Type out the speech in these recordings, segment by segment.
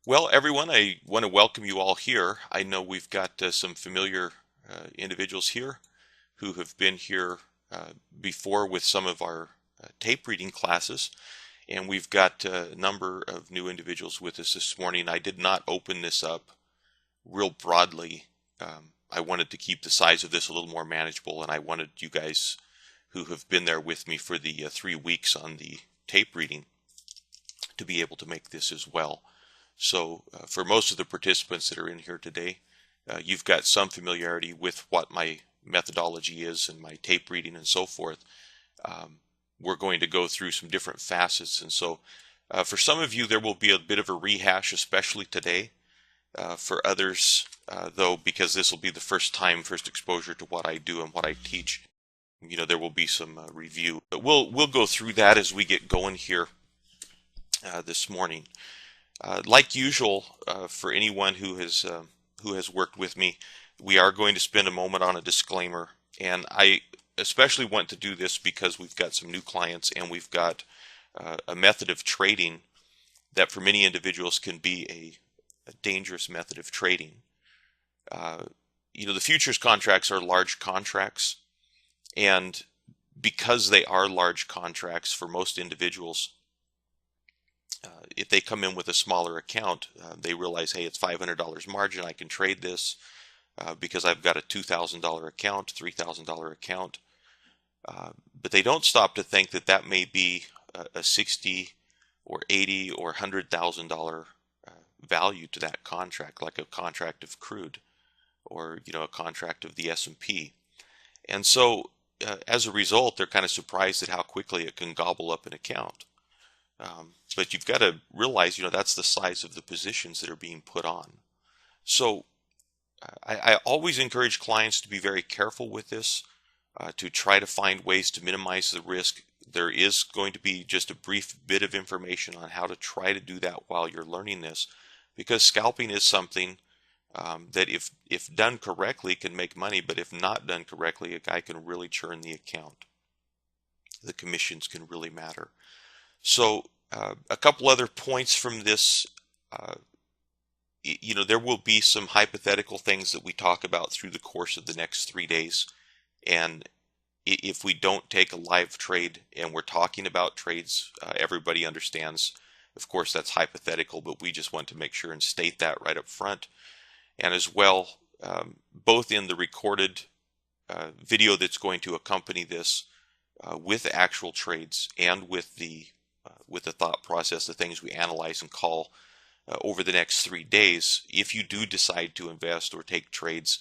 Well, everyone, I want to welcome you all here. I know we've got some familiar individuals here who have been here before with some of our tape reading classes, and we've got a number of new individuals with us this morning. I did not open this up real broadly. I wanted to keep the size of this a little more manageable, and I wanted you guys who have been there with me for the 3 weeks on the tape reading to be able to make this as well. So for most of the participants that are in here today, you've got some familiarity with what my methodology is and my tape reading and so forth. We're going to go through some different facets, and so for some of you there will be a bit of a rehash, especially today. For others, though, because this will be the first exposure to what I do and what I teach, there will be some review. But we'll go through that as we get going here this morning. Like usual, for anyone who has worked with me, we are going to spend a moment on a disclaimer, and I especially want to do this because we've got some new clients and we've got a method of trading that for many individuals can be a dangerous method of trading. The futures contracts are large contracts, and because they are large contracts for most individuals, if they come in with a smaller account, they realize, hey, it's $500 margin. I can trade this because I've got a $2,000 account, $3,000 account. But they don't stop to think that that may be a 60 or 80 or $100,000 value to that contract, like a contract of crude or a contract of the S&P. And so as a result, they're kind of surprised at how quickly it can gobble up an account. But you've got to realize, that's the size of the positions that are being put on. So I always encourage clients to be very careful with this, to try to find ways to minimize the risk. There is going to be just a brief bit of information on how to try to do that while you're learning this, because scalping is something that if done correctly can make money, but if not done correctly, a guy can really churn the account. The commissions can really matter. So a couple other points from this, there will be some hypothetical things that we talk about through the course of the next 3 days. And if we don't take a live trade and we're talking about trades, everybody understands, of course, that's hypothetical, but we just want to make sure and state that right up front. And as well, both in the recorded video that's going to accompany this with actual trades and with the thought process, the things we analyze and call over the next 3 days, if you do decide to invest or take trades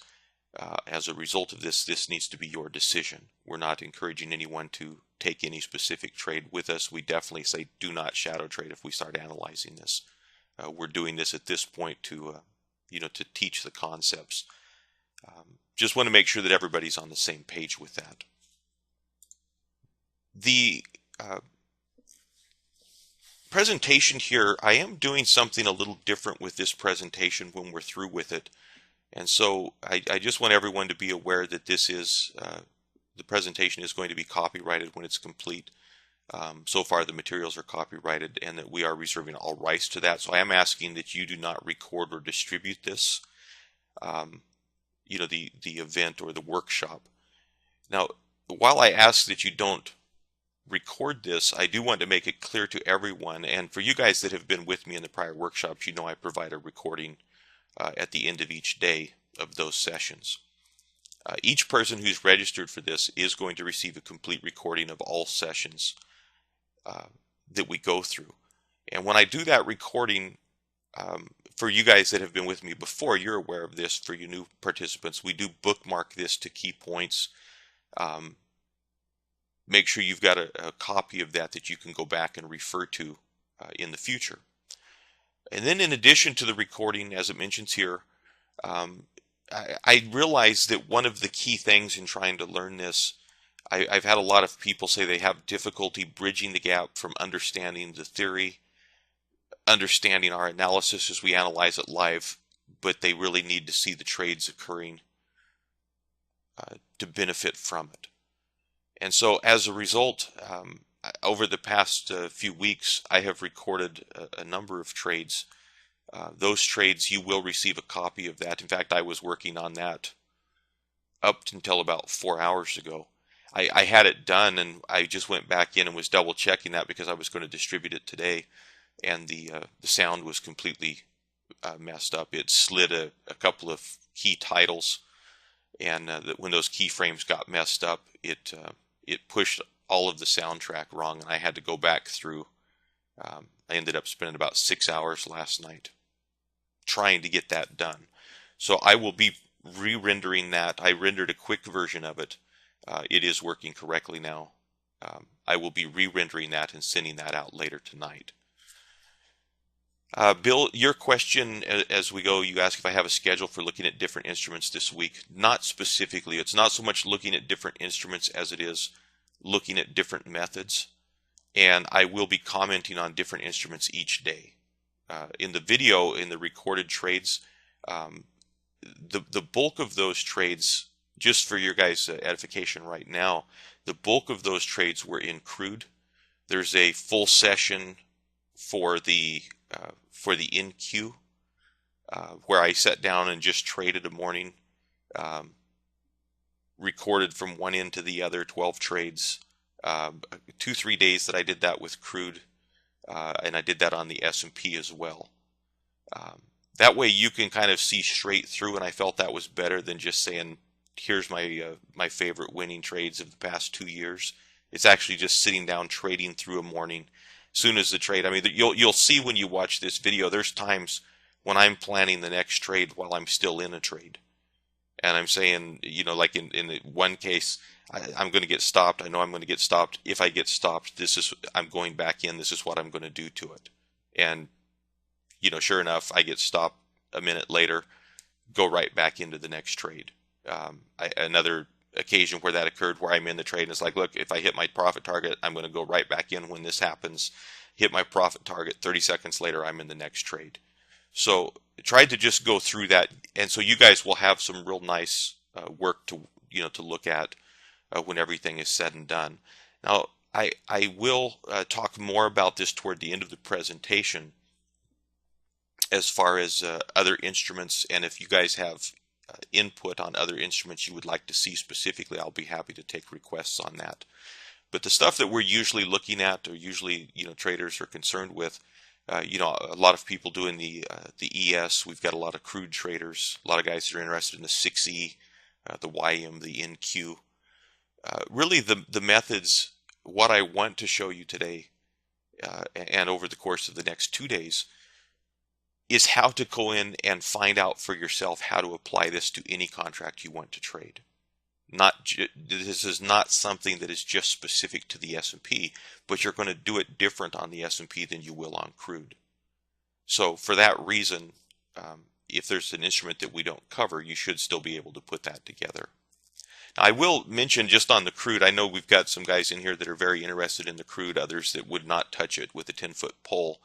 as a result of this, this needs to be your decision. We're not encouraging anyone to take any specific trade with us. We definitely say do not shadow trade if we start analyzing this. We're doing this at this point to teach the concepts. Just want to make sure that everybody's on the same page with that. The presentation here, I am doing something a little different with this presentation when we're through with it. And so I just want everyone to be aware that this is, the presentation is going to be copyrighted when it's complete. So far the materials are copyrighted and that we are reserving all rights to that. So I am asking that you do not record or distribute this, the event or the workshop. Now, while I ask that you don't record this, I do want to make it clear to everyone, and for you guys that have been with me in the prior workshops, I provide a recording at the end of each day of those sessions. Each person who's registered for this is going to receive a complete recording of all sessions that we go through. And when I do that recording, for you guys that have been with me before, you're aware of this. For you new participants, we do bookmark this to key points. Make sure you've got a copy of that you can go back and refer to in the future. And then in addition to the recording, as it mentions here, I realize that one of the key things in trying to learn this, I've had a lot of people say they have difficulty bridging the gap from understanding the theory, understanding our analysis as we analyze it live, but they really need to see the trades occurring to benefit from it. And so as a result, over the past few weeks, I have recorded a number of trades Those trades, you will receive a copy of that. In fact, I was working on that up until about 4 hours ago. I had it done, and I just went back in and was double checking that because I was going to distribute it today, and the sound was completely messed up. It slid a couple of key titles, and when those keyframes got messed up, it pushed all of the soundtrack wrong, and I had to go back through. I ended up spending about 6 hours last night trying to get that done. So I will be re-rendering that. I rendered a quick version of it. It is working correctly now. I will be re-rendering that and sending that out later tonight. Bill, your question as we go, you ask if I have a schedule for looking at different instruments this week. Not specifically. It's not so much looking at different instruments as it is looking at different methods. And I will be commenting on different instruments each day. In the video, in the recorded trades, the bulk of those trades, just for your guys' edification right now, the bulk of those trades were in crude. There's a full session for the NQ where I sat down and just traded a morning, recorded from one end to the other, 12 trades, 2-3 days that I did that with crude, and I did that on the S&P as well. That way you can kind of see straight through, and I felt that was better than just saying, here's my favorite winning trades of the past 2 years. It's actually just sitting down trading through a morning. Soon as the trade, I mean, you'll see when you watch this video, there's times when I'm planning the next trade while I'm still in a trade. And I'm saying, you know, like in one case, I'm going to get stopped. I know I'm going to get stopped. If I get stopped, I'm going back in. This is what I'm going to do to it. And, you know, sure enough, I get stopped a minute later, go right back into the next trade. Another occasion where that occurred where I'm in the trade and it's like, look, if I hit my profit target, I'm going to go right back in when this happens. Hit my profit target, 30 seconds later, I'm in the next trade. So I tried to just go through that, and so you guys will have some real nice work to look at when everything is said and done. Now, I will talk more about this toward the end of the presentation as far as other instruments, and if you guys have input on other instruments you would like to see specifically, I'll be happy to take requests on that. But the stuff that we're usually looking at, or usually traders are concerned with, a lot of people doing the ES. We've got a lot of crude traders, a lot of guys that are interested in the 6E, the YM, the NQ. Really, the methods. What I want to show you today, and over the course of the next 2 days, is how to go in and find out for yourself how to apply this to any contract you want to trade. This is not something that is just specific to the S&P, but you're going to do it different on the S&P than you will on crude. So for that reason, if there's an instrument that we don't cover, you should still be able to put that together. Now, I will mention just on the crude, I know we've got some guys in here that are very interested in the crude, others that would not touch it with a 10-foot pole.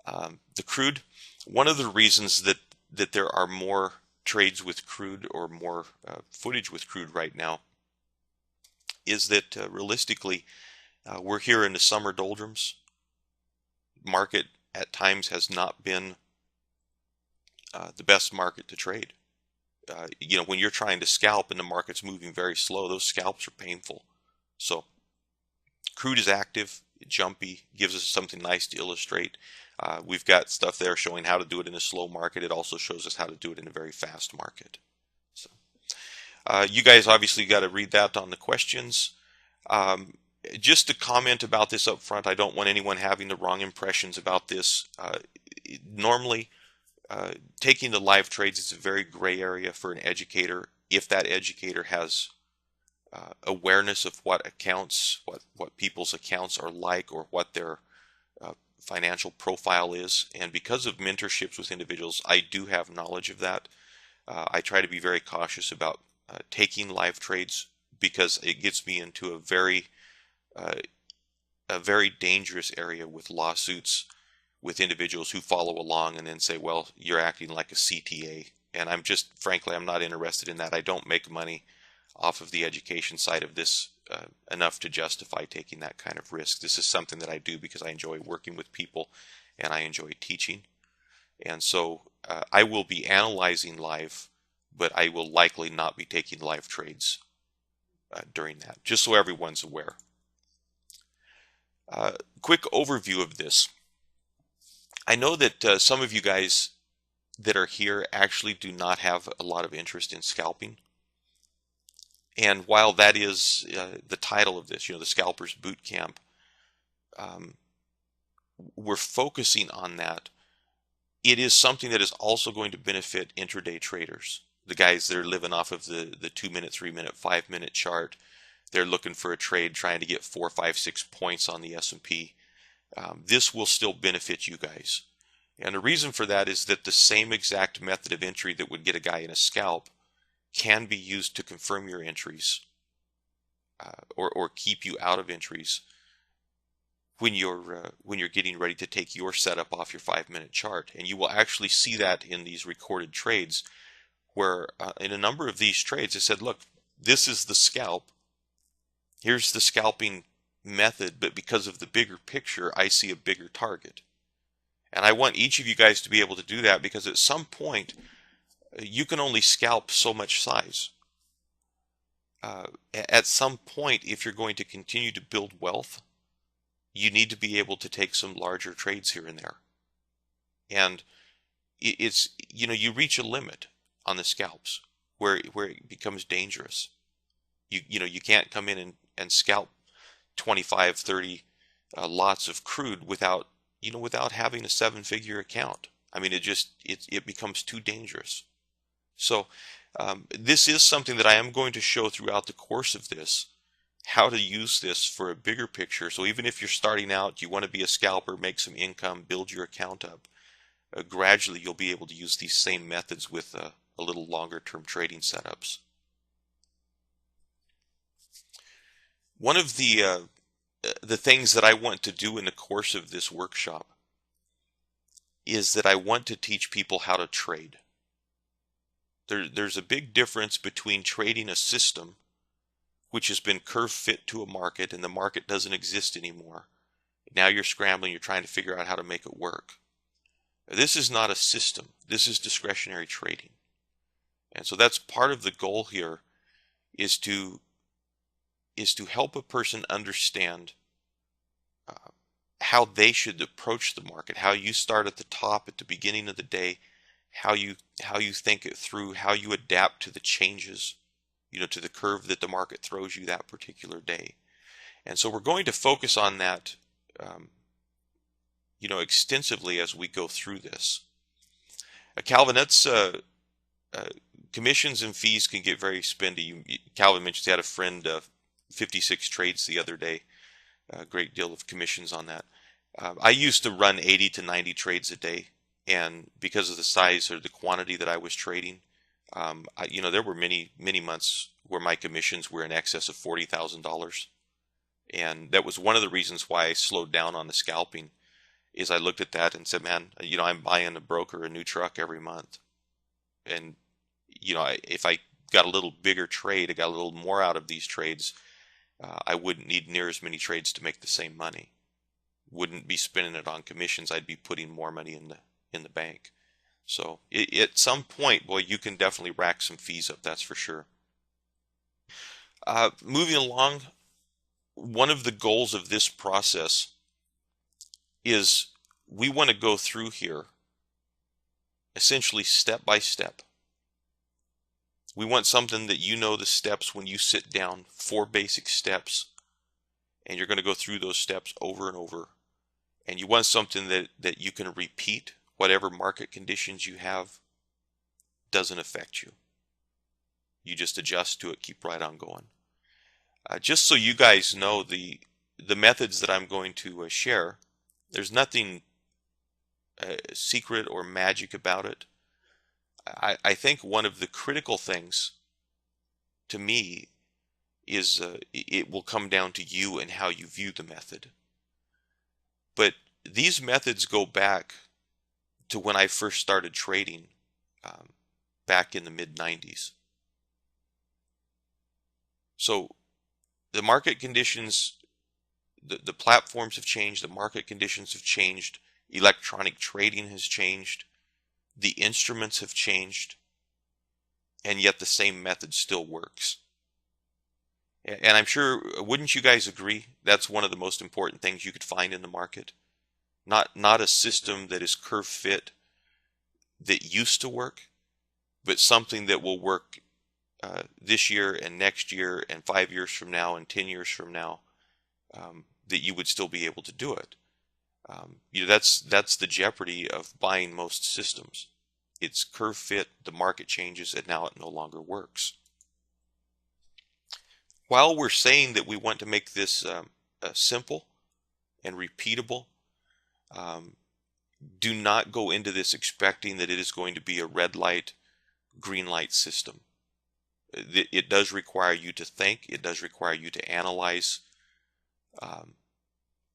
The crude, one of the reasons that there are more trades with crude or more footage with crude right now is that realistically we're here in the summer doldrums. Market at times has not been the best market to trade. When you're trying to scalp and the market's moving very slow, those scalps are painful. So crude is active, jumpy, gives us something nice to illustrate. We've got stuff there showing how to do it in a slow market. It also shows us how to do it in a very fast market. So, you guys obviously got to read that on the questions. Just to comment about this up front, I don't want anyone having the wrong impressions about this. Normally, taking the live trades is a very gray area for an educator if that educator has awareness of what accounts, what people's accounts are like, or what their financial profile is. And because of mentorships with individuals, I do have knowledge of that. I try to be very cautious about taking live trades because it gets me into a very dangerous area with lawsuits with individuals who follow along and then say, well, you're acting like a CTA. And frankly, I'm not interested in that. I don't make money off of the education side of this enough to justify taking that kind of risk. This is something that I do because I enjoy working with people and I enjoy teaching. And so I will be analyzing live, but I will likely not be taking live trades during that, just so everyone's aware. Quick overview of this. I know that some of you guys that are here actually do not have a lot of interest in scalping. And while that is the title of this, the Scalpers Boot Camp, we're focusing on that. It is something that is also going to benefit intraday traders, the guys that are living off of the 2-minute, 3-minute, 5-minute chart. They're looking for a trade, trying to get 4, 5, 6 points on the S&P. This will still benefit you guys. And the reason for that is that the same exact method of entry that would get a guy in a scalp can be used to confirm your entries or keep you out of entries when you're getting ready to take your setup off your 5-minute chart. And you will actually see that in these recorded trades where in a number of these trades I said, look, this is the scalp. Here's the scalping method, but because of the bigger picture, I see a bigger target. And I want each of you guys to be able to do that, because at some point you can only scalp so much size. At some point, if you're going to continue to build wealth, you need to be able to take some larger trades here and there. And it's, you reach a limit on the scalps where it becomes dangerous. You can't come in and scalp 25, 30 lots of crude without having a 7-figure account. I mean, it becomes too dangerous. So this is something that I am going to show throughout the course of this, how to use this for a bigger picture. So even if you're starting out, you want to be a scalper, make some income, build your account up, gradually you'll be able to use these same methods with a little longer term trading setups. One of the things that I want to do in the course of this workshop is that I want to teach people how to trade. There's a big difference between trading a system which has been curve fit to a market and the market doesn't exist anymore. Now you're scrambling, you're trying to figure out how to make it work. This is not a system. This is discretionary trading. And so that's part of the goal here, is to help a person understand how they should approach the market, how you start at the top at the beginning of the day, how you think it through, how you adapt to the changes, to the curve that the market throws you that particular day. And so we're going to focus on that extensively as we go through this. Calvin, that's commissions and fees can get very spendy. Calvin mentioned he had a friend 56 trades the other day. A great deal of commissions on that. I used to run 80 to 90 trades a day, and because of the size or the quantity that I was trading, there were many months where my commissions were in excess of $40,000, and that was one of the reasons why I slowed down on the scalping. Is I looked at that and said, man, I'm buying a broker a new truck every month, and if I got a little bigger trade, I got a little more out of these trades, I wouldn't need near as many trades to make the same money. Wouldn't be spending it on commissions. I'd be putting more money in the bank. So at some point, boy, you can definitely rack some fees up. That's for sure. Moving along, one of the goals of this process is we want to go through here essentially step by step. We want something that the steps when you sit down, 4 basic steps, and you're going to go through those steps over and over. And you want something that you can repeat. Whatever market conditions you have doesn't affect you. You just adjust to it, keep right on going. Just so you guys know, the methods that I'm going to share, there's nothing secret or magic about it. I think one of the critical things to me is it will come down to you and how you view the method. But these methods go back to when I first started trading back in the mid-90s. So the market conditions, the platforms have changed, the market conditions have changed, electronic trading has changed. the instruments have changed, and yet the same method still works. And I'm sure, wouldn't you guys agree? That's one of the most important things you could find in the market. Not a system that is curve fit that used to work, but something that will work this year and next year and 5 years from now and 10 years from now, that you would still be able to do it. That's the jeopardy of buying most systems. It's curve fit, the market changes, and now it no longer works. While we're saying that we want to make this simple and repeatable, do not go into this expecting that it is going to be a red light, green light system. It does require you to think. It does require you to analyze.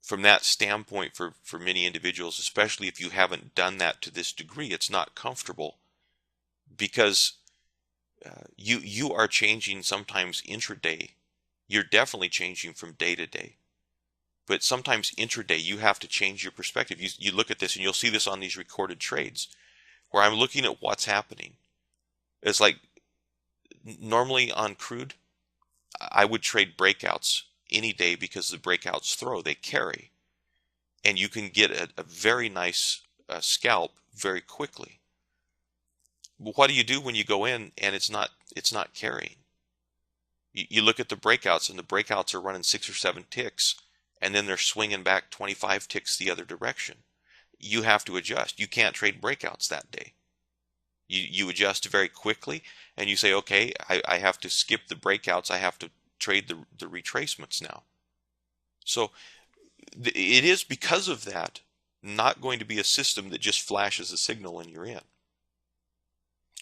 From that standpoint, for many individuals, especially if you haven't done that to this degree, it's not comfortable, because you are changing sometimes intraday. You're definitely changing from day to day. But sometimes intraday, you have to change your perspective. You look at this, and you'll see this on these recorded trades, where I'm looking at what's happening. It's like, normally on crude, I would trade breakouts any day because the breakouts they carry. And you can get a very nice scalp very quickly. But what do you do when you go in and it's not carrying? You look at the breakouts, and the breakouts are running 6 or 7 ticks, and then they're swinging back 25 ticks the other direction. You have to adjust. You can't trade breakouts that day. You adjust very quickly, and you say, okay, I have to skip the breakouts. I have to trade the retracements now. So it is, because of that, not going to be a system that just flashes a signal and you're in.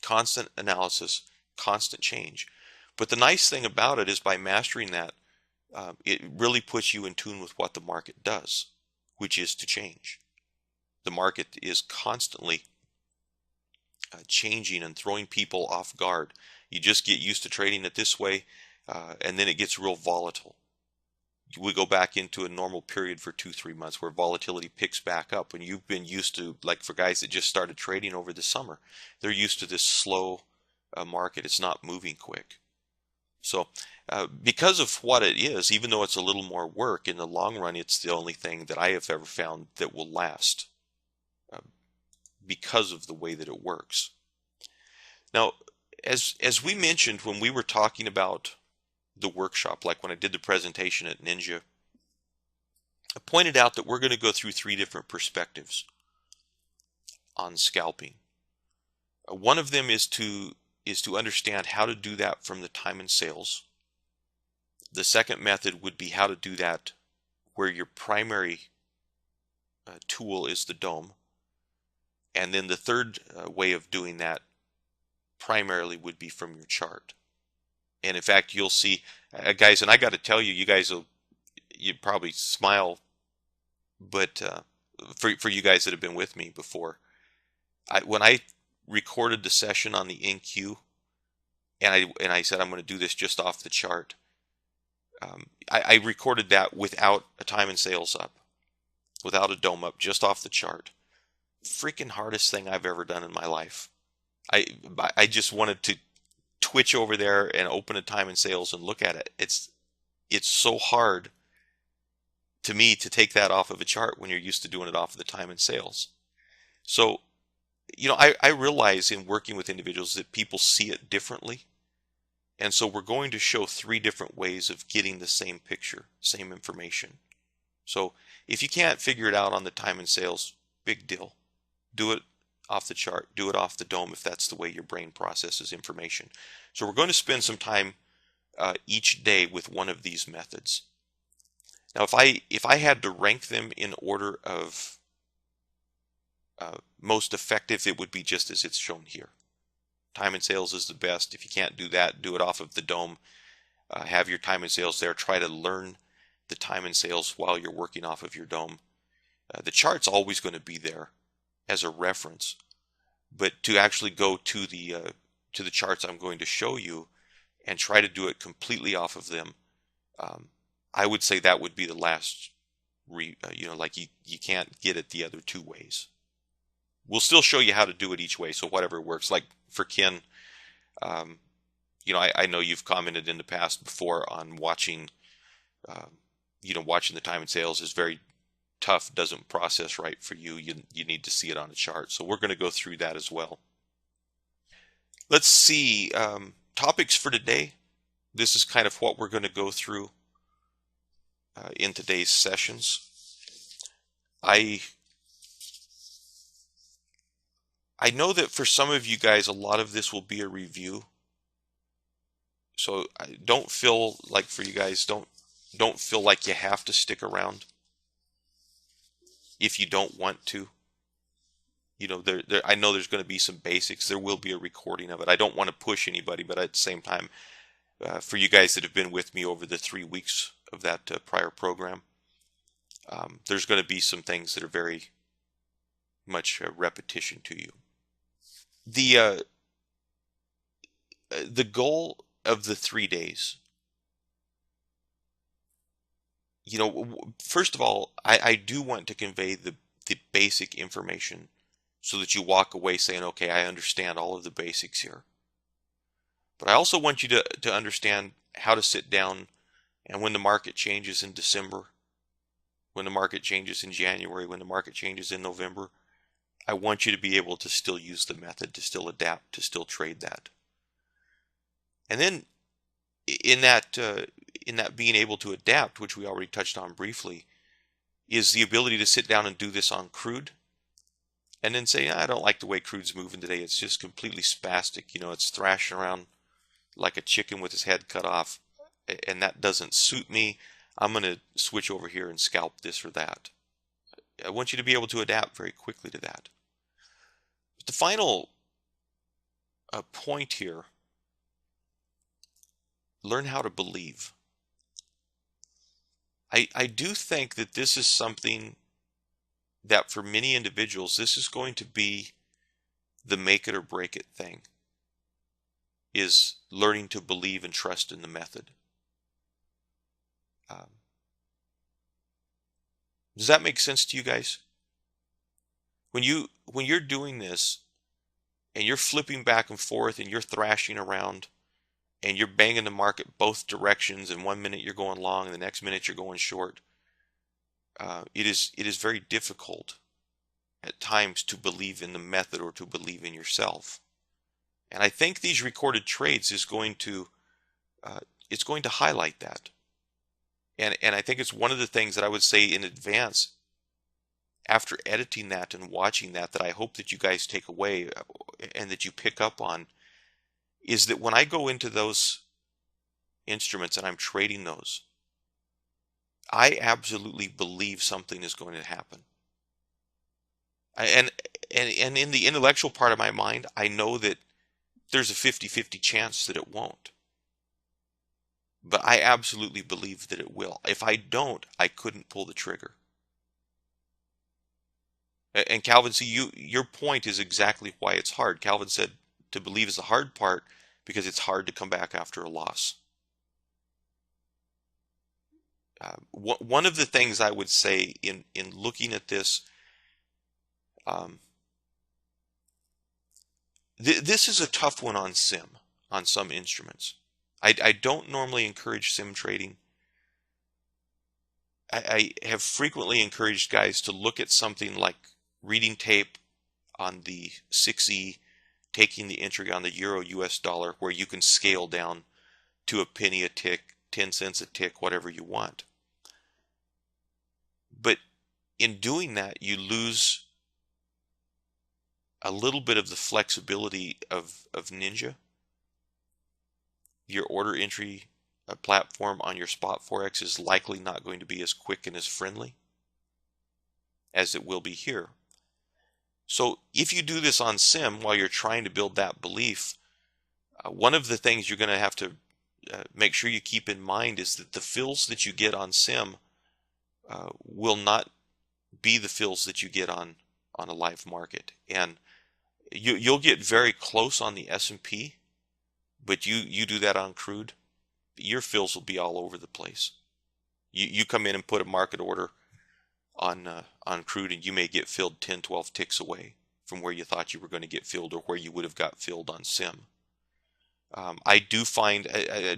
Constant analysis, constant change. But the nice thing about it is, by mastering that, it really puts you in tune with what the market does, which is to change. The market is constantly changing and throwing people off guard. You just get used to trading it this way, and then it gets real volatile. We go back into a normal period for 2-3 months where volatility picks back up, and you've been used to, like for guys that just started trading over the summer, they're used to this slow market. It's not moving quick. So because of what it is, even though it's a little more work, in the long run, it's the only thing that I have ever found that will last, because of the way that it works. Now, as we mentioned when we were talking about the workshop, like when I did the presentation at Ninja, I pointed out that we're going to go through 3 different perspectives on scalping. One of them is to understand how to do that from the time and sales. The second method would be how to do that where your primary tool is the dome. And then the third way of doing that primarily would be from your chart. And in fact, you'll see, guys, and I got to tell you, you'd probably smile, but for you guys that have been with me before, when I recorded the session on the NQ, and I said I'm going to do this just off the chart, I recorded that without a time and sales up, without a dome up, just off the chart. Freaking hardest thing I've ever done in my life. I just wanted to twitch over there and open a time and sales and look at it. It's so hard to me to take that off of a chart when you're used to doing it off of the time and sales. So, I realize in working with individuals that people see it differently. And so we're going to show 3 different ways of getting the same picture, same information. So if you can't figure it out on the time and sales, big deal. Do it off the chart. Do it off the dome if that's the way your brain processes information. So we're going to spend some time each day with one of these methods. Now, if I had to rank them in order of most effective, it would be just as it's shown here. Time and sales is the best. If you can't do that, do it off of the dome. Have your time and sales there. Try to learn the time and sales while you're working off of your dome. The chart's always going to be there as a reference, but to actually go to the charts I'm going to show you and try to do it completely off of them, I would say that would be the last. Like you can't get it the other 2 ways. we'll still show you how to do it each way. So whatever works. Like for Ken, um, I know you've commented in the past before on watching, um, watching the time and sales is very tough, doesn't process right for you. You need to see it on a chart. So we're going to go through that as well. Let's see, topics for today. This is kind of what we're going to go through in today's sessions. I know that for some of you guys, a lot of this will be a review. So I don't feel like for you guys, don't feel like you have to stick around if you don't want to. I know there's going to be some basics. There will be a recording of it. I don't want to push anybody, but at the same time, for you guys that have been with me over the 3 weeks of that prior program, there's going to be some things that are very much repetition to you. The goal of the 3 days, first of all, I do want to convey the basic information so that you walk away saying, okay, I understand all of the basics here. But I also want you to understand how to sit down, and when the market changes in December, when the market changes in January, when the market changes in November, I want you to be able to still use the method, to still adapt, to still trade that. And then in that being able to adapt, which we already touched on briefly, is the ability to sit down and do this on crude and then say, I don't like the way crude's moving today. It's just completely spastic. It's thrashing around like a chicken with his head cut off, and that doesn't suit me. I'm going to switch over here and scalp this or that. I want you to be able to adapt very quickly to that. But the final point here, learn how to believe. I do think that this is something that for many individuals, this is going to be the make it or break it thing, is learning to believe and trust in the method. Does that make sense to you guys? When you're doing this and you're flipping back and forth and you're thrashing around and you're banging the market both directions, and 1 minute you're going long and the next minute you're going short, it is very difficult at times to believe in the method or to believe in yourself. And I think these recorded trades is going to it's going to highlight that. And I think it's one of the things that I would say in advance, after editing that and watching that I hope that you guys take away and that you pick up on, is that when I go into those instruments and I'm trading those, I absolutely believe something is going to happen. And in the intellectual part of my mind, I know that there's a 50-50 chance that it won't. But I absolutely believe that it will. If I don't, I couldn't pull the trigger. And Calvin, see, your point is exactly why it's hard. Calvin said to believe is the hard part because it's hard to come back after a loss. One of the things I would say in looking at this, this is a tough one on sim, on some instruments. I don't normally encourage sim trading. I have frequently encouraged guys to look at something like reading tape on the 6E, taking the entry on the Euro US dollar, where you can scale down to a penny a tick, 10 cents a tick, whatever you want. But in doing that, you lose a little bit of the flexibility of Ninja. Your order entry platform on your spot forex is likely not going to be as quick and as friendly as it will be here. So if you do this on sim while you're trying to build that belief, one of the things you're going to have to make sure you keep in mind is that the fills that you get on sim will not be the fills that you get on a live market. And you'll get very close on the S&P, but you do that on crude, your fills will be all over the place. You come in and put a market order on crude, and you may get filled 10, 12 ticks away from where you thought you were going to get filled or where you would have got filled on sim. I do find,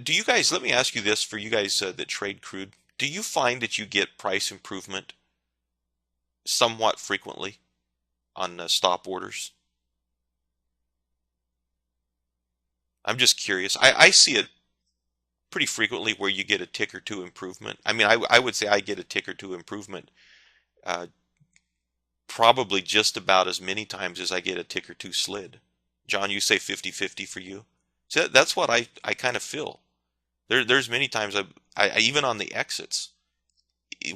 do you guys, let me ask you this for you guys that trade crude, do you find that you get price improvement somewhat frequently on stop orders? I'm just curious. I see it pretty frequently where you get a tick or two improvement. I mean, I would say I get a tick or two improvement uh, probably just about as many times as I get a tick or two slid. John, you say 50-50 for you? So that's what I kind of feel. There's many times I even on the exits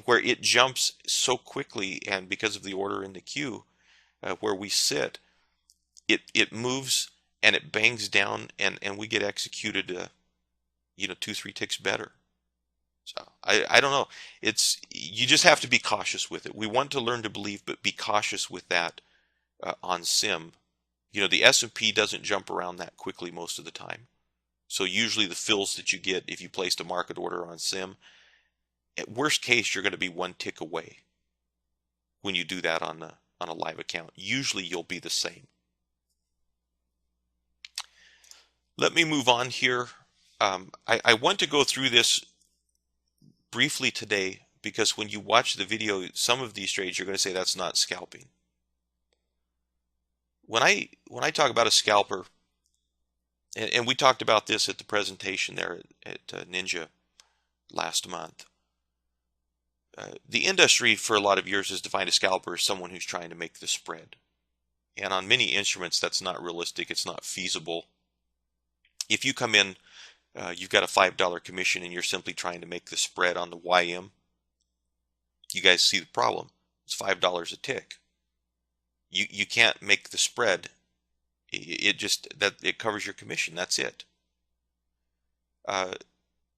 where it jumps so quickly, and because of the order in the queue where we sit, it moves and it bangs down, and we get executed 2-3 ticks better. So I don't know. It's you just have to be cautious with it. We want to learn to believe, but be cautious with that on sim. The S&P doesn't jump around that quickly most of the time. So usually the fills that you get if you placed a market order on sim, at worst case you're going to be one tick away when you do that on a live account. Usually you'll be the same. Let me move on here. I want to go through this briefly today because when you watch the video, some of these trades you're going to say that's not scalping. When I talk about a scalper, and we talked about this at the presentation there at Ninja last month, the industry for a lot of years has defined a scalper as someone who's trying to make the spread. And on many instruments, that's not realistic. It's not feasible. If you come in, you've got a $5 commission and you're simply trying to make the spread on the YM, you guys see the problem. It's $5 a tick. You can't make the spread. It covers your commission. That's it.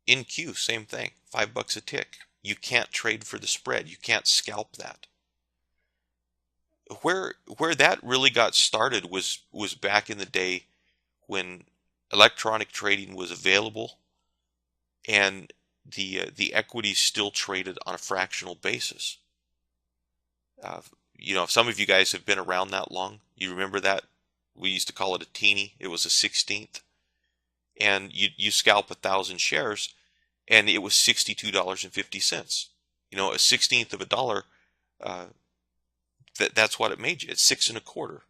In Q, same thing. $5 a tick. You can't trade for the spread. You can't scalp that. Where that really got started was back in the day when electronic trading was available and the equities still traded on a fractional basis. Some of you guys have been around that long. You remember that? We used to call it a teeny. It was a 16th. And you scalp 1,000 shares, and it was $62.50. A 16th of a dollar, that's what it made you. It's 6 1/4.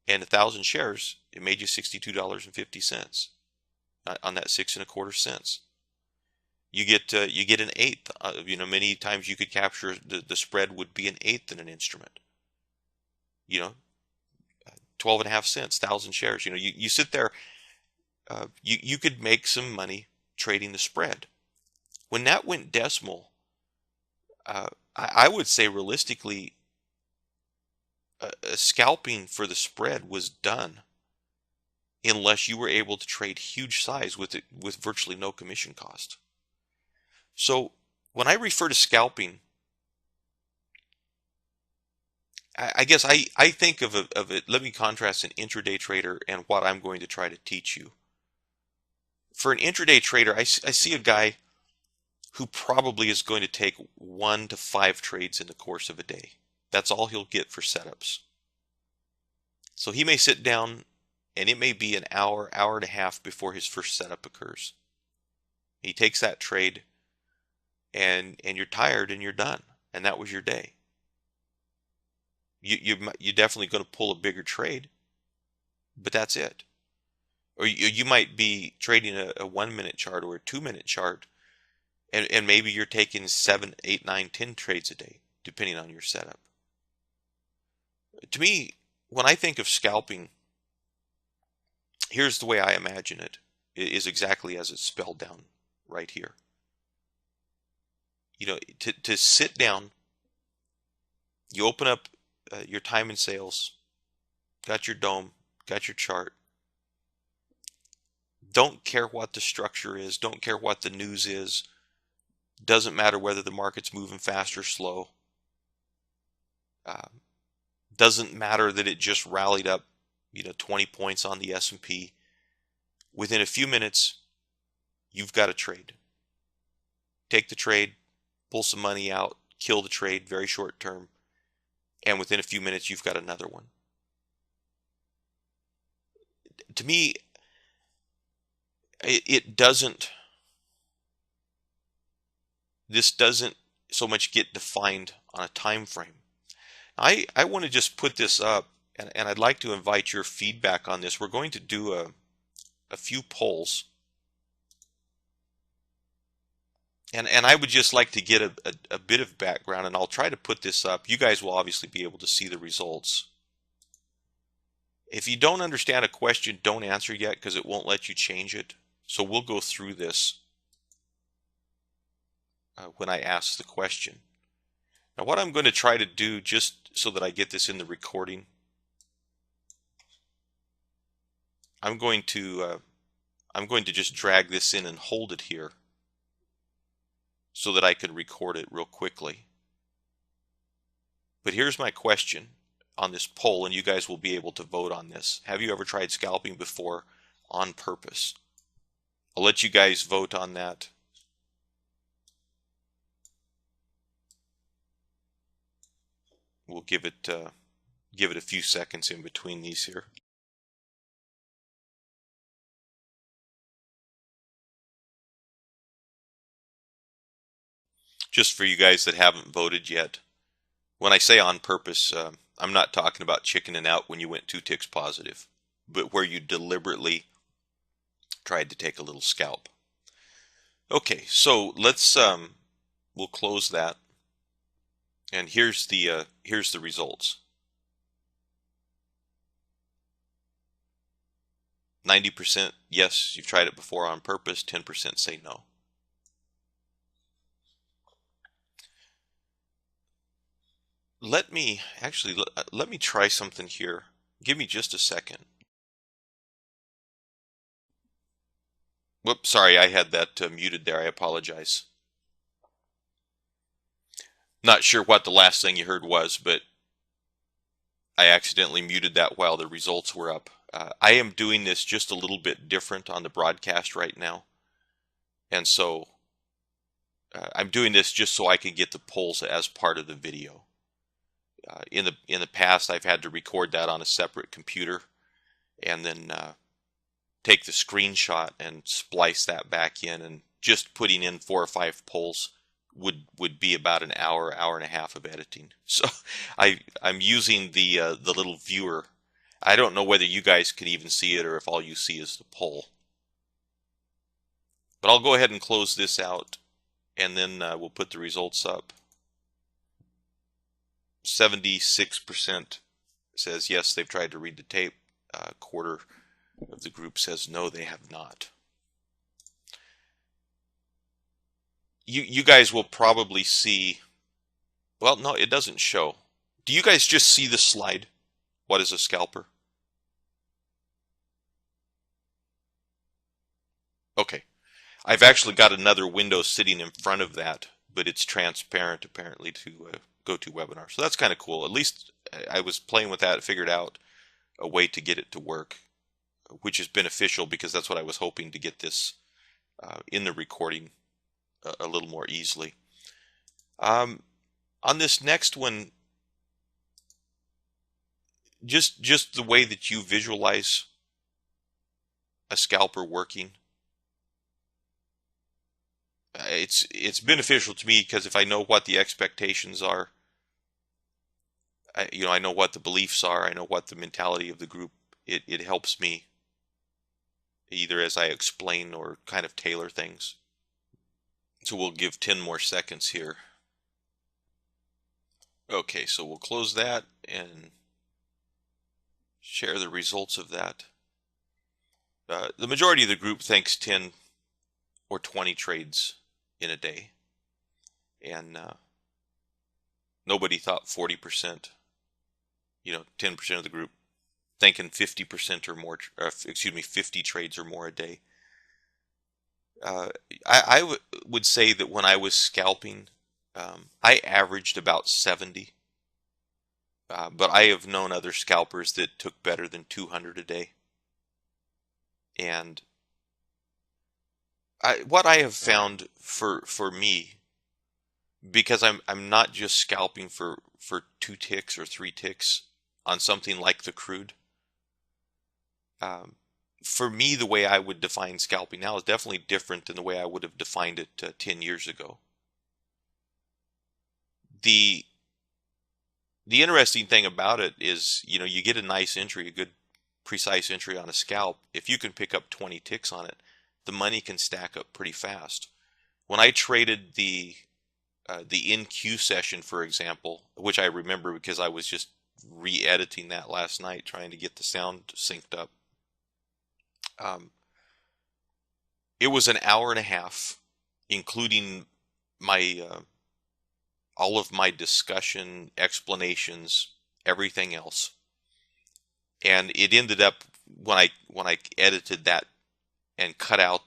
And 1,000 shares, it made you $62.50 on that 6 1/4 cents. You get an eighth. Many times you could capture the spread would be an eighth in an instrument. 12.5 cents, 1,000 shares. You sit there. You could make some money trading the spread. When that went decimal, I would say realistically, scalping for the spread was done unless you were able to trade huge size with virtually no commission cost. So when I refer to scalping, I guess I think of it. Let me contrast an intraday trader and what I'm going to try to teach you. For an intraday trader, I see a guy who probably is going to take 1 to 5 trades in the course of a day. That's all he'll get for setups. So he may sit down and it may be an hour and a half before his first setup occurs. He takes that trade and you're tired and you're done. And that was your day. You're definitely going to pull a bigger trade, but that's it. Or you might be trading a 1-minute chart or a 2-minute chart, and maybe you're taking 7, 8, 9, 10 trades a day, depending on your setup. To me, when I think of scalping, here's the way I imagine it. It is exactly as it's spelled down right here. To sit down, you open up your time and sales, got your dome, got your chart. Don't care what the structure is, don't care what the news is. Doesn't matter whether the market's moving fast or slow. Doesn't matter that it just rallied up 20 points on the S&P. Within a few minutes, you've got a trade. Take the trade, pull some money out, kill the trade, very short term, and within a few minutes you've got another one. to me, it doesn't, this doesn't so much get defined on a time frame. I want to just put this up, and I'd like to invite your feedback on this. We're going to do a few polls, and I would just like to get a bit of background, and I'll try to put this up. You guys will obviously be able to see the results. If you don't understand a question, don't answer yet because it won't let you change it. So we'll go through this when I ask the question. Now what I'm going to try to do, just so that I get this in the recording, I'm going to just drag this in and hold it here so that I can record it real quickly. But here's my question on this poll, and you guys will be able to vote on this. Have you ever tried scalping before on purpose? I'll let you guys vote on that. We'll give it a few seconds in between these here. Just for you guys that haven't voted yet, when I say on purpose, I'm not talking about chickening out when you went 2 ticks positive, but where you deliberately tried to take a little scalp. Okay, so let's we'll close that, and here's the results. 90% yes, you've tried it before on purpose. 10% say no. Let me try something here. Give me just a second. Whoops, sorry, I had that muted there. I apologize. Not sure what the last thing you heard was, but I accidentally muted that while the results were up. I am doing this just a little bit different on the broadcast right now. And so I'm doing this just so I can get the polls as part of the video. In the past, I've had to record that on a separate computer and then take the screenshot and splice that back in, and just putting in 4 or 5 polls would be about an hour and a half of editing. So I'm using the little viewer. I don't know whether you guys can even see it or if all you see is the poll. But I'll go ahead and close this out, and then we'll put the results up. 76% says yes, they've tried to read the tape. A quarter of the group says no, they have not. You guys will probably see, well, no, it doesn't show. Do you guys just see the slide? What is a scalper? Okay. I've actually got another window sitting in front of that, but it's transparent apparently to GoToWebinar. So that's kind of cool. At least I was playing with that, figured out a way to get it to work, which is beneficial because that's what I was hoping to get this in the recording a little more easily. On this next one, just the way that you visualize a scalper working, it's beneficial to me because if I know what the expectations are, I know what the beliefs are, I know what the mentality of the group. It helps me either as I explain or kind of tailor things. So we'll give 10 more seconds here. Okay, so we'll close that and share the results of that. The majority of the group thinks 10 or 20 trades in a day, and nobody thought 40%. 10% of the group thinking 50% or more, 50 trades or more a day. I would say that when I was scalping, I averaged about 70. But I have known other scalpers that took better than 200 a day. And what I have found for me, because I'm not just scalping for 2 ticks or 3 ticks on something like the crude. for me, the way I would define scalping now is definitely different than the way I would have defined it 10 years ago. The the interesting thing about it is, you get a nice entry, a good precise entry on a scalp. If you can pick up 20 ticks on it, the money can stack up pretty fast. When I traded the in-queue session, for example, which I remember because I was just re-editing that last night, trying to get the sound synced up. Um, it was an hour and a half, including my all of my discussion, explanations, everything else. And it ended up when I edited that and cut out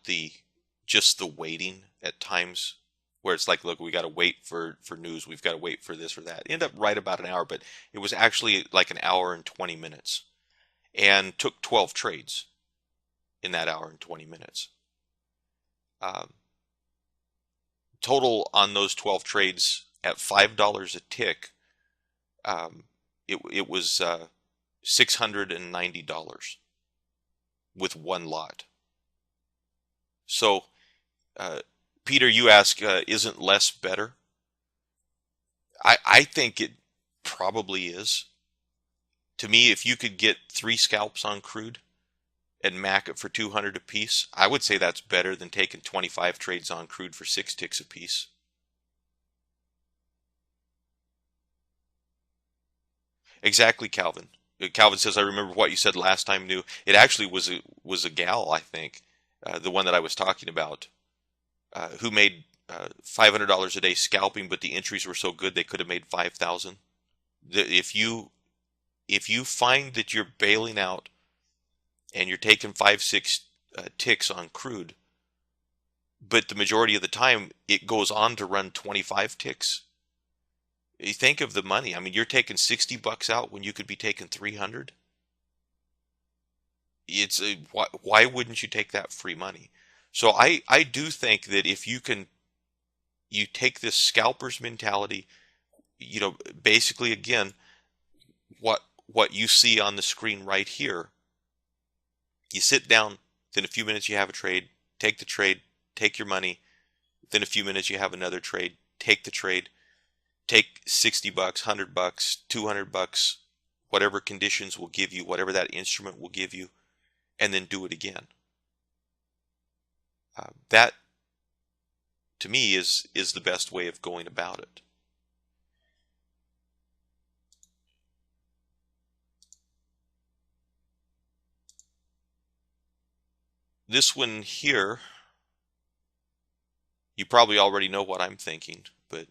just the waiting at times where it's like, look, we got to wait for news, we've got to wait for this or that. It ended up right about an hour, but it was actually like an hour and 20 minutes, and took 12 trades in that hour and 20 minutes. Um, Total on those 12 trades at $5 a tick, um, it was $690 with one lot. So, uh, Peter, you ask, isn't less better? I think it probably is. To me, if you could get 3 scalps on crude and mac it for 200 apiece, I would say that's better than taking 25 trades on crude for 6 ticks apiece. Exactly, Calvin. Calvin says, I remember what you said last time, New. It actually was a gal, I think, the one that I was talking about, who made $500 a day scalping, but the entries were so good they could have made 5,000. If you find that you're bailing out and you're taking 5, 6 ticks on crude, but the majority of the time it goes on to run 25 ticks, you think of the money. I mean, you're taking $60 out when you could be taking 300. Why wouldn't you take that free money? So I do think that if you take this scalper's mentality, basically again, what you see on the screen right here, you sit down, then a few minutes you have a trade, take the trade, take your money, then a few minutes you have another trade, take the trade, take $60, $100, $200, whatever conditions will give you, whatever that instrument will give you, and then do it again. That to me is the best way of going about it. This one here, you probably already know what I'm thinking, but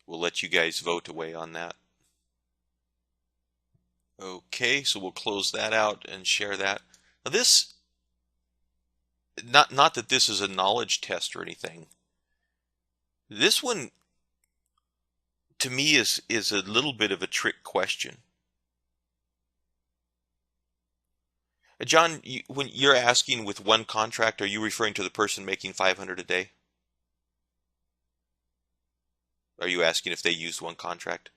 we'll let you guys vote away on that. Okay, so we'll close that out and share that. Now this, not that this is a knowledge test or anything. This one, to me, is a little bit of a trick question. John, when you're asking with one contract, are you referring to the person making 500 a day? Are you asking if they used one contract?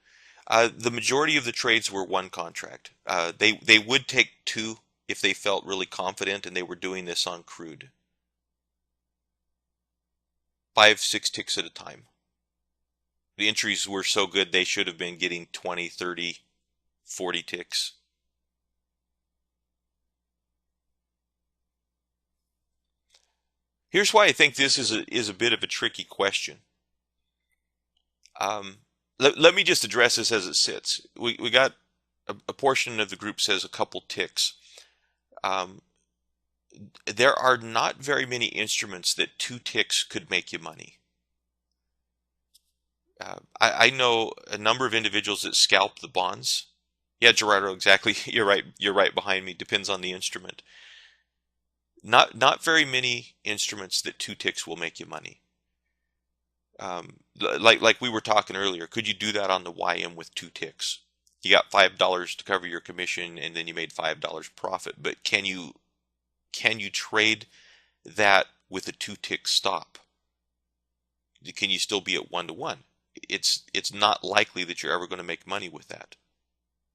The majority of the trades were one contract. They would take 2 if they felt really confident and they were doing this on crude. 5, 6 ticks at a time. The entries were so good they should have been getting 20, 30, 40 ticks. Here's why I think this is a bit of a tricky question. Let me just address this as it sits. We got a portion of the group says a couple ticks. There are not very many instruments that 2 ticks could make you money. I know a number of individuals that scalp the bonds. Yeah, Gerardo, exactly. You're right. You're right behind me. Depends on the instrument. Not very many instruments that 2 ticks will make you money. Like we were talking earlier, could you do that on the YM with 2 ticks? You got $5 to cover your commission, and then you made $5 profit. But can you trade that with a 2-tick stop? Can you still be at 1-to-1? It's not likely that you're ever going to make money with that.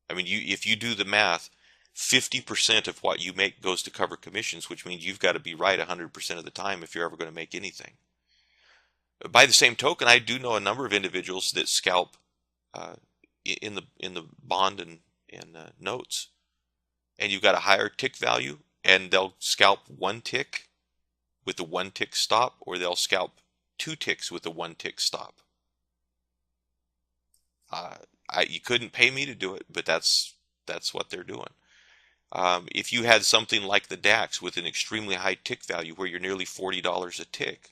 I mean, if you do the math, 50% of what you make goes to cover commissions, which means you've got to be right 100% of the time if you're ever going to make anything. By the same token, I do know a number of individuals that scalp uh, in the bond and notes, and you've got a higher tick value, and they'll scalp one tick with a one tick stop, or they'll scalp two ticks with a one tick stop. Uh, you couldn't pay me to do it, but that's what they're doing. If you had something like the DAX with an extremely high tick value where you're nearly $40 a tick,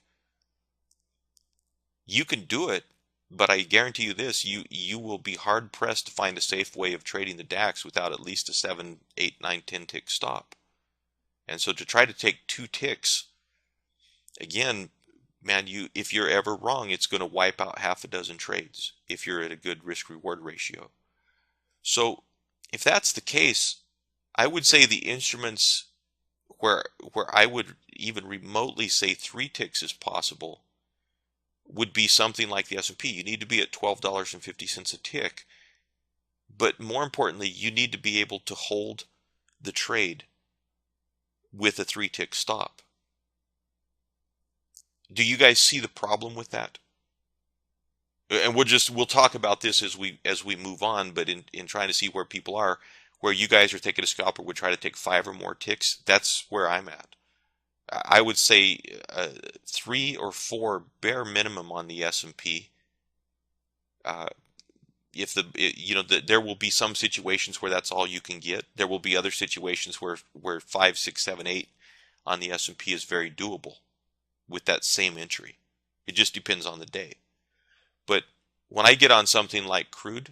you can do it, but I guarantee you this, you will be hard pressed to find a safe way of trading the DAX without at least a 7, 8, 9, 10 tick stop. And so to try to take two ticks, again, man, if you're ever wrong, it's going to wipe out half a dozen trades if you're at a good risk reward ratio. So if that's the case, I would say the instruments where I would even remotely say 3 ticks is possible would be something like the S&P. You need to be at $12.50 a tick, but more importantly, you need to be able to hold the trade with a 3 tick stop. Do you guys see the problem with that? And we'll talk about this as we move on, but in trying to see where people are, where you guys are taking a scalper would try to take 5 or more ticks, that's where I'm at. I would say 3 or 4 bare minimum on the S&P. If there will be some situations where that's all you can get. There will be other situations where 5, 6, 7, 8 on the S&P is very doable with that same entry. It just depends on the day. But when I get on something like crude,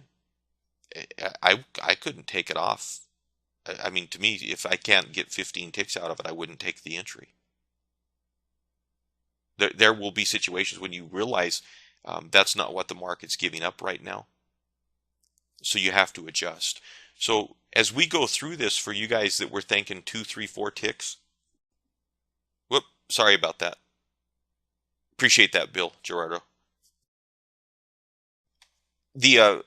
I couldn't take it off. I mean, to me, if I can't get 15 ticks out of it, I wouldn't take the entry. There will be situations when you realize that's not what the market's giving up right now. So you have to adjust. So as we go through this, for you guys that were thinking 2, 3, 4 ticks, whoop, sorry about that. Appreciate that, Bill Gerardo. The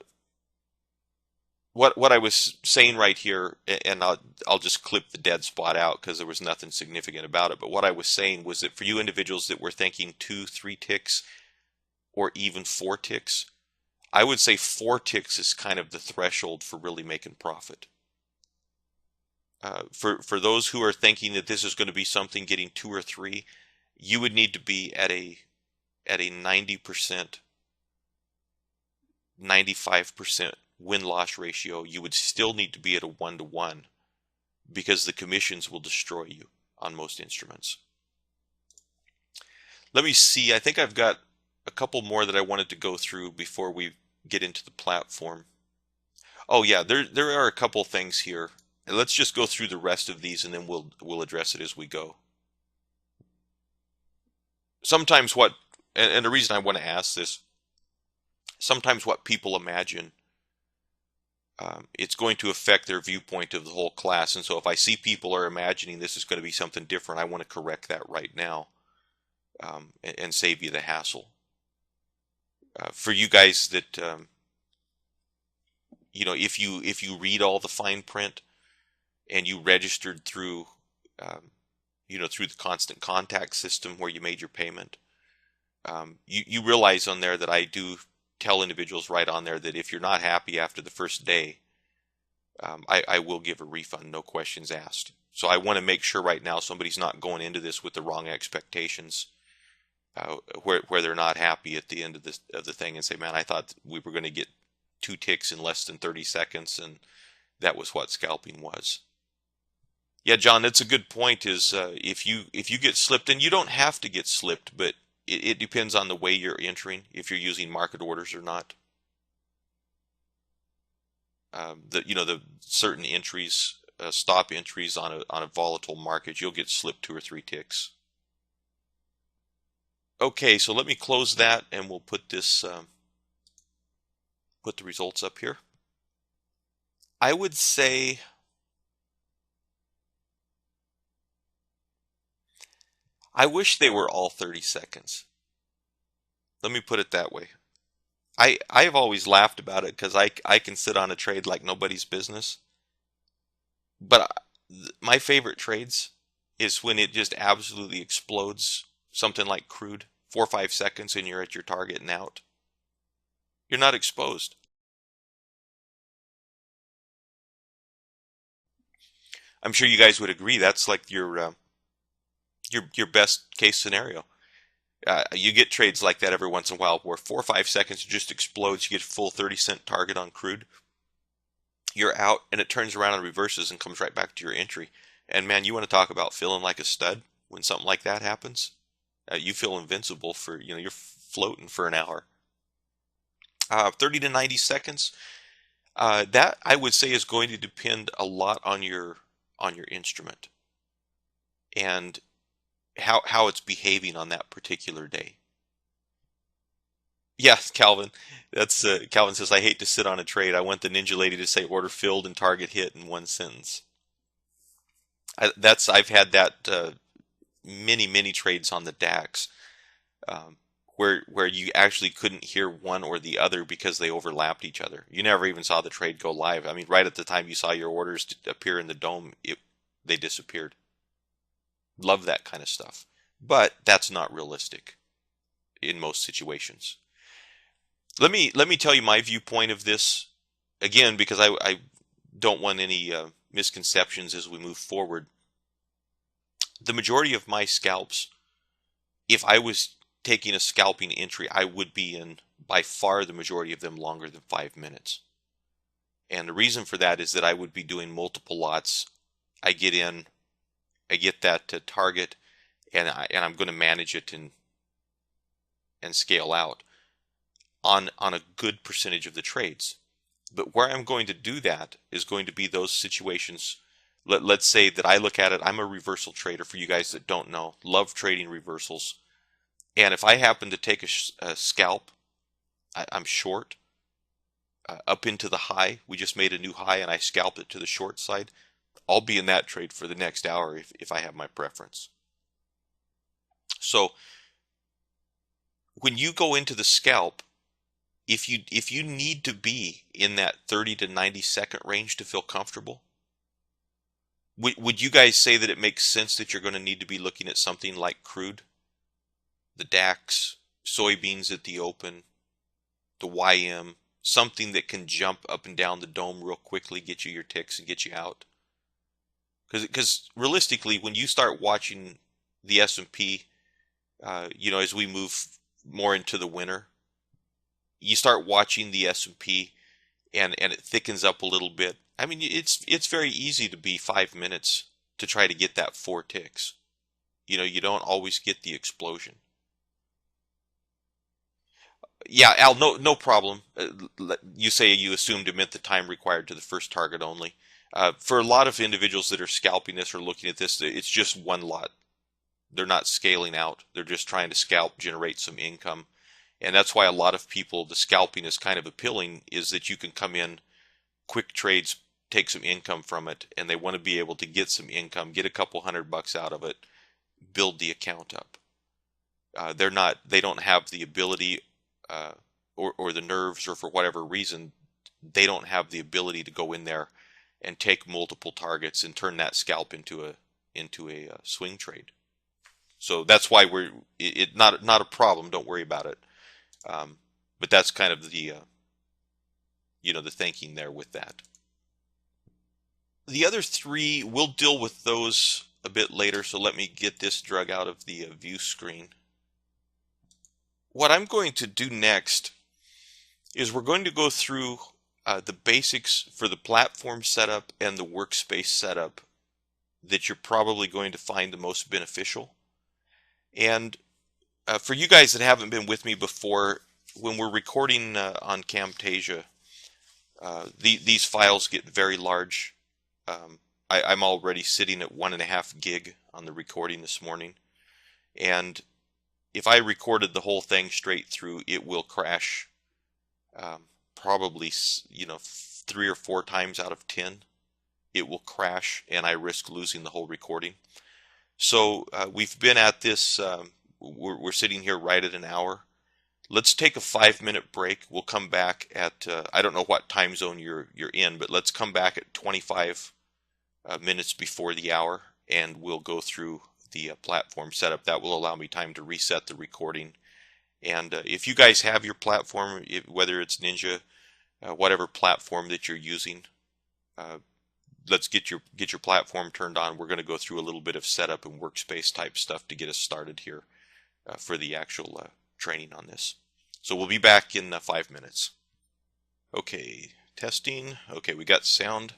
what I was saying right here, and I'll just clip the dead spot out because there was nothing significant about it. But what I was saying was that for you individuals that were thinking 2, 3 ticks, or even 4 ticks, I would say 4 ticks is kind of the threshold for really making profit. For those who are thinking that this is going to be something getting 2 or 3, you would need to be at a 90%, 95% win-loss ratio. You would still need to be at a 1-to-1 because the commissions will destroy you on most instruments. Let me see. I think I've got a couple more that I wanted to go through before we get into the platform. Oh yeah, there are a couple things here. Let's just go through the rest of these and then we'll address it as we go. Sometimes and the reason I want to ask this, sometimes what people imagine, it's going to affect their viewpoint of the whole class. And so if I see people are imagining this is going to be something different, I want to correct that right now, and save you the hassle. For you guys that, if you read all the fine print and you registered through, through the constant contact system where you made your payment, you realize on there that I do tell individuals right on there that if you're not happy after the first day, I will give a refund, no questions asked. So I want to make sure right now somebody's not going into this with the wrong expectations, where they're not happy at the end of the thing and say, man, I thought we were going to get 2 ticks in less than 30 seconds, and that was what scalping was. Yeah, John, that's a good point. Is if you get slipped, and you don't have to get slipped, but it depends on the way you're entering, if you're using market orders or not. The certain entries, stop entries on a volatile market, you'll get slipped 2 or 3 ticks. Okay, so let me close that, and we'll put this put the results up here. I would say I wish they were all 30 seconds. Let me put it that way. I've always laughed about it because I can sit on a trade like nobody's business. But my favorite trades is when it just absolutely explodes, something like crude, 4 or 5 seconds, and you're at your target and out. You're not exposed. I'm sure you guys would agree that's like your best case scenario. You get trades like that every once in a while where 4 or 5 seconds just explodes. You get a full 30-cent target on crude. You're out, and it turns around and reverses and comes right back to your entry. And man, you want to talk about feeling like a stud when something like that happens? You feel invincible for, you're floating for an hour. 30 to 90 seconds. That I would say is going to depend a lot on your instrument and how it's behaving on that particular day. Yeah, Calvin. That's Calvin says, I hate to sit on a trade. I want the ninja lady to say order filled and target hit in one sentence. I've had that many trades on the DAX, where you actually couldn't hear one or the other because they overlapped each other. You never even saw the trade go live. I mean, right at the time you saw your orders appear in the dome, they disappeared. Love that kind of stuff. But that's not realistic in most situations. Let me tell you my viewpoint of this again, because I don't want any misconceptions as we move forward. The majority of my scalps, if I was taking a scalping entry, I would be in by far the majority of them longer than 5 minutes. And the reason for that is that I would be doing multiple lots. I get in, I get that target, and I'm going to manage it and scale out on a good percentage of the trades. But where I'm going to do that is going to be those situations. Let's say that I look at it, I'm a reversal trader for you guys that don't know. Love trading reversals. And if I happen to take a scalp, I'm short up into the high. We just made a new high and I scalped it to the short side. I'll be in that trade for the next hour if I have my preference. So when you go into the scalp, if you need to be in that 30 to 90 second range to feel comfortable, would you guys say that it makes sense that you're going to need to be looking at something like crude, the DAX, soybeans at the open, the YM, something that can jump up and down the dome real quickly, get you your ticks and get you out? Because realistically, when you start watching the S&P, as we move more into the winter, you start watching the S&P and it thickens up a little bit. I mean, it's very easy to be 5 minutes to try to get that 4 ticks. You don't always get the explosion. Yeah, Al, no problem. You say you assumed it meant the time required to the first target only. For a lot of individuals that are scalping this or looking at this, it's just one lot. They're not scaling out. They're just trying to scalp, generate some income. And that's why a lot of people, the scalping is kind of appealing, is that you can come in, quick trades, take some income from it, and they want to be able to get some income, get a couple $100 out of it, build the account up. They don't have the ability or the nerves, or for whatever reason, they don't have the ability to go in there and take multiple targets and turn that scalp into a swing trade. So that's why it not a problem. Don't worry about it. But that's kind of the thinking there with that. The other three, we'll deal with those a bit later. So let me get this drug out of the view screen. What I'm going to do next is we're going to go through the basics for the platform setup and the workspace setup that you're probably going to find the most beneficial. And for you guys that haven't been with me before, when we're recording on Camtasia, these files get very large. I'm already sitting at 1.5 gig on the recording this morning, and if I recorded the whole thing straight through, it will crash probably 3 or 4 times out of 10. It will crash, and I risk losing the whole recording. So we've been at this. We're sitting here right at an hour. Let's take a 5-minute break. We'll come back at I don't know what time zone you're in, but let's come back at 25 minutes before the hour, and we'll go through the platform setup. That will allow me time to reset the recording. And if you guys have your platform, whether it's Ninja, whatever platform that you're using, let's get your platform turned on. We're going to go through a little bit of setup and workspace type stuff to get us started here for the actual training on this. So we'll be back in 5 minutes. Okay, testing. Okay, we got sound.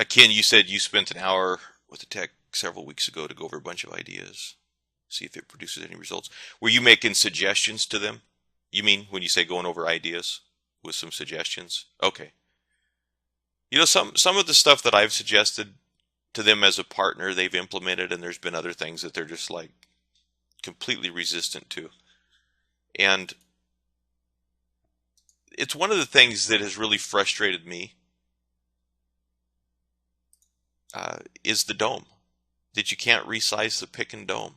Ken, you said you spent an hour with the tech several weeks ago to go over a bunch of ideas, see if it produces any results. Were you making suggestions to them? You mean when you say going over ideas with some suggestions? Okay. You know, some of the stuff that I've suggested to them as a partner, they've implemented, and there's been other things that they're just like completely resistant to. And it's one of the things that has really frustrated me is the dome, that you can't resize the pick and dome.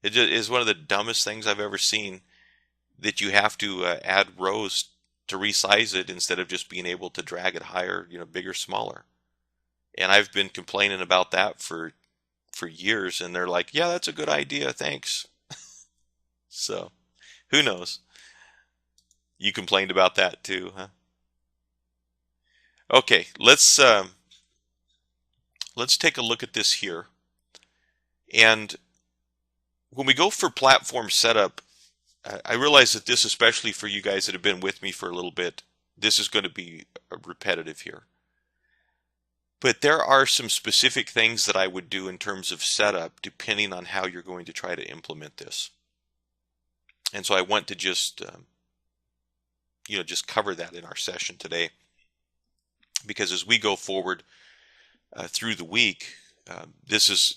It is one of the dumbest things I've ever seen, that you have to add rows to resize it instead of just being able to drag it higher, you know, bigger, smaller. And I've been complaining about that for years, and they're like, yeah, that's a good idea, thanks. So, who knows? You complained about that too, huh? Okay, let's take a look at this here. And when we go for platform setup, I realize that this, especially for you guys that have been with me for a little bit, this is going to be repetitive here. But there are some specific things that I would do in terms of setup depending on how you're going to try to implement this. And so I want to just, just cover that in our session today. Because as we go forward through the week, this is,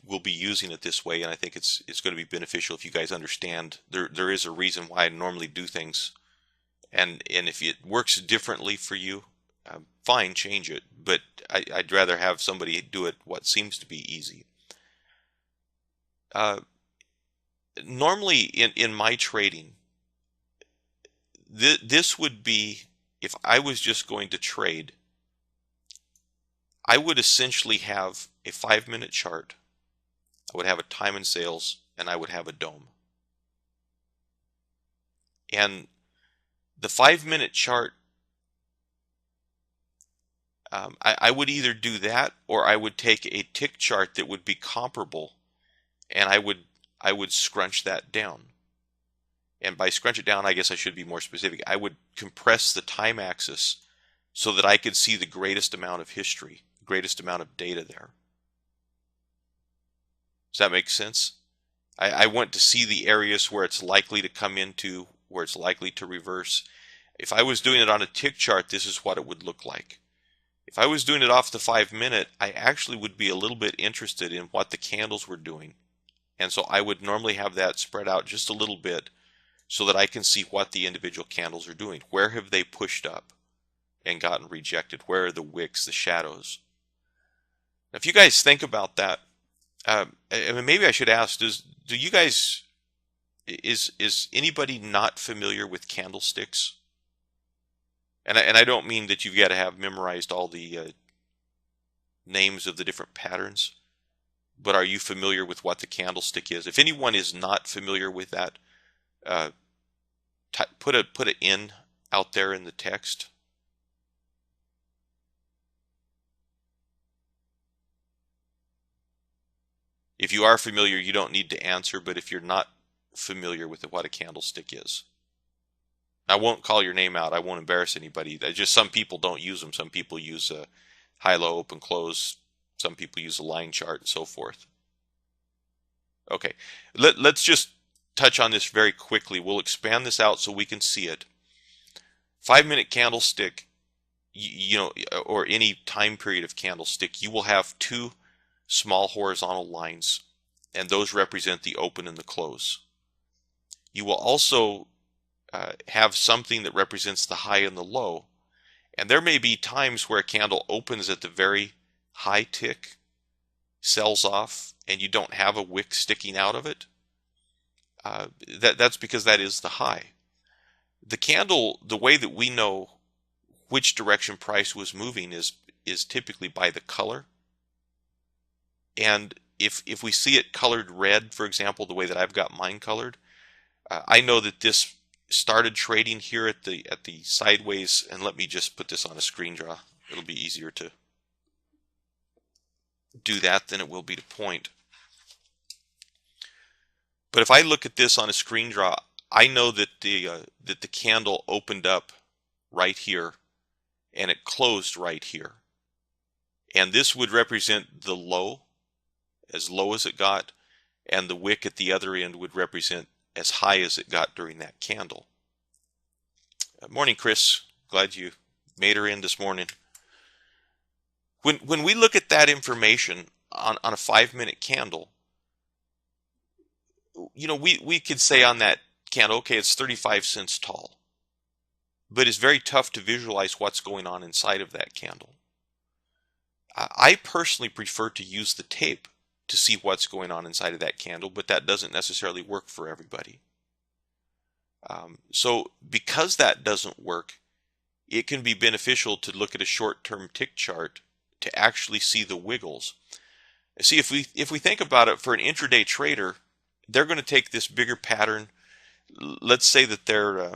we'll be using it this way, and I think it's going to be beneficial if you guys understand there is a reason why I normally do things, and if it works differently for you, fine, change it. But I'd rather have somebody do it what seems to be easy. Normally in my trading, this would be, if I was just going to trade, I would essentially have a 5-minute chart, I would have a time and sales, and I would have a dome. And the 5-minute chart, I would either do that, or I would take a tick chart that would be comparable, and I would scrunch that down. And by scrunch it down, I guess I should be more specific. I would compress the time axis so that I could see the greatest amount of history, greatest amount of data there. Does that make sense? I want to see the areas where it's likely to come into, where it's likely to reverse. If I was doing it on a tick chart, this is what it would look like. If I was doing it off the 5-minute, I actually would be a little bit interested in what the candles were doing. And so I would normally have that spread out just a little bit so that I can see what the individual candles are doing. Where have they pushed up and gotten rejected? Where are the wicks, the shadows? Now, if you guys think about that, maybe I should ask, is anybody not familiar with candlesticks? And I don't mean that you've got to have memorized all the names of the different patterns, but are you familiar with what the candlestick is? If anyone is not familiar with that, put an N out there in the text. If you are familiar, you don't need to answer, but if you're not familiar with what a candlestick is, I won't call your name out. I won't embarrass anybody. Just some people don't use them. Some people use a high-low, open, close. Some people use a line chart and so forth. Okay, let's just touch on this very quickly. We'll expand this out so we can see it. 5-minute candlestick, or any time period of candlestick, you will have two small horizontal lines, and those represent the open and the close. You will also have something that represents the high and the low, and there may be times where a candle opens at the very high tick, sells off, and you don't have a wick sticking out of it. That's because that is the high. The candle, the way that we know which direction price was moving is typically by the color. And if we see it colored red, for example, the way that I've got mine colored, I know that this started trading here at the sideways. And let me just put this on a screen draw. It'll be easier to do that than it will be to point. But if I look at this on a screen draw, I know that the candle opened up right here and it closed right here. And this would represent the low, as low as it got, and the wick at the other end would represent as high as it got during that candle. Morning, Chris. Glad you made her in this morning. When we look at that information on a 5-minute candle, you know, we could say on that candle, okay, it's 35 cents tall. But it's very tough to visualize what's going on inside of that candle. I personally prefer to use the tape to see what's going on inside of that candle, but that doesn't necessarily work for everybody. So because that doesn't work, it can be beneficial to look at a short-term tick chart to actually see the wiggles. See, if we think about it, for an intraday trader, they're going to take this bigger pattern. Let's say that they're,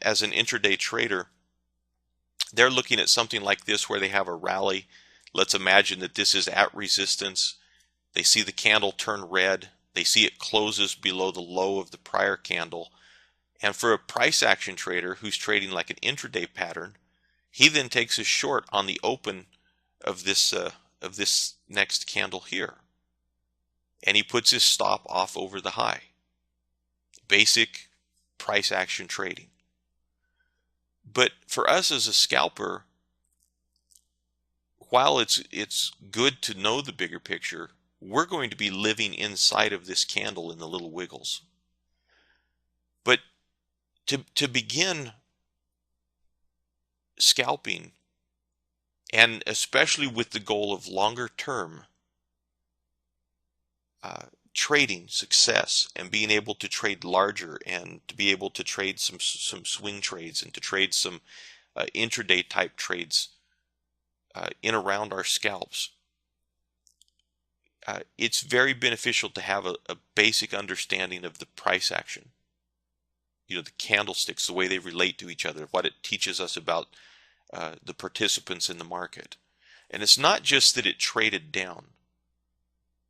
as an intraday trader, they're looking at something like this where they have a rally. Let's imagine that this is at resistance. They see the candle turn red. They see it closes below the low of the prior candle. And for a price action trader who's trading like an intraday pattern, he then takes a short on the open of this next candle here. And he puts his stop off over the high. Basic price action trading. But for us as a scalper, while it's good to know the bigger picture, we're going to be living inside of this candle in the little wiggles. But to begin scalping, and especially with the goal of longer term trading success and being able to trade larger and to be able to trade some swing trades and to trade some intraday type trades in around our scalps, it's very beneficial to have a basic understanding of the price action. You know, the candlesticks, the way they relate to each other, what it teaches us about the participants in the market. And it's not just that it traded down,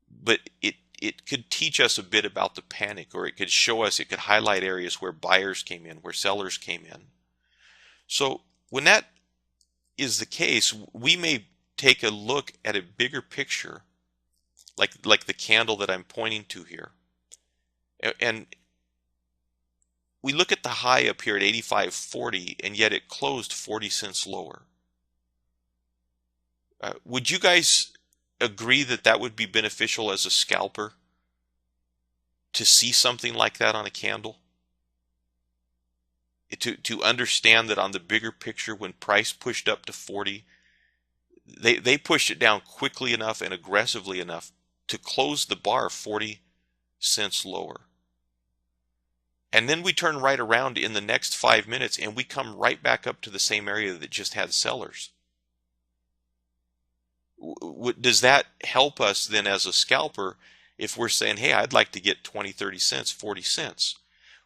but it could teach us a bit about the panic, or it could show us, it could highlight areas where buyers came in, where sellers came in. So when that is the case, we may take a look at a bigger picture, like the candle that I'm pointing to here. And we look at the high up here at 85.40, and yet it closed 40 cents lower. Would you guys agree that that would be beneficial as a scalper to see something like that on a candle? To understand that on the bigger picture, when price pushed up to 40, they pushed it down quickly enough and aggressively enough to close the bar 40 cents lower. And then we turn right around in the next 5 minutes and we come right back up to the same area that just had sellers. Does that help us then as a scalper if we're saying, hey, I'd like to get 20, 30 cents, 40 cents?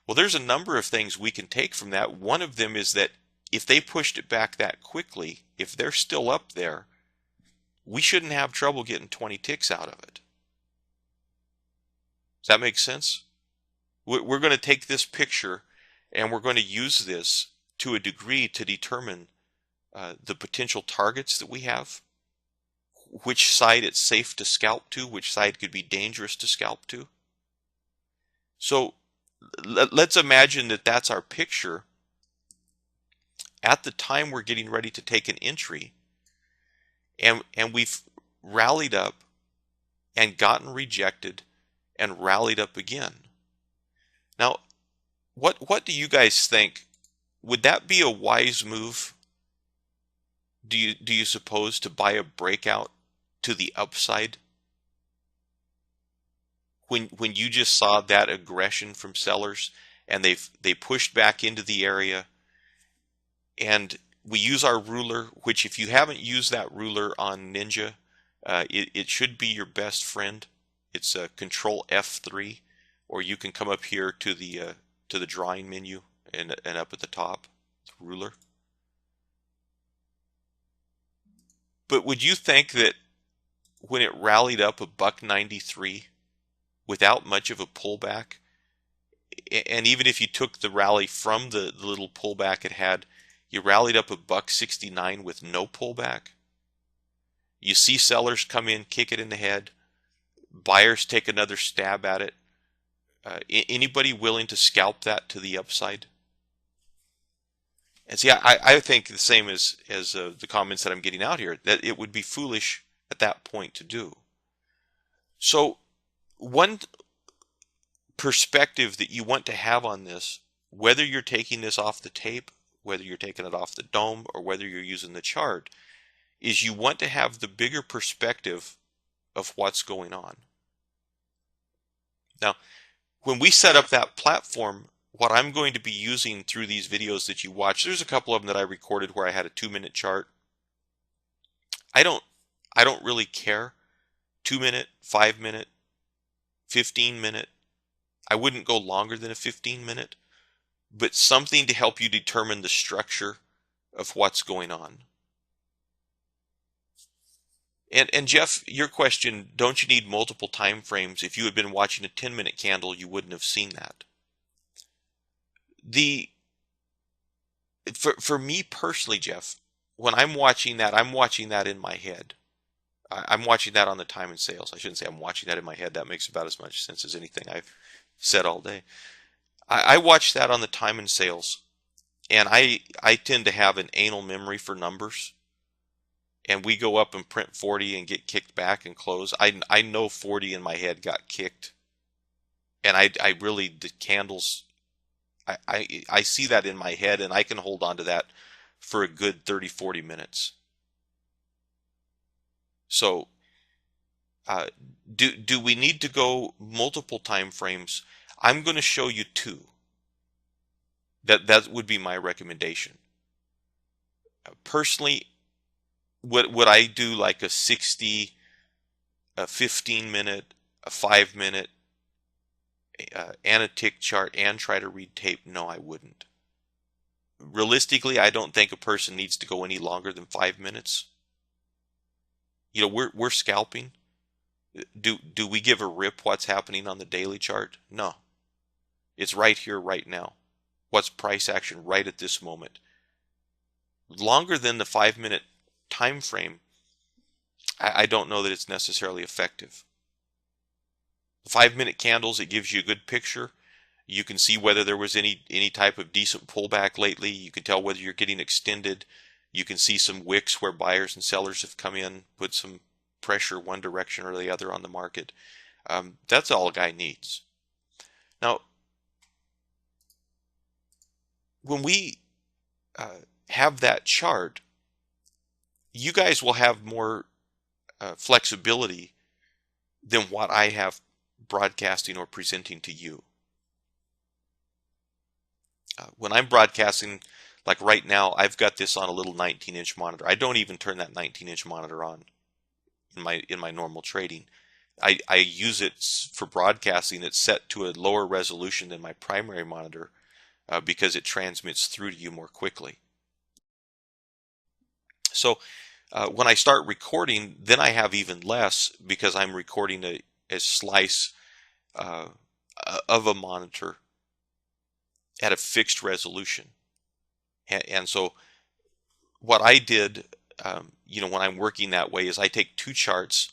Well, there's a number of things we can take from that. One of them is that if they pushed it back that quickly, if they're still up there, we shouldn't have trouble getting 20 ticks out of it. Does that make sense? We're going to take this picture and we're going to use this to a degree to determine the potential targets that we have, which side it's safe to scalp to, which side could be dangerous to scalp to. So let's imagine that that's our picture at the time we're getting ready to take an entry, and we've rallied up and gotten rejected and rallied up again. Now, what do you guys think? Would that be a wise move? Do you suppose, to buy a breakout to the upside when you just saw that aggression from sellers and they pushed back into the area, and we use our ruler, which if you haven't used that ruler on Ninja, it should be your best friend. It's Control F3, or you can come up here to the drawing menu and up at the top, ruler. But would you think that when it rallied up $1.93 without much of a pullback, and even if you took the rally from the little pullback it had, you rallied up $1.69 with no pullback? You see sellers come in, kick it in the head, buyers take another stab at it. Anybody willing to scalp that to the upside? And see, I think the same as the comments that I'm getting out here, that it would be foolish at that point to do. So one perspective that you want to have on this, whether you're taking this off the tape, whether you're taking it off the dome, or whether you're using the chart, is you want to have the bigger perspective of what's going on. Now, when we set up that platform, what I'm going to be using through these videos that you watch, there's a couple of them that I recorded where I had a 2-minute chart. I don't really care. 2-minute, 5-minute, 15-minute. I wouldn't go longer than a 15-minute, but something to help you determine the structure of what's going on. And Jeff, your question, don't you need multiple time frames? If you had been watching a 10-minute candle, you wouldn't have seen that. For me personally, Jeff, when I'm watching that in my head. I'm watching that on the time and sales. I shouldn't say I'm watching that in my head. That makes about as much sense as anything I've said all day. I watch that on the time and sales, and I tend to have an anal memory for numbers. And we go up and print 40 and get kicked back and close. I know 40 in my head got kicked, and I really, the candles, I see that in my head, and I can hold on to that for a good 30-40 minutes. So do we need to go multiple time frames? I'm going to show you two. That would be my recommendation. Personally, would I do like a 60, a 15-minute, a 5-minute, and a tick chart and try to read tape? No, I wouldn't. Realistically, I don't think a person needs to go any longer than 5 minutes. You know, we're scalping. Do we give a rip what's happening on the daily chart? No. It's right here, right now. What's price action right at this moment? Longer than the 5-minute time frame, I don't know that it's necessarily effective. The 5-minute candles, it gives you a good picture. You can see whether there was any type of decent pullback lately. You can tell whether you're getting extended. You can see some wicks where buyers and sellers have come in, put some pressure one direction or the other on the market. That's all a guy needs. Now, when we have that chart, you guys will have more flexibility than what I have broadcasting or presenting to you. When I'm broadcasting, like right now, I've got this on a little 19-inch monitor. I don't even turn that 19-inch monitor on in my normal trading. I use it for broadcasting. It's set to a lower resolution than my primary monitor because it transmits through to you more quickly. So when I start recording, then I have even less because I'm recording a slice of a monitor at a fixed resolution. And so what I did, when I'm working that way, is I take two charts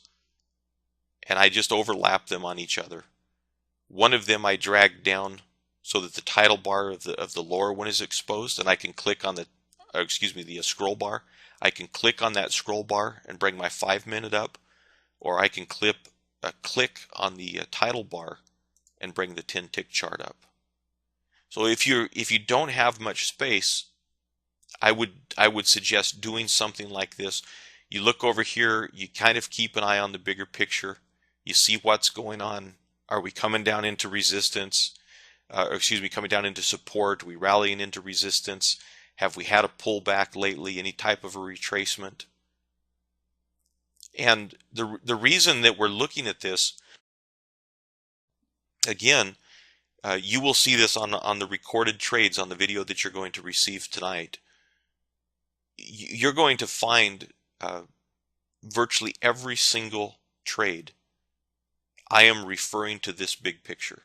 and I just overlap them on each other. One of them I drag down so that the title bar of the lower one is exposed, and I can click on the scroll bar. I can click on that scroll bar and bring my 5-minute up, or I can click on the title bar and bring the 10-tick chart up. So if you don't have much space, I would suggest doing something like this. You look over here, you kind of keep an eye on the bigger picture. You see what's going on. Are we coming down into resistance? Coming down into support? Are we rallying into resistance? Have we had a pullback lately? Any type of a retracement? And the reason that we're looking at this, again, you will see this on the recorded trades on the video that you're going to receive tonight. You're going to find virtually every single trade I am referring to this big picture.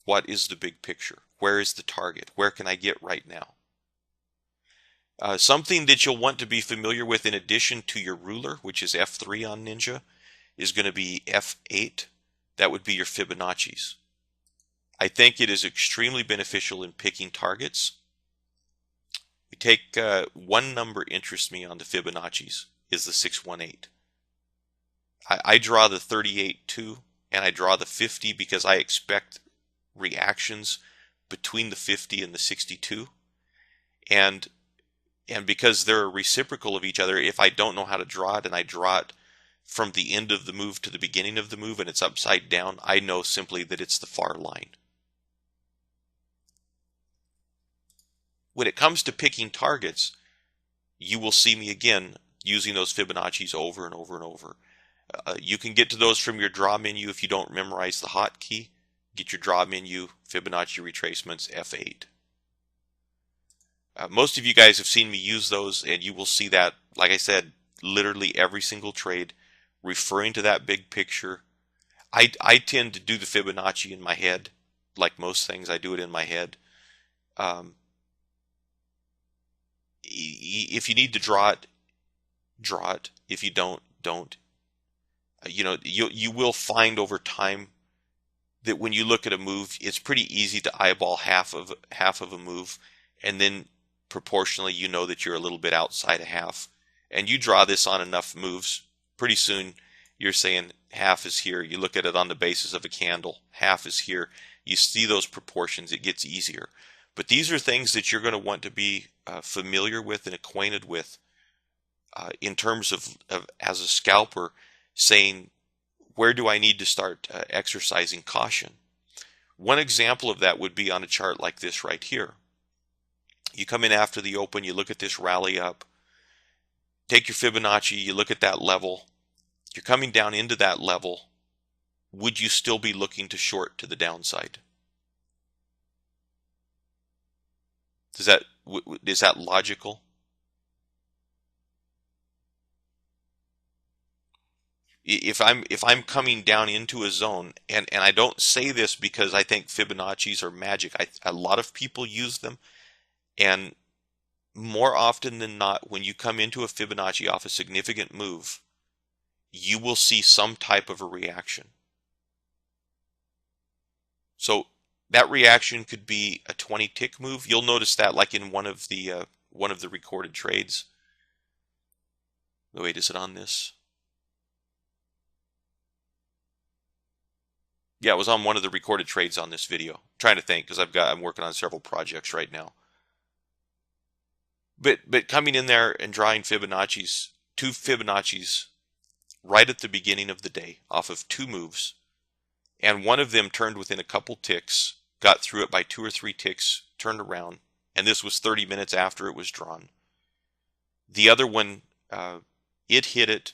What is the big picture? Where is the target? Where can I get right now? Something that you'll want to be familiar with in addition to your ruler, which is F3 on Ninja, is going to be F8. That would be your Fibonacci's. I think it is extremely beneficial in picking targets. We take one number interests me on the Fibonacci's, is the 618. I draw the 38 too, and I draw the 50 because I expect reactions between the 50 and the 62. And because they're reciprocal of each other, if I don't know how to draw it and I draw it from the end of the move to the beginning of the move and it's upside down, I know simply that it's the far line. When it comes to picking targets, you will see me again using those Fibonacci's over and over and over. You can get to those from your draw menu if you don't memorize the hotkey. Get your draw menu, Fibonacci retracements, F8. Most of you guys have seen me use those, and you will see that, like I said, literally every single trade referring to that big picture. I tend to do the Fibonacci in my head. Like most things, I do it in my head. If you need to draw it, draw it. If you don't. You will find over time that when you look at a move, it's pretty easy to eyeball half of a move, and then proportionally you know that you're a little bit outside of half. And you draw this on enough moves, pretty soon you're saying half is here. You look at it on the basis of a candle, half is here. You see those proportions, it gets easier. But these are things that you're going to want to be familiar with and acquainted with in terms of as a scalper, saying, where do I need to start exercising caution? One example of that would be on a chart like this right here. You come in after the open, you look at this rally up, take your Fibonacci, you look at that level, you're coming down into that level. Would you still be looking to short to the downside? Is that logical? If I'm coming down into a zone, and I don't say this because I think Fibonacci's are magic. A lot of people use them, and more often than not, when you come into a Fibonacci off a significant move, you will see some type of a reaction. So that reaction could be a 20 tick move. You'll notice that like in one of the recorded trades. Wait, is it on this? Yeah, it was on one of the recorded trades on this video. I'm trying to think because I'm working on several projects right now. But coming in there and drawing Fibonacci's, two Fibonacci's right at the beginning of the day off of two moves, and one of them turned within a couple ticks, got through it by 2 or 3 ticks, turned around, and this was 30 minutes after it was drawn. The other one, it hit it,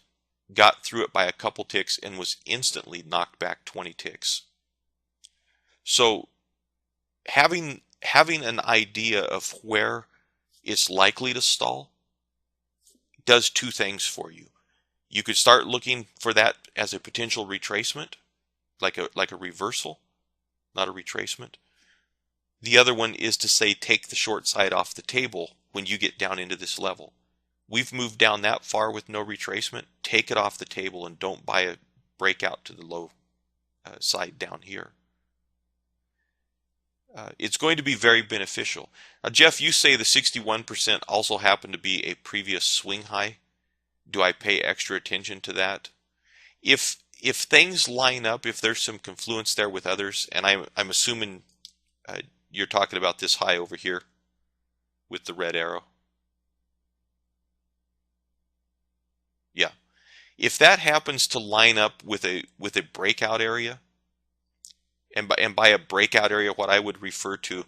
got through it by a couple ticks, and was instantly knocked back 20 ticks. So having an idea of where it's likely to stall does two things for you. You could start looking for that as a potential retracement, like a reversal, not a retracement. The other one is to say take the short side off the table when you get down into this level. We've moved down that far with no retracement. Take it off the table and don't buy a breakout to the low side down here. It's going to be very beneficial. Now, Jeff, you say the 61% also happened to be a previous swing high. Do I pay extra attention to that? If things line up, if there's some confluence there with others, and I'm assuming you're talking about this high over here with the red arrow. Yeah. If that happens to line up with a breakout area, and by a breakout area, what I would refer to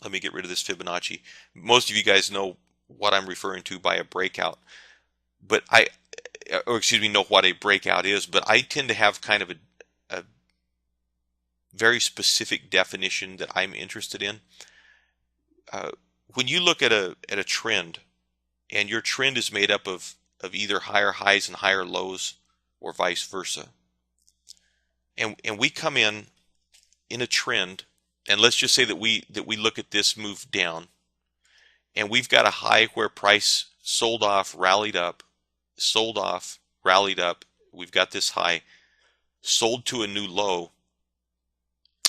Let me get rid of this Fibonacci. Most of you guys know what I'm referring to by a breakout, but or excuse me, know what a breakout is, but I tend to have kind of a very specific definition that I'm interested in. When you look at a trend, and your trend is made up of either higher highs and higher lows, or vice versa, and we come in a trend, and let's just say that we look at this move down, and we've got a high where price sold off, rallied up, sold off, rallied up. We've got this high, sold to a new low.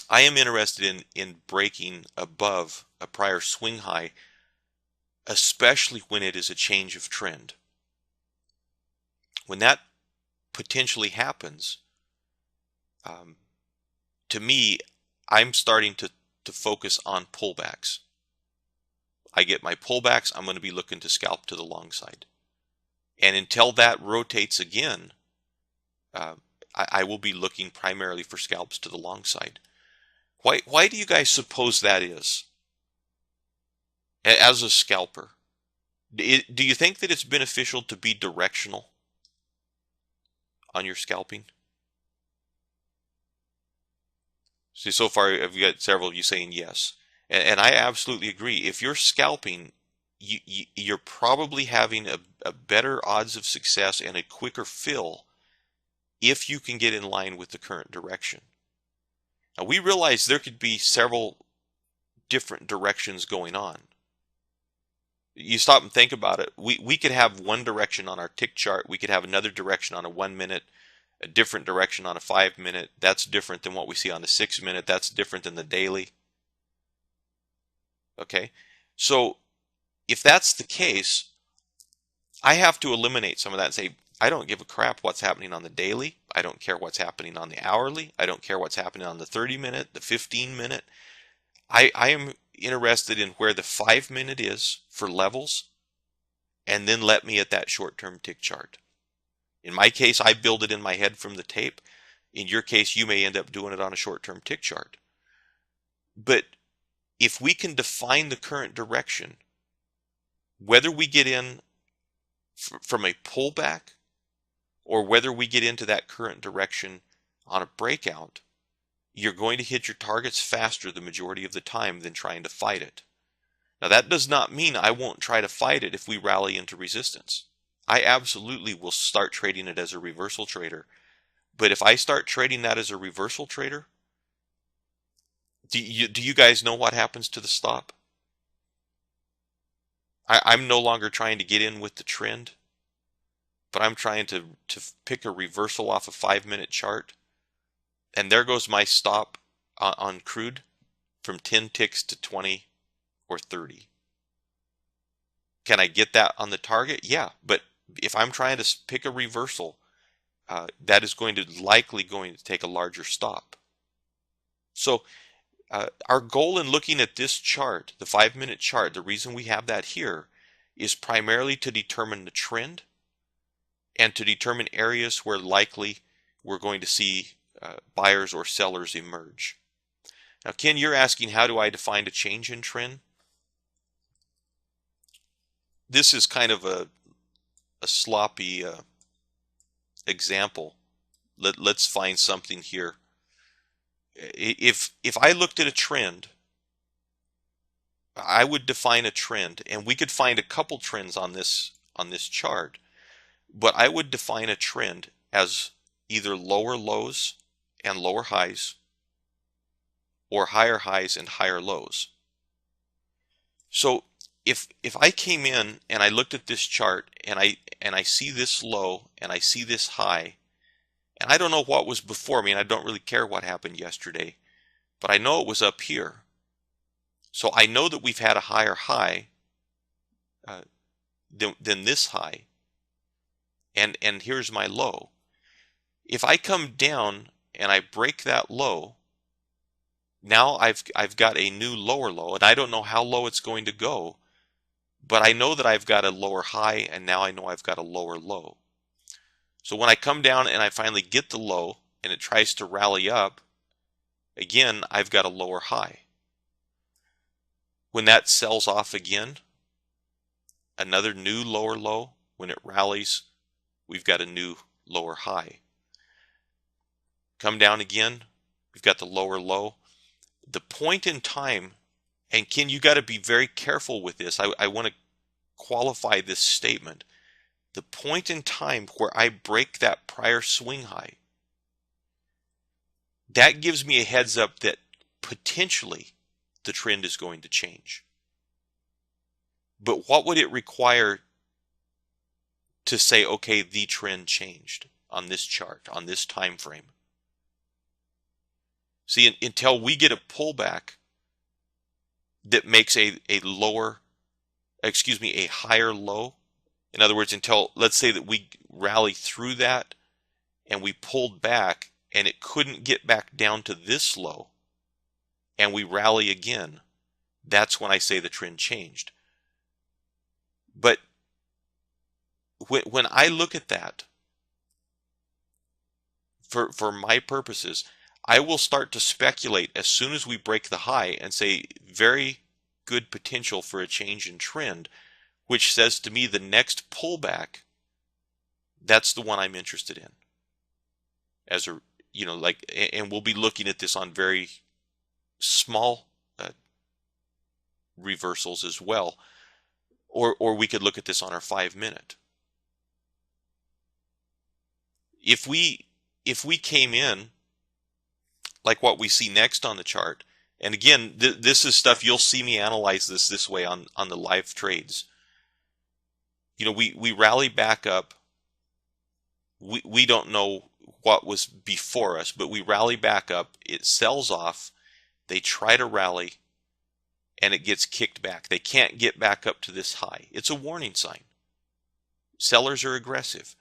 I am interested in breaking above a prior swing high, especially when it is a change of trend. When that potentially happens, to me, I'm starting to focus on pullbacks. I get my pullbacks, I'm going to be looking to scalp to the long side. And until that rotates again, I will be looking primarily for scalps to the long side. Why do you guys suppose that is? As a scalper, do you think that it's beneficial to be directional on your scalping? See, so far I've got several of you saying yes, and I absolutely agree. If you're scalping, you're probably having a better odds of success and a quicker fill if you can get in line with the current direction. Now, we realize there could be several different directions going on. You stop and think about it. We could have one direction on our tick chart. We could have another direction on a 1 minute, a different direction on a 5 minute. That's different than what we see on a 6 minute. That's different than the daily. Okay, so if that's the case, I have to eliminate some of that and say, I don't give a crap what's happening on the daily. I don't care what's happening on the hourly. I don't care what's happening on the 30 minute, the 15 minute. I am interested in where the 5 minute is for levels, and then let me at that short-term tick chart. In my case, I build it in my head from the tape. In your case, you may end up doing it on a short-term tick chart. But if we can define the current direction, whether we get in from a pullback or whether we get into that current direction on a breakout, you're going to hit your targets faster the majority of the time than trying to fight it. Now, that does not mean I won't try to fight it if we rally into resistance. I absolutely will start trading it as a reversal trader. But if I start trading that as a reversal trader, do you guys know what happens to the stop? I'm no longer trying to get in with the trend, but I'm trying to pick a reversal off a 5 minute chart. And there goes my stop on crude from 10 ticks to 20 or 30. Can I get that on the target? Yeah, but if I'm trying to pick a reversal, that is likely going to take a larger stop. So our goal in looking at this chart, the 5 minute chart, the reason we have that here is primarily to determine the trend and to determine areas where likely we're going to see buyers or sellers emerge. Now, Ken, you're asking, how do I define a change in trend? This is kind of a sloppy example. Let's find something here. If I looked at a trend, I would define a trend, and we could find a couple trends on this chart, but I would define a trend as either lower lows and lower highs, or higher highs and higher lows. So if I came in and I looked at this chart and I see this low and I see this high, and I don't know what was before me, and I don't really care what happened yesterday, but I know it was up here. So I know that we've had a higher high than this high, and here's my low. If I come down and I break that low, now I've got a new lower low, and I don't know how low it's going to go, but I know that I've got a lower high, and now I know I've got a lower low. So when I come down and I finally get the low and it tries to rally up, again, I've got a lower high. When that sells off again, another new lower low. When it rallies, we've got a new lower high. Come down again, we've got the lower low. The point in time, and Ken, you got to be very careful with this. I want to qualify this statement. The point in time where I break that prior swing high, that gives me a heads up that potentially the trend is going to change. But what would it require to say, okay, the trend changed on this chart, on this time frame? See, until we get a pullback that makes a higher low. In other words, until, let's say that we rally through that and we pulled back and it couldn't get back down to this low and we rally again, that's when I say the trend changed. But when I look at that, for my purposes, I will start to speculate as soon as we break the high and say very good potential for a change in trend, which says to me the next pullback, that's the one I'm interested in. As a, and we'll be looking at this on very small reversals as well, or we could look at this on our 5-minute. If we came in like what we see next on the chart, and again, this is stuff you'll see me analyze this way on the live trades. We rally back up. We don't know what was before us, but we rally back up. It sells off. They try to rally, and it gets kicked back. They can't get back up to this high. It's a warning sign. Sellers are aggressive.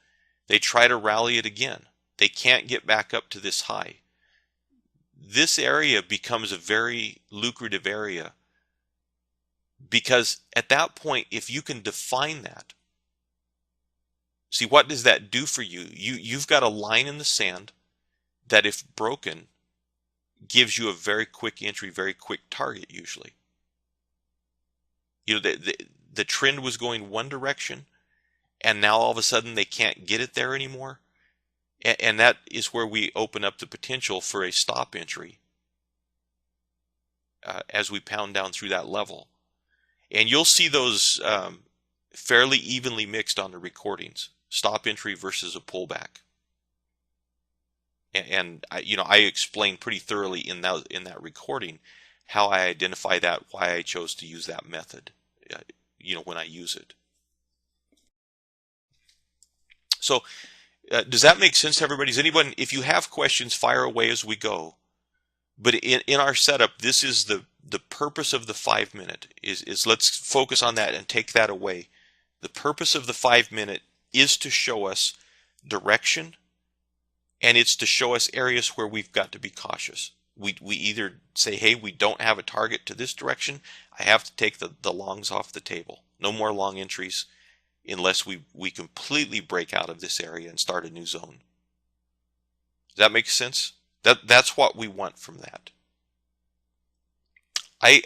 They try to rally it again. They can't get back up to this high. This area becomes a very lucrative area because at that point, if you can define that, see, what does that do for you? You've got a line in the sand that, if broken, gives you a very quick entry, very quick target usually. The trend was going one direction, and now all of a sudden they can't get it there anymore. And that is where we open up the potential for a stop entry as we pound down through that level. And you'll see those fairly evenly mixed on the recordings, stop entry versus a pullback. And I explained pretty thoroughly in that recording how I identify that, why I chose to use that method, when I use it. So does that make sense to everybody? Does anyone, if you have questions, fire away as we go. But in our setup, this is the purpose of the 5-minute is let's focus on that and take that away. The purpose of the 5-minute is to show us direction, and it's to show us areas where we've got to be cautious. We either say, hey, we don't have a target to this direction. I have to take the longs off the table. No more long entries unless we completely break out of this area and start a new zone. Does that make sense? That's what we want from that.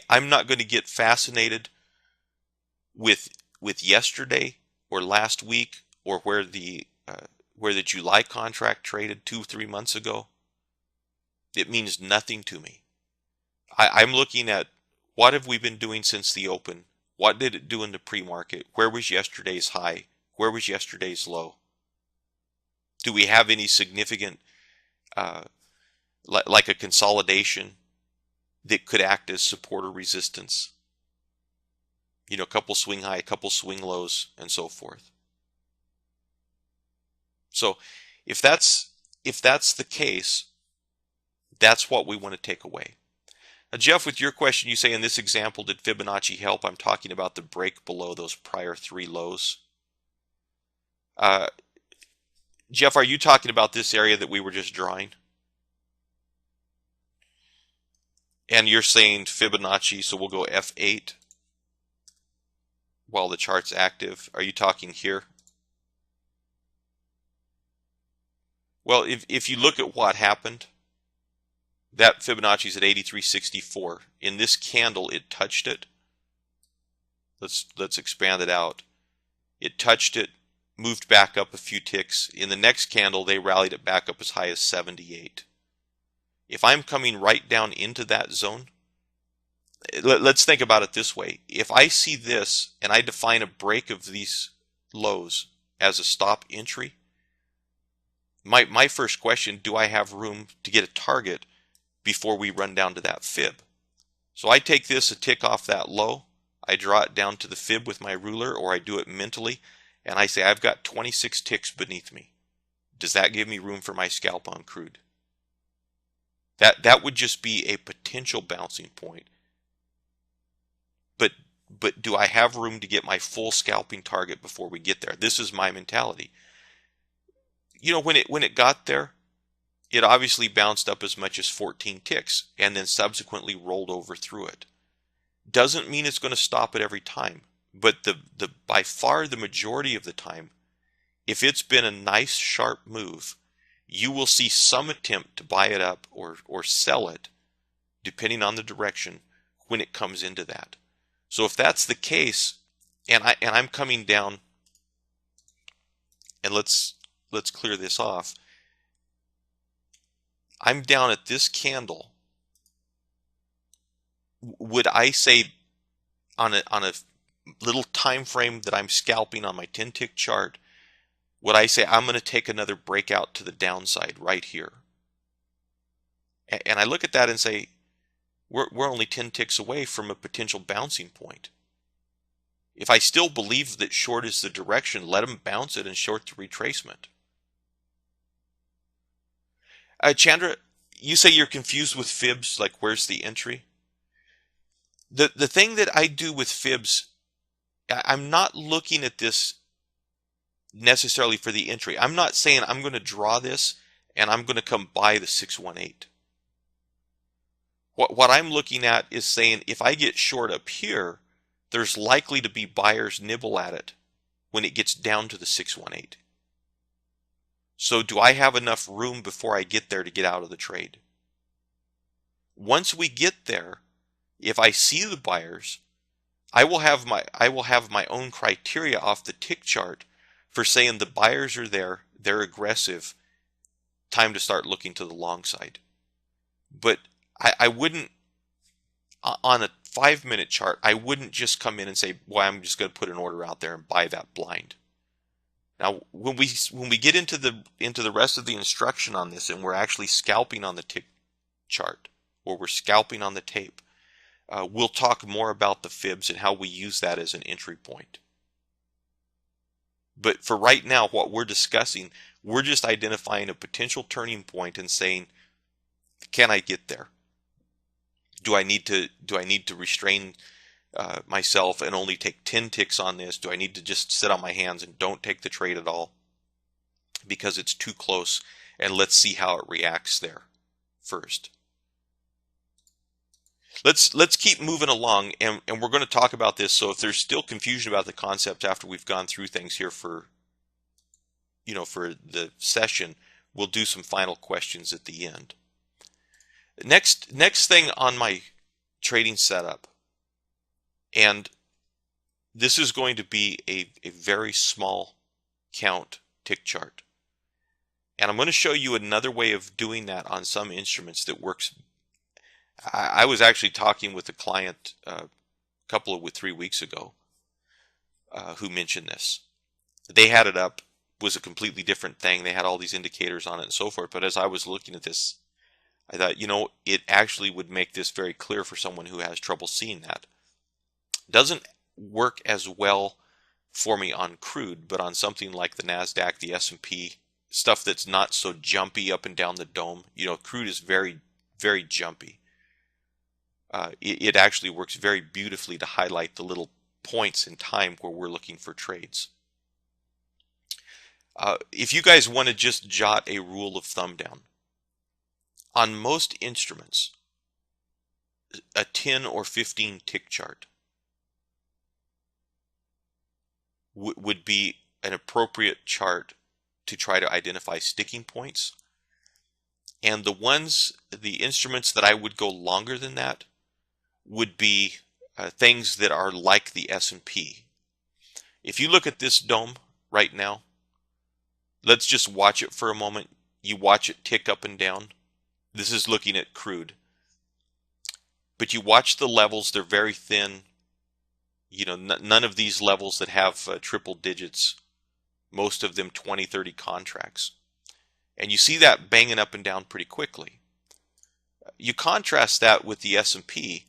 I'm not going to get fascinated with yesterday or last week or where the July contract traded 2-3 months ago. It means nothing to me. I'm looking at what have we been doing since the open. What did it do in the pre-market? Where was yesterday's high? Where was yesterday's low? Do we have any significant, like a consolidation that could act as support or resistance? A couple swing high, a couple swing lows, and so forth. So if that's the case, that's what we want to take away. Now, Jeff, with your question, you say in this example, did Fibonacci help? I'm talking about the break below those prior 3 lows. Jeff, are you talking about this area that we were just drawing? And you're saying Fibonacci, so we'll go F8 while the chart's active. Are you talking here? Well, if you look at what happened, that Fibonacci's at 83.64. In this candle, it touched it. Let's expand it out. It touched it, moved back up a few ticks. In the next candle, they rallied it back up as high as 78. If I'm coming right down into that zone, let's think about it this way. If I see this and I define a break of these lows as a stop entry, my first question, do I have room to get a target before we run down to that fib? So I take this a tick off that low, I draw it down to the fib with my ruler, or I do it mentally, and I say I've got 26 ticks beneath me. Does that give me room for my scalp on crude? That would just be a potential bouncing point. But do I have room to get my full scalping target before we get there? This is my mentality. You know, when it got there, it obviously bounced up as much as 14 ticks and then subsequently rolled over through it. Doesn't mean it's going to stop it every time, but the by far the majority of the time, if it's been a nice sharp move, you will see some attempt to buy it up or sell it, depending on the direction, when it comes into that. So if that's the case, and I'm coming down, and let's clear this off. I'm down at this candle. Would I say on a little time frame that I'm scalping on my 10 tick chart, would I say I'm going to take another breakout to the downside right here? And I look at that and say, we're only 10 ticks away from a potential bouncing point. If I still believe that short is the direction, let them bounce it and short the retracement. Chandra, you say you're confused with fibs, like where's the entry? The thing that I do with fibs, I'm not looking at this necessarily for the entry. I'm not saying I'm going to draw this and I'm going to come buy the 618. What I'm looking at is saying if I get short up here, there's likely to be buyers nibble at it when it gets down to the 618. So do I have enough room before I get there to get out of the trade? Once we get there, if I see the buyers, I will have my own criteria off the tick chart for saying the buyers are there, they're aggressive, time to start looking to the long side. But I wouldn't, on a 5-minute chart, I wouldn't just come in and say, well, I'm just going to put an order out there and buy that blind. Now, when we get into the rest of the instruction on this, and we're actually scalping on the tick chart, or we're scalping on the tape, we'll talk more about the fibs and how we use that as an entry point. But for right now, what we're discussing, we're just identifying a potential turning point and saying, can I get there? Do I need to restrain myself and only take 10 ticks on this? Do I need to just sit on my hands and don't take the trade at all because it's too close? And let's see how it reacts there first. Let's keep moving along, and we're going to talk about this. So if there's still confusion about the concept after we've gone through things here for the session, we'll do some final questions at the end. Next thing on my trading setup, and this is going to be a very small count tick chart. And I'm going to show you another way of doing that on some instruments that works. I was actually talking with a client with 3 weeks ago who mentioned this. They had it up, was a completely different thing. They had all these indicators on it and so forth. But as I was looking at this, I thought, it actually would make this very clear for someone who has trouble seeing that. Doesn't work as well for me on crude, but on something like the NASDAQ, the S&P, stuff that's not so jumpy up and down the dome. Crude is very, very jumpy. It actually works very beautifully to highlight the little points in time where we're looking for trades. If you guys want to just jot a rule of thumb down, on most instruments, a 10 or 15 tick chart would be an appropriate chart to try to identify sticking points. And the instruments that I would go longer than that would be things that are like the S&P. If you look at this dome right now, let's just watch it for a moment. You watch it tick up and down. This is looking at crude. But you watch the levels, they're very thin. None of these levels that have triple digits, most of them 20, 30 contracts. And you see that banging up and down pretty quickly. You contrast that with the S&P,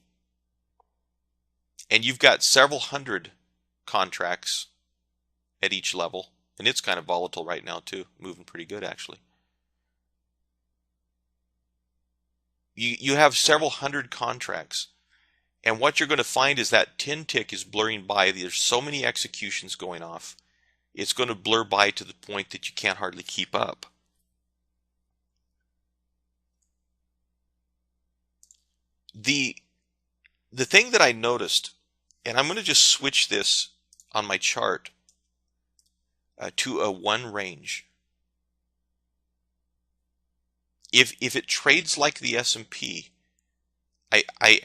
and you've got several hundred contracts at each level, and it's kind of volatile right now too, moving pretty good actually. You have several hundred contracts, and what you're going to find is that 10 tick is blurring by. There's so many executions going off, it's going to blur by to the point that you can't hardly keep up. The thing that I noticed, and I'm going to just switch this on my chart to a 1 range. If it trades like the S&P, I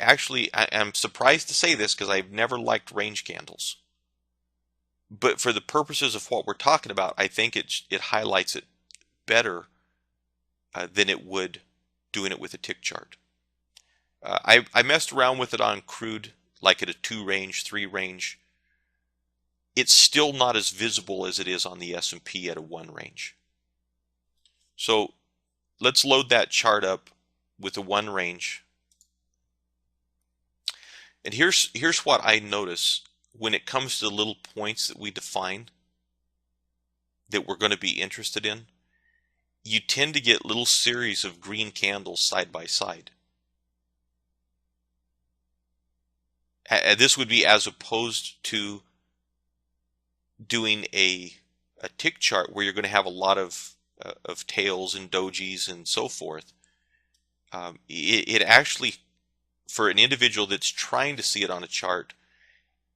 am surprised to say this because I've never liked range candles. But for the purposes of what we're talking about, I think it highlights it better than it would doing it with a tick chart. I messed around with it on crude, like at a 2 range, 3 range. It's still not as visible as it is on the S&P at a 1 range. So let's load that chart up with a 1 range. And here's what I notice when it comes to the little points that we define that we're going to be interested in. You tend to get little series of green candles side by side. This would be as opposed to doing a tick chart where you're going to have a lot of tails and dojis and so forth. It actually, for an individual that's trying to see it on a chart,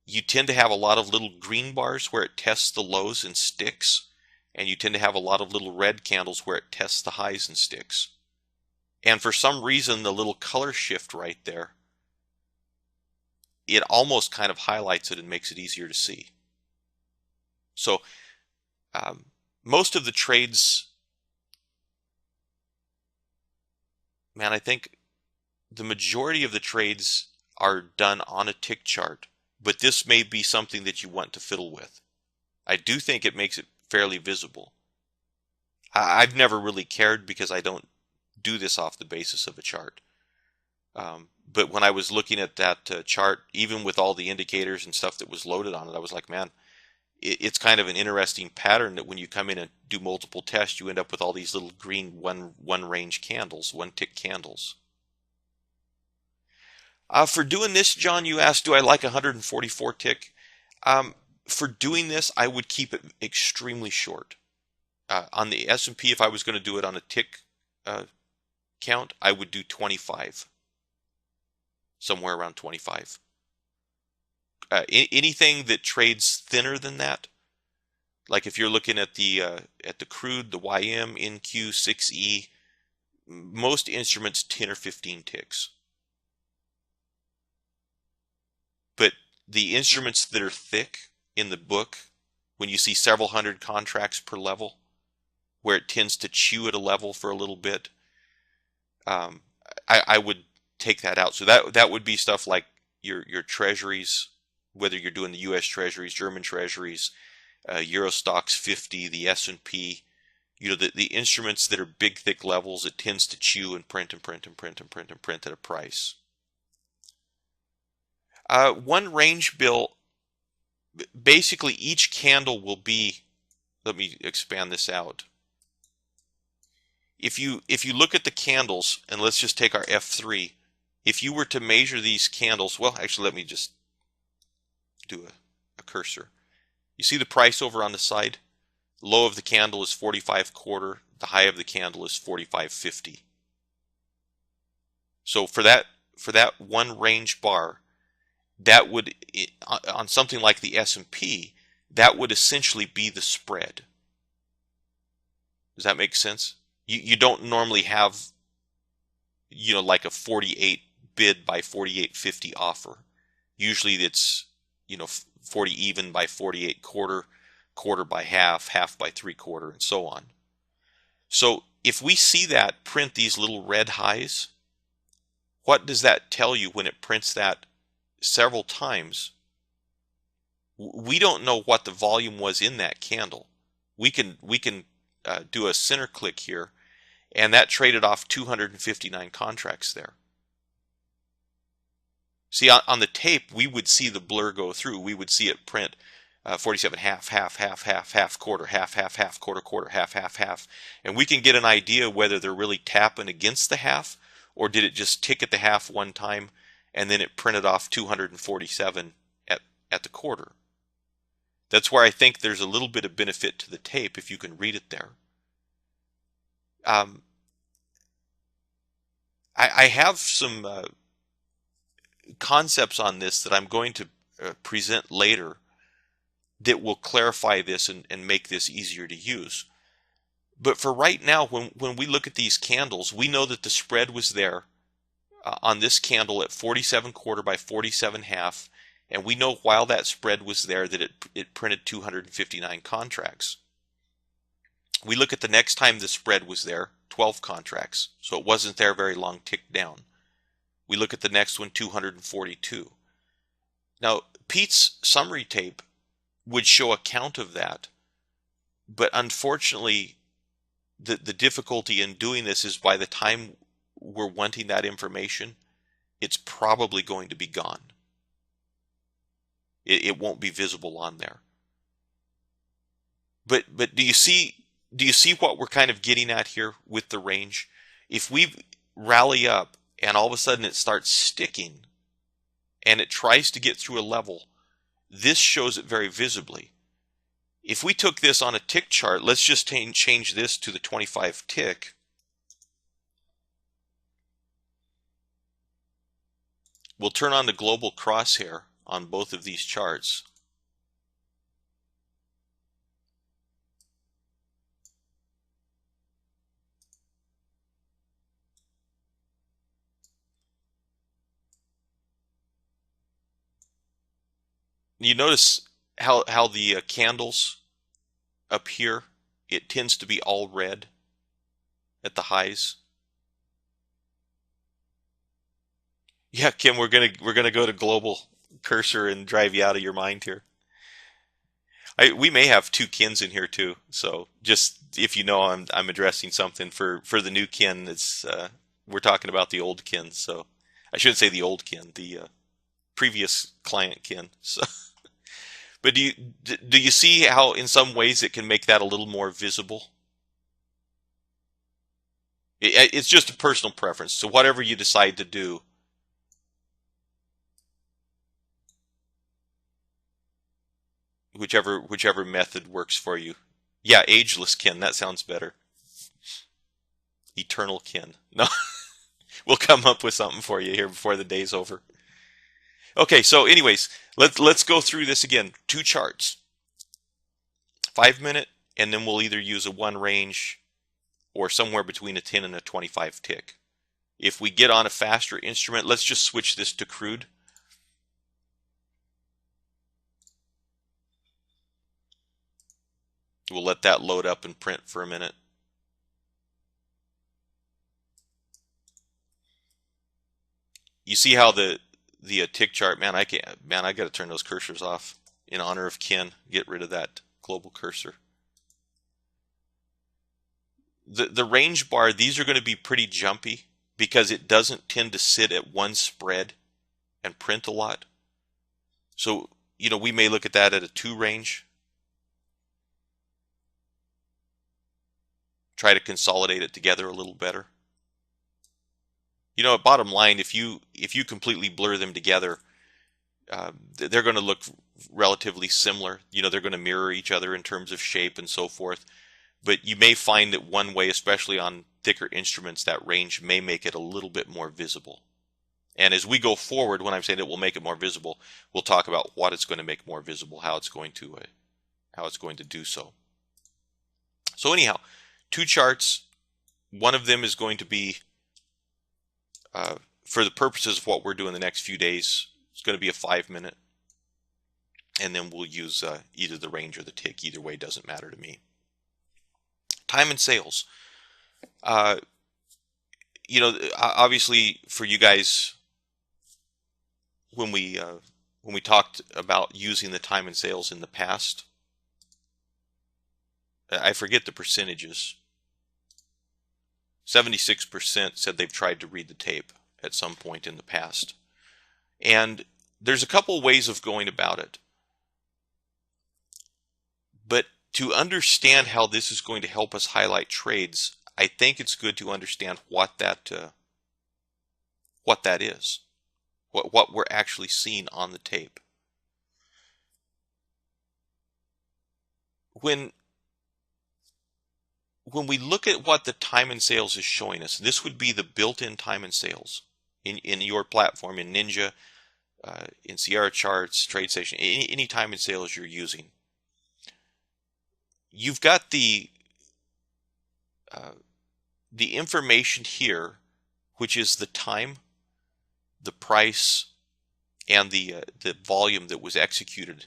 you tend to have a lot of little green bars where it tests the lows and sticks, and you tend to have a lot of little red candles where it tests the highs and sticks. And for some reason, the little color shift right there, it almost kind of highlights it and makes it easier to see. So most of the trades, man, I think the majority of the trades are done on a tick chart, but this may be something that you want to fiddle with. I do think it makes it fairly visible. I've never really cared because I don't do this off the basis of a chart. But when I was looking at that chart, even with all the indicators and stuff that was loaded on it, I was like, man, it's kind of an interesting pattern that when you come in and do multiple tests, you end up with all these little green one range candles, 1 tick candles. For doing this, John, you asked, do I like 144 tick? For doing this, I would keep it extremely short. On the S&P, if I was going to do it on a tick count, I would do 25. Somewhere around 25. Anything that trades thinner than that, like if you're looking at the crude, the YM, NQ, 6E, most instruments 10 or 15 ticks. But the instruments that are thick in the book, when you see several hundred contracts per level, where it tends to chew at a level for a little bit, I would take that out. So that would be stuff like your treasuries, whether you're doing the U.S. treasuries, German treasuries, Euro Stocks 50, the S&P, the instruments that are big, thick levels, it tends to chew and print and print and print and print and print at a price. 1 range bill, basically each candle will be, let me expand this out. If you look at the candles, and let's just take our F3, if you were to measure these candles, well, actually, let me just do a cursor. You see the price over on the side? The low of the candle is 45.25. The high of the candle is 45.50. So for that 1 range bar, that would, on something like the S&P, that would essentially be the spread. Does that make sense? You don't normally have, like a 48 bid by 48.50 offer. Usually it's, 40 even by 48 quarter, quarter by half, half by 3/4, and so on. So if we see that print these little red highs, what does that tell you when it prints that several times? We don't know what the volume was in that candle. We can do a center click here, and that traded off 259 contracts there. See, on the tape, we would see the blur go through. We would see it print 47 half, half, half, half, half, quarter, half, half, half, quarter, quarter, half, half, half. And we can get an idea whether they're really tapping against the half, or did it just tick at the half one time and then it printed off 247 at the quarter. That's where I think there's a little bit of benefit to the tape if you can read it there. I have some concepts on this that I'm going to present later that will clarify this and make this easier to use. But for right now, when we look at these candles, we know that the spread was there on this candle at 47 quarter by 47 half, and we know while that spread was there that it printed 259 contracts. We look at the next time the spread was there, 12 contracts, so it wasn't there very long, ticked down. We look at the next one, 242. Now, Pete's summary tape would show a count of that, but unfortunately, the difficulty in doing this is by the time we're wanting that information, it's probably going to be gone. It won't be visible on there. But do you see what we're kind of getting at here with the range? If we rally up and all of a sudden it starts sticking and it tries to get through a level, this shows it very visibly. If we took this on a tick chart, let's just change this to the 25 tick. We'll turn on the global crosshair on both of these charts. You notice how the candles up here, it tends to be all red at the highs. Yeah, Kim, we're gonna go to global cursor and drive you out of your mind here. We may have two Kins in here too, so just if you know I'm addressing something for the new Kin, it's we're talking about the old Kin, so I shouldn't say the old Kin, the previous client Kin. So, but do you see how in some ways it can make that a little more visible? It's just a personal preference, so whatever you decide to do. Whichever method works for you. Yeah, ageless Kin, that sounds better. Eternal Kin. No, we'll come up with something for you here before the day's over. Okay, so anyways, let's go through this again. Two charts. 5-minute, and then we'll either use a 1 range or somewhere between a 10 and a 25 tick. If we get on a faster instrument, let's just switch this to crude. We'll let that load up and print for a minute. You see how the tick chart, man, I got to turn those cursors off in honor of Kin. Get rid of that global cursor. The range bar, these are going to be pretty jumpy because it doesn't tend to sit at one spread and print a lot. So, we may look at that at a 2 range. Try to consolidate it together a little better. Bottom line, if you completely blur them together, they're going to look relatively similar. They're going to mirror each other in terms of shape and so forth. But you may find that one way, especially on thicker instruments, that range may make it a little bit more visible. And as we go forward, when I'm saying it will make it more visible, we'll talk about what it's going to make more visible, how it's going to do so. So anyhow, 2 charts. One of them is going to be, for the purposes of what we're doing the next few days, it's going to be a 5-minute, and then we'll use either the range or the tick. Either way doesn't matter to me. Time and sales. Obviously for you guys, when we talked about using the time and sales in the past, I forget the percentages. 76% said they've tried to read the tape at some point in the past. And there's a couple ways of going about it. But to understand how this is going to help us highlight trades, I think it's good to understand what that is, what we're actually seeing on the tape. When we look at what the time and sales is showing us, this would be the built-in time and sales in your platform, in Ninja, in Sierra Charts, TradeStation, any time and sales you're using. You've got the information here, which is the time, the price, and the volume that was executed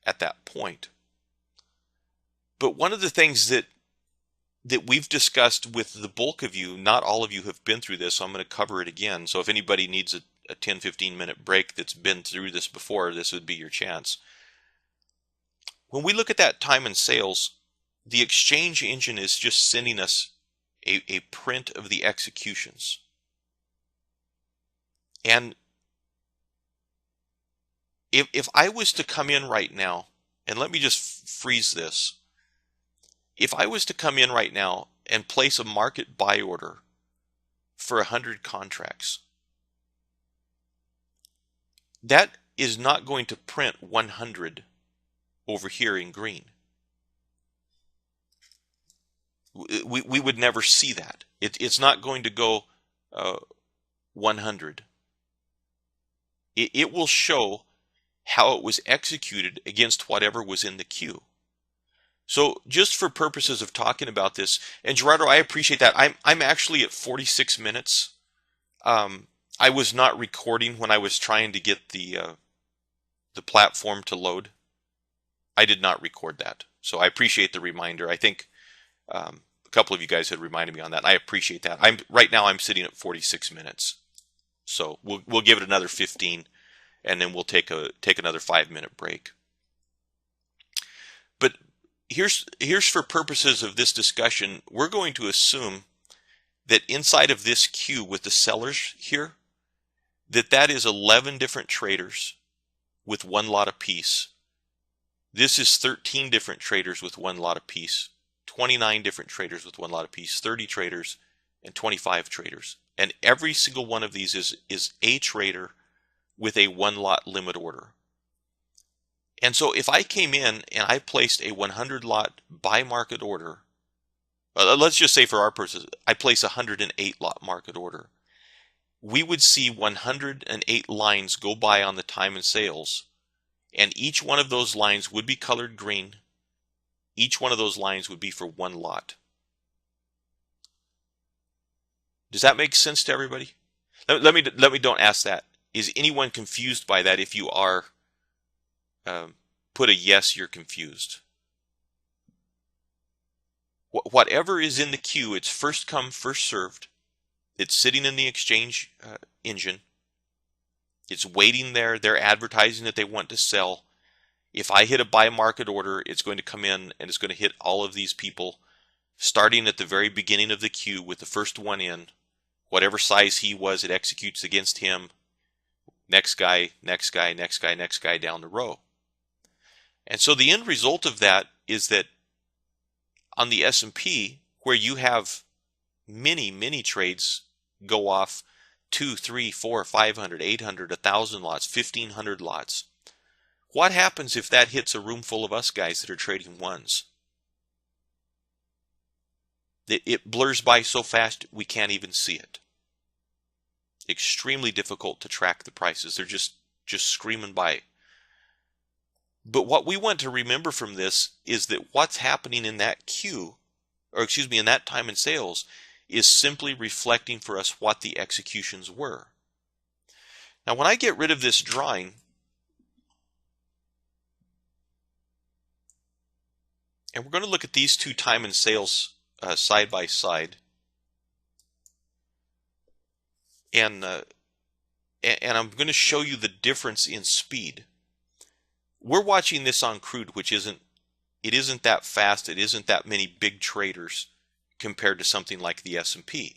at that point. But one of the things that we've discussed with the bulk of you, not all of you have been through this, so I'm going to cover it again. So if anybody needs a 10-15 minute break that's been through this before, this would be your chance. When we look at that time and sales, the exchange engine is just sending us a print of the executions. And if I was to come in right now, and let me just freeze this. If I was to come in right now and place a market buy order for 100 contracts, that is not going to print 100 over here in green. We would never see that. It's not going to go 100. It will show how it was executed against whatever was in the queue. So just for purposes of talking about this, and Gerardo, I appreciate that. I'm actually at 46 minutes. I was not recording when I was trying to get the platform to load. I did not record that, so I appreciate the reminder. I think a couple of you guys had reminded me on that. I appreciate that. Right now I'm sitting at 46 minutes, so we'll give it another 15, and then we'll take another 5-minute break. But here's for purposes of this discussion, we're going to assume that inside of this queue with the sellers here, that is 11 different traders with one lot apiece. This is 13 different traders with one lot apiece, 29 different traders with one lot apiece, 30 traders, and 25 traders. And every single one of these is a trader with a one lot limit order. And so if I came in and I placed a 100 lot buy market order, let's just say for our purposes, I place a 108 lot market order, we would see 108 lines go by on the time and sales, and each one of those lines would be colored green. Each one of those lines would be for one lot. Does that make sense to everybody? Let me don't ask that. Is anyone confused by that? If you are, put a yes, you're confused. Whatever is in the queue, it's first come, first served. It's sitting in the exchange engine. It's waiting there. They're advertising that they want to sell. If I hit a buy market order, it's going to come in and it's going to hit all of these people, starting at the very beginning of the queue with the first one in. Whatever size he was, it executes against him. Next guy, next guy, next guy, next guy down the row. And so the end result of that is that on the S&P, where you have many trades go off 2, 3, 4, 500, 800, 1,000 lots, 1,500 lots. What happens if that hits a room full of us guys that are trading ones? It blurs by so fast we can't even see it. Extremely difficult to track the prices. They're just screaming by. But what we want to remember from this is that what's happening in that queue, or excuse me, in that time and sales, is simply reflecting for us what the executions were. Now when I get rid of this drawing, And we're going to look at these two time and sales side by side. And I'm going to show you the difference in speed. We're watching this on crude, which isn't that fast. It isn't that many big traders compared to something like the S&P.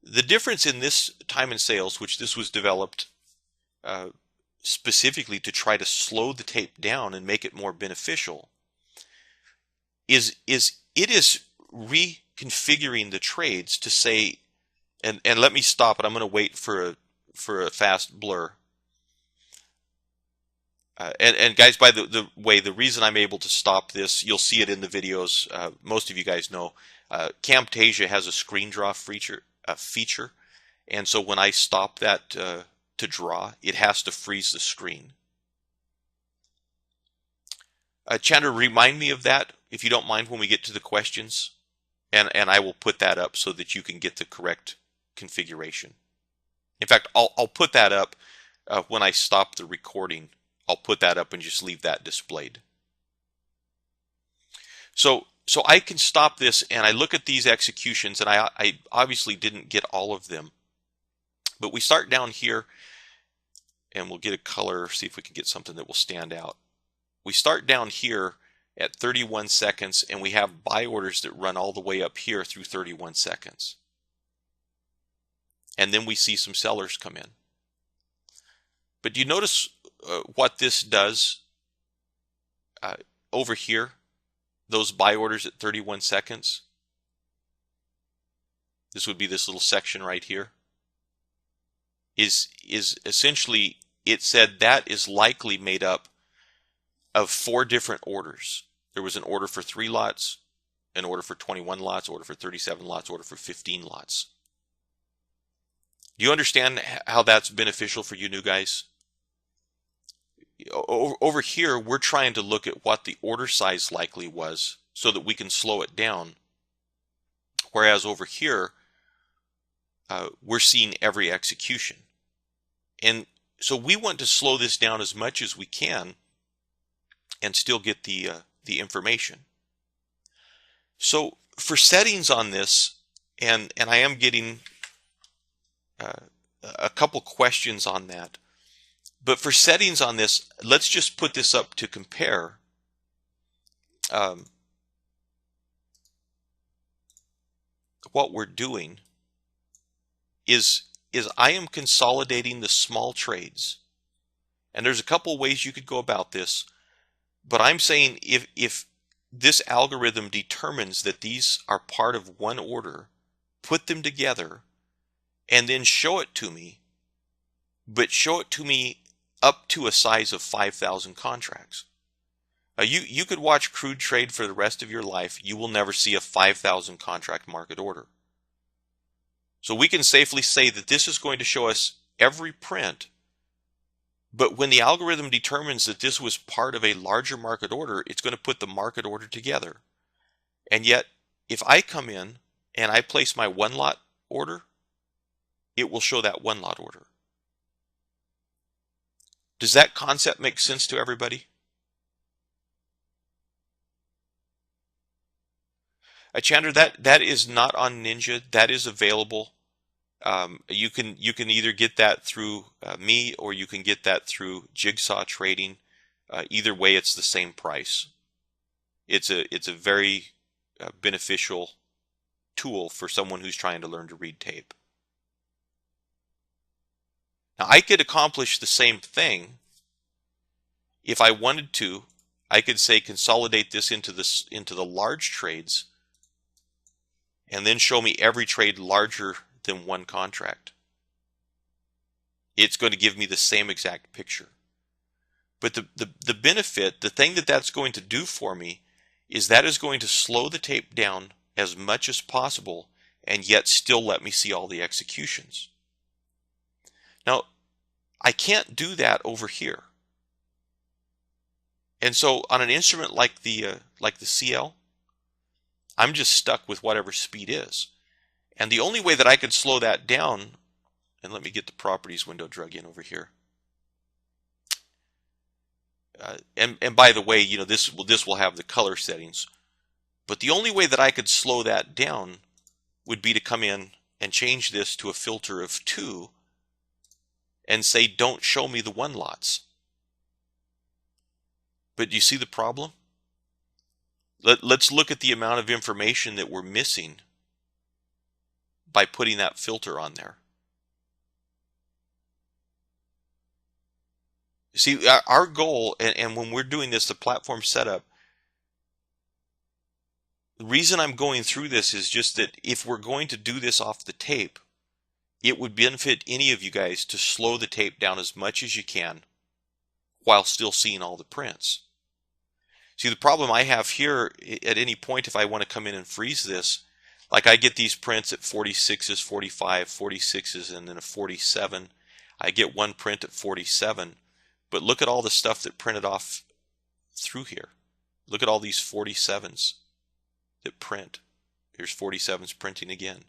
The difference in this time and sales, which this was developed specifically to try to slow the tape down and make it more beneficial, is it is reconfiguring the trades to say, and let me stop it. I'm going to wait for a fast blur. And guys, by the way, the reason I'm able to stop this, you'll see it in the videos. Most of you guys know, Camtasia has a screen draw feature, and so when I stop that to draw, it has to freeze the screen. Chandra, remind me of that, if you don't mind, when we get to the questions, and I will put that up so that you can get the correct configuration. In fact, I'll put that up when I stop the recording. I'll put that up and just leave that displayed. So I can stop this, and I look at these executions, and I obviously didn't get all of them. But we start down here, and we'll get a color, see if we can get something that will stand out. We start down here at 31 seconds, and we have buy orders that run all the way up here through 31 seconds. And then we see some sellers come in. But do you notice what this does over here? Those buy orders at 31 seconds. This would be this little section right here. Is essentially, it said that is likely made up of 4 different orders. There was an order for 3 lots, an order for 21 lots, order for 37 lots, order for 15 lots. Do you understand how that's beneficial for you new guys? Over here, we're trying to look at what the order size likely was so that we can slow it down. Whereas over here, we're seeing every execution. And so we want to slow this down as much as we can and still get the information. So for settings on this, and I am getting a couple questions on that. But for settings on this, let's just put this up to compare. What we're doing is I am consolidating the small trades. And there's a couple ways you could go about this. But I'm saying if this algorithm determines that these are part of one order, put them together, and then show it to me, but show it to me up to a size of 5,000 contracts. You could watch crude trade for the rest of your life. You will never see a 5,000 contract market order. So we can safely say that this is going to show us every print, but when the algorithm determines that this was part of a larger market order, it's going to put the market order together. And yet, if I come in and I place my 1 lot order, it will show that 1 lot order. Does that concept make sense to everybody? Chandra, that is not on Ninja. That is available. You can either get that through me, or you can get that through Jigsaw Trading. Either way, it's the same price. It's a very beneficial tool for someone who's trying to learn to read tape. Now, I could accomplish the same thing if I wanted to. I could say consolidate this into the large trades, and then show me every trade larger than 1 contract. It's going to give me the same exact picture. But the benefit, the thing that's going to do for me, is that is going to slow the tape down as much as possible, and yet still let me see all the executions. Now, I can't do that over here. And so on an instrument like the CL, I'm just stuck with whatever speed is. And the only way that I could slow that down, and let me get the properties window drug in over here. And by the way, you know, this will have the color settings. But the only way that I could slow that down would be to come in and change this to a filter of 2 and say, don't show me the 1 lots. But do you see the problem? Let's look at the amount of information that we're missing by putting that filter on there. See, our goal, and when we're doing this, the platform setup, the reason I'm going through this is just that if we're going to do this off the tape, it would benefit any of you guys to slow the tape down as much as you can while still seeing all the prints. See, the problem I have here, at any point, if I want to come in and freeze this, like I get these prints at 46s, 45, 46s, and then a 47. I get one print at 47, but look at all the stuff that printed off through here. Look at all these 47s that print. Here's 47s printing again.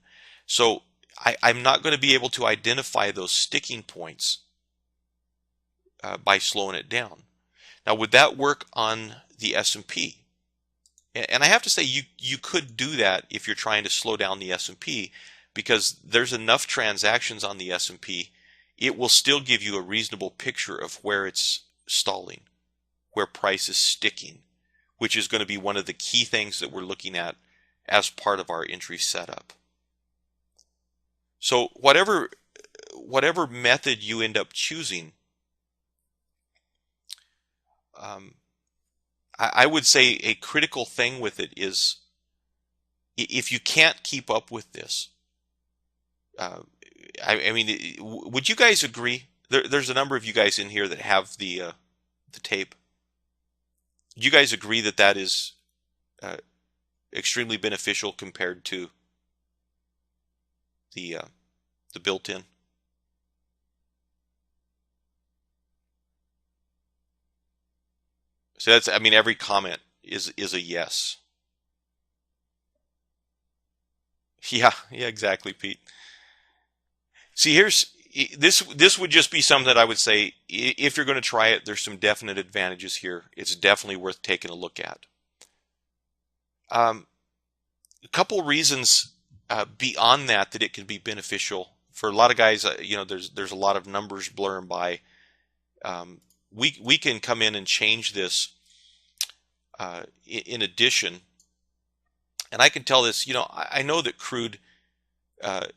So I'm not going to be able to identify those sticking points by slowing it down. Now, would that work on the S&P? And I have to say, you could do that if you're trying to slow down the S&P, because there's enough transactions on the S&P, it will still give you a reasonable picture of where it's stalling, where price is sticking, which is going to be one of the key things that we're looking at as part of our entry setup. So whatever method you end up choosing, I would say a critical thing with it is, if you can't keep up with this, I mean, would you guys agree? There's a number of you guys in here that have the tape. Do you guys agree that that is extremely beneficial compared to the built-in? So that's, I mean, every comment is a yes. Yeah, yeah, exactly, Pete. See, this would just be something that I would say, if you're going to try it, there's some definite advantages here. It's definitely worth taking a look at. A couple reasons beyond that it can be beneficial for a lot of guys. You know, there's a lot of numbers blurring by. We can come in and change this in addition, and I can tell this. You know, I know that crude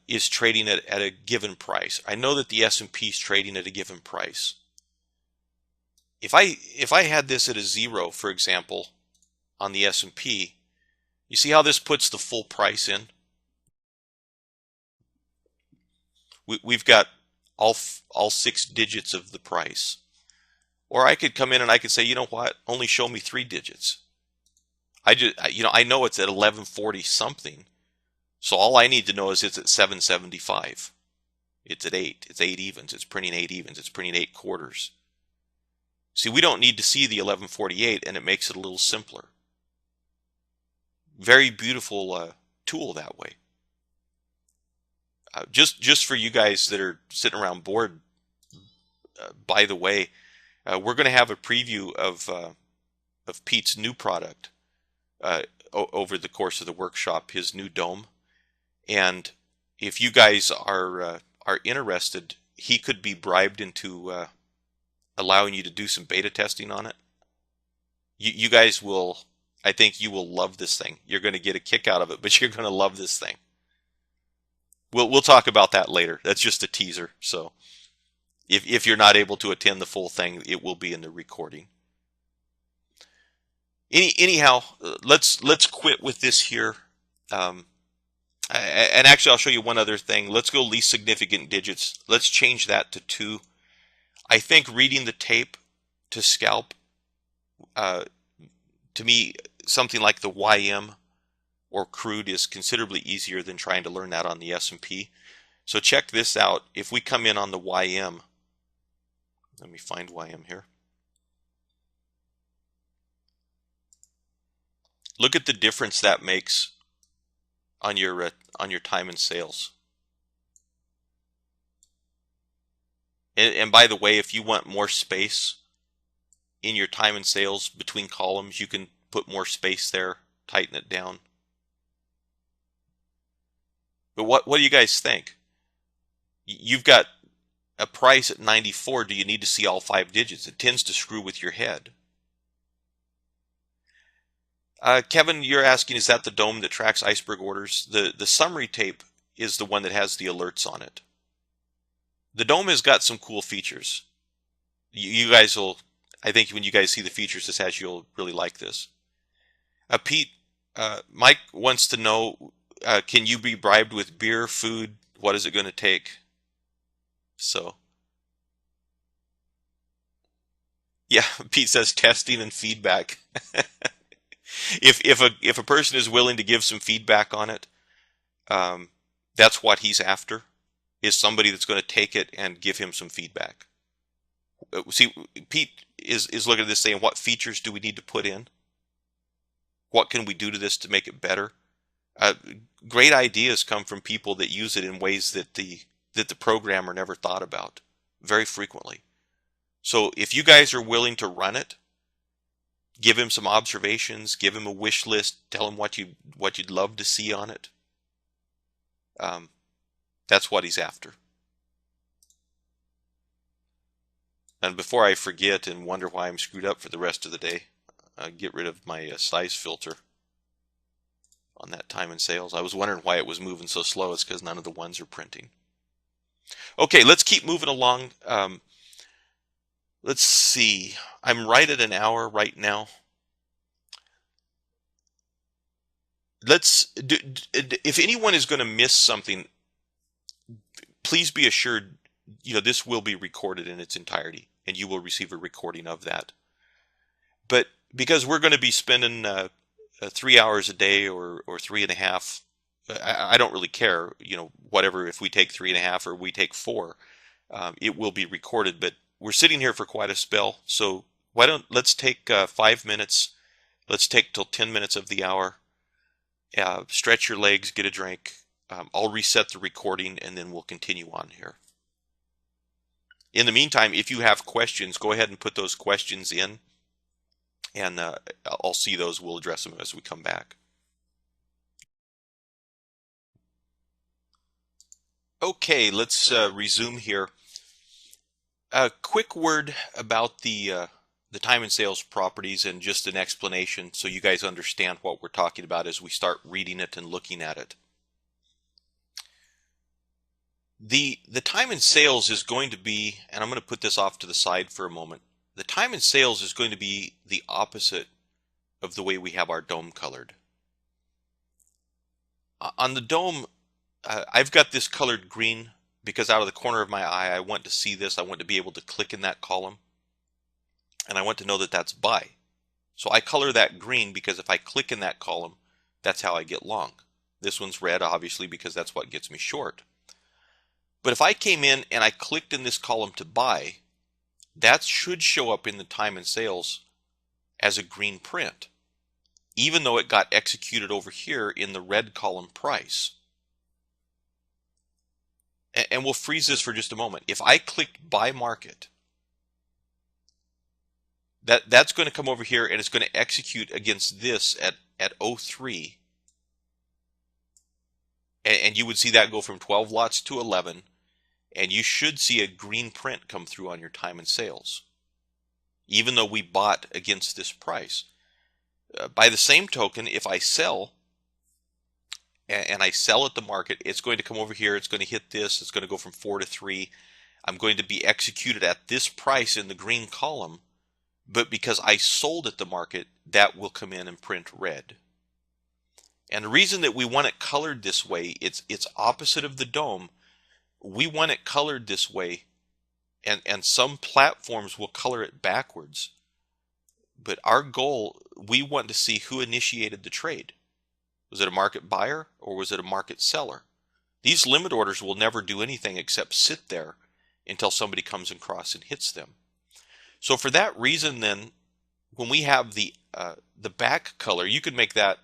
is trading at a given price. I know that the S&P is trading at a given price. If I had this at a 0, for example, on the S&P, you see how this puts the full price in? We've got all 6 digits of the price. Or I could come in and I could say, you know what, only show me 3 digits. I know it's at 1140 something. So all I need to know is it's at 775. It's at 8. It's 8 evens. It's printing 8 evens. It's printing 8 quarters. See, we don't need to see the 1148, and it makes it a little simpler. Very beautiful tool that way. Just for you guys that are sitting around bored, by the way, we're going to have a preview of Pete's new product over the course of the workshop, his new dome. And if you guys are interested, he could be bribed into allowing you to do some beta testing on it. You guys will, I think you will love this thing. You're going to get a kick out of it, but you're going to love this thing. We'll talk about that later. That's just a teaser. So if you're not able to attend the full thing, it will be in the recording. Anyhow, let's quit with this here. And actually, I'll show you one other thing. Let's go least significant digits. Let's change that to 2. I think reading the tape to scalp, to me, something like the YM or crude is considerably easier than trying to learn that on the S&P. So check this out. If we come in on the YM, let me find YM here. Look at the difference that makes on your time and sales. And by the way, if you want more space in your time and sales between columns, you can put more space there, tighten it down. But what do you guys think? You've got a price at 94. Do you need to see all 5 digits? It tends to screw with your head. Kevin, you're asking, is that the dome that tracks iceberg orders? The summary tape is the one that has the alerts on it. The dome has got some cool features. You guys will, I think when you guys see the features this has, you'll really like this. Pete, Mike wants to know, can you be bribed with beer, food? What is it going to take? So, yeah, Pete says testing and feedback. If a person is willing to give some feedback on it, um, that's what he's after, is somebody that's going to take it and give him some feedback. See, Pete is looking at this saying, what features do we need to put in? What can we do to this to make it better? Uh, Great ideas come from people that use it in ways that the programmer never thought about very frequently. So if you guys are willing to run it, give him some observations, give him a wish list, tell him what you'd love to see on it. That's what he's after. And before I forget and wonder why I'm screwed up for the rest of the day, get rid of my size filter on that time and sales. I was wondering why it was moving so slow. It's because none of the ones are printing. Okay, let's keep moving along. Let's see. I'm right at an hour right now. If anyone is going to miss something, please be assured, this will be recorded in its entirety, and you will receive a recording of that. But because we're going to be spending 3 hours a day or 3.5, I don't really care, whatever, if we take 3.5 or we take 4, it will be recorded. But we're sitting here for quite a spell, so let's take 5 minutes. Let's take till 10 minutes of the hour. Stretch your legs, get a drink. I'll reset the recording, and then we'll continue on here. In the meantime, if you have questions, go ahead and put those questions in, and I'll see those. We'll address them as we come back. Okay, let's resume here. A quick word about the time and sales properties, and just an explanation so you guys understand what we're talking about as we start reading it and looking at it. The time and sales is going to be, and I'm going to put this off to the side for a moment. The time and sales is going to be the opposite of the way we have our dome colored. On the dome, I've got this colored green because out of the corner of my eye, I want to see this. I want to be able to click in that column, and I want to know that that's buy. So I color that green because if I click in that column, that's how I get long. This one's red, obviously, because that's what gets me short. But if I came in and I clicked in this column to buy, that should show up in the time and sales as a green print, even though it got executed over here in the red column price. And we'll freeze this for just a moment. If I clicked buy market, that's going to come over here and it's going to execute against this at 03. And you would see that go from 12 lots to 11, and you should see a green print come through on your time and sales, even though we bought against this price. By the same token, if I sell, and I sell at the market, it's going to come over here, it's going to hit this, it's going to go from 4 to 3. I'm going to be executed at this price in the green column, but because I sold at the market, that will come in and print red. And the reason that we want it colored this way, it's opposite of the dome. We want it colored this way, and some platforms will color it backwards. But our goal, we want to see who initiated the trade. Was it a market buyer or was it a market seller? These limit orders will never do anything except sit there until somebody comes across and hits them. So for that reason, then, when we have the back color, you could make that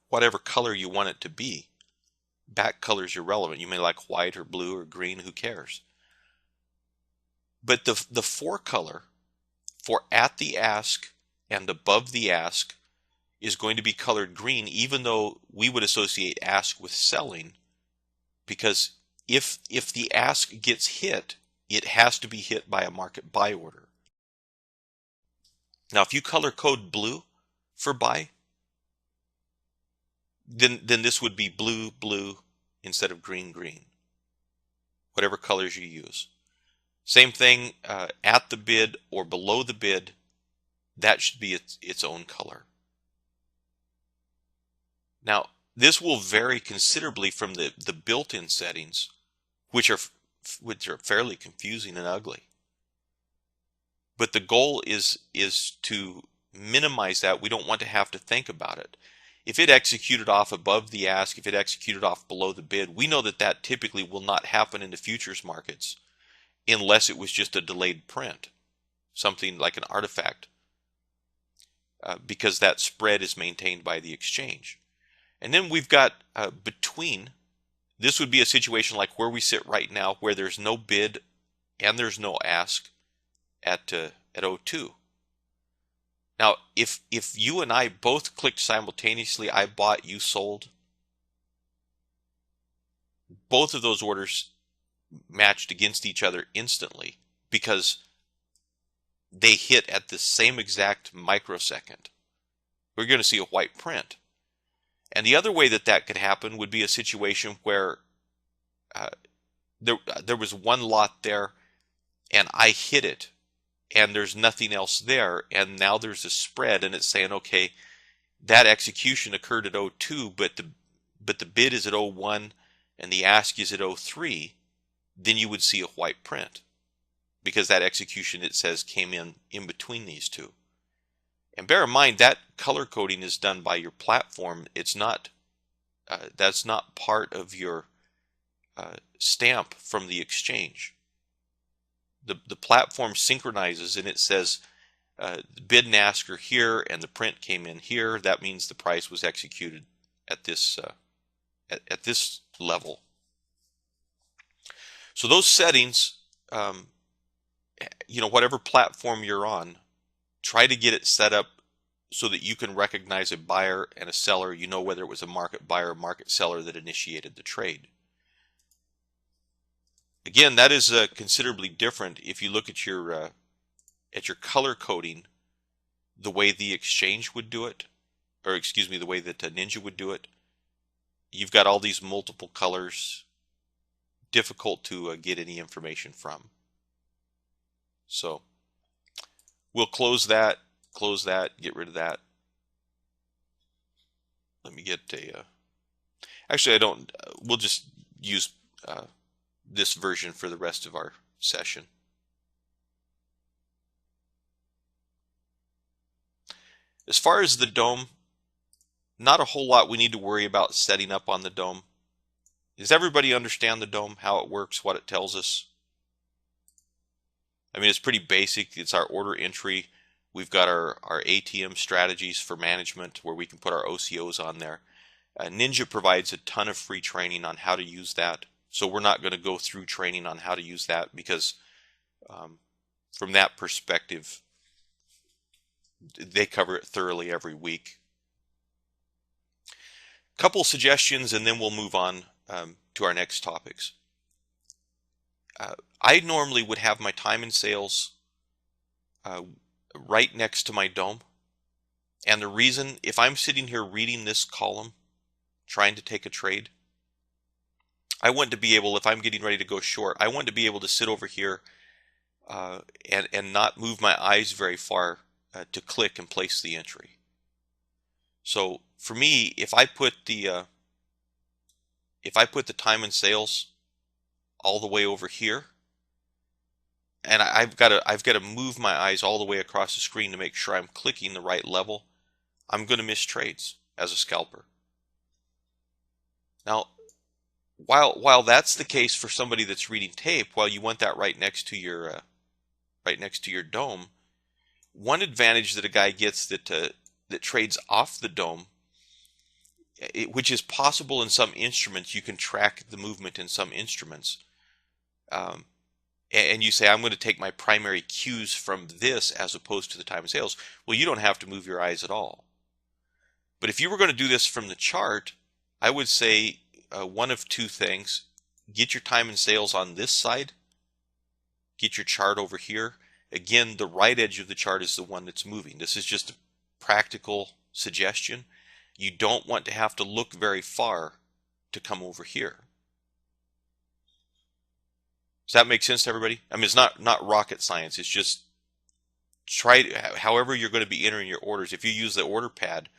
whatever color you want it to be. Back color is irrelevant. You may like white or blue or green, who cares? But the four color for at the ask and above the ask is going to be colored green, even though we would associate ask with selling, because if the ask gets hit, it has to be hit by a market buy order. Now, if you color code blue for buy, then this would be blue, blue instead of green, green, whatever colors you use. Same thing at the bid or below the bid, that should be its own color. Now, this will vary considerably from the built-in settings, which are fairly confusing and ugly. But the goal is to minimize that. We don't want to have to think about it. If it executed off above the ask, if it executed off below the bid, we know that that typically will not happen in the futures markets unless it was just a delayed print, something like an artifact, because that spread is maintained by the exchange. And then we've got between. This would be a situation like where we sit right now, where there's no bid and there's no ask at 02. Now, if you and I both clicked simultaneously, I bought, you sold, both of those orders matched against each other instantly because they hit at the same exact microsecond. We're going to see a white print. And the other way that could happen would be a situation where there was one lot there and I hit it and there's nothing else there, and now there's a spread and it's saying, okay, that execution occurred at 02, but the bid is at 01 and the ask is at 03, then you would see a white print because that execution, it says, came in between these two. And bear in mind that color coding is done by your platform. It's not that's not part of your stamp from the exchange. The platform synchronizes and it says the bid and ask are here and the print came in here. That means the price was executed at this at this level. So those settings, whatever platform you're on, try to get it set up so that you can recognize a buyer and a seller. You know whether it was a market buyer or market seller that initiated the trade. Again, that is considerably different if you look at your color coding, the way the exchange would do it, or excuse me, the way that Ninja would do it. You've got all these multiple colors, difficult to get any information from. So we'll close that, get rid of that. Let me get a, actually I don't, we'll just use this version for the rest of our session. As far as the dome, not a whole lot we need to worry about setting up on the dome. Does everybody understand the dome, how it works, what it tells us? I mean, it's pretty basic. It's our order entry. We've got our ATM strategies for management where we can put our OCOs on there. Ninja provides a ton of free training on how to use that. So we're not going to go through training on how to use that because from that perspective, they cover it thoroughly every week. Couple suggestions and then we'll move on to our next topics. I normally would have my time and sales right next to my dome. And the reason, if I'm sitting here reading this column, trying to take a trade, I want to be able, if I'm getting ready to go short, I want to be able to sit over here and not move my eyes very far to click and place the entry. So for me, if I put the time and sales all the way over here, and I've got to move my eyes all the way across the screen to make sure I'm clicking the right level, I'm going to miss trades as a scalper. Now, while that's the case for somebody that's reading tape, while you want that right next to your dome, one advantage that a guy gets that trades off the dome, which is possible in some instruments, you can track the movement in some instruments. and you say, I'm going to take my primary cues from this as opposed to the time of sales, well, you don't have to move your eyes at all. But if you were going to do this from the chart, I would say one of two things. Get your time and sales on this side. Get your chart over here. Again, the right edge of the chart is the one that's moving. This is just a practical suggestion. You don't want to have to look very far to come over here. Does that make sense to everybody? I mean, it's not rocket science. It's just however you're going to be entering your orders. If you use the order pad,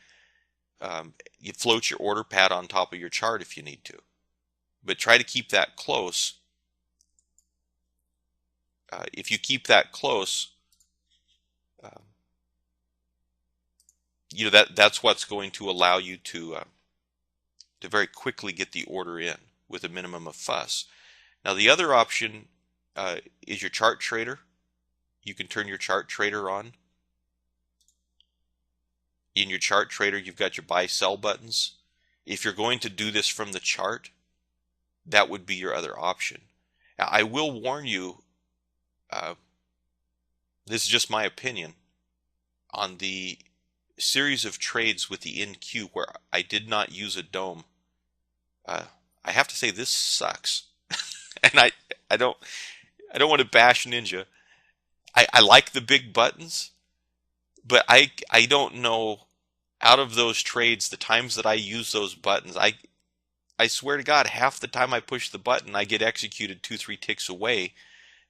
you float your order pad on top of your chart if you need to. But try to keep that close. If you keep that close, that's what's going to allow you to very quickly get the order in with a minimum of fuss. Now the other option is your chart trader. You can turn your chart trader on. In your chart trader, you've got your buy sell buttons. If you're going to do this from the chart, that would be your other option. Now, I will warn you, this is just my opinion, on the series of trades with the NQ where I did not use a dome, I have to say this sucks. And I don't want to bash Ninja. I like the big buttons, but I don't know, out of those trades, the times that I use those buttons, I swear to God, half the time I push the button, I get executed 2-3 ticks away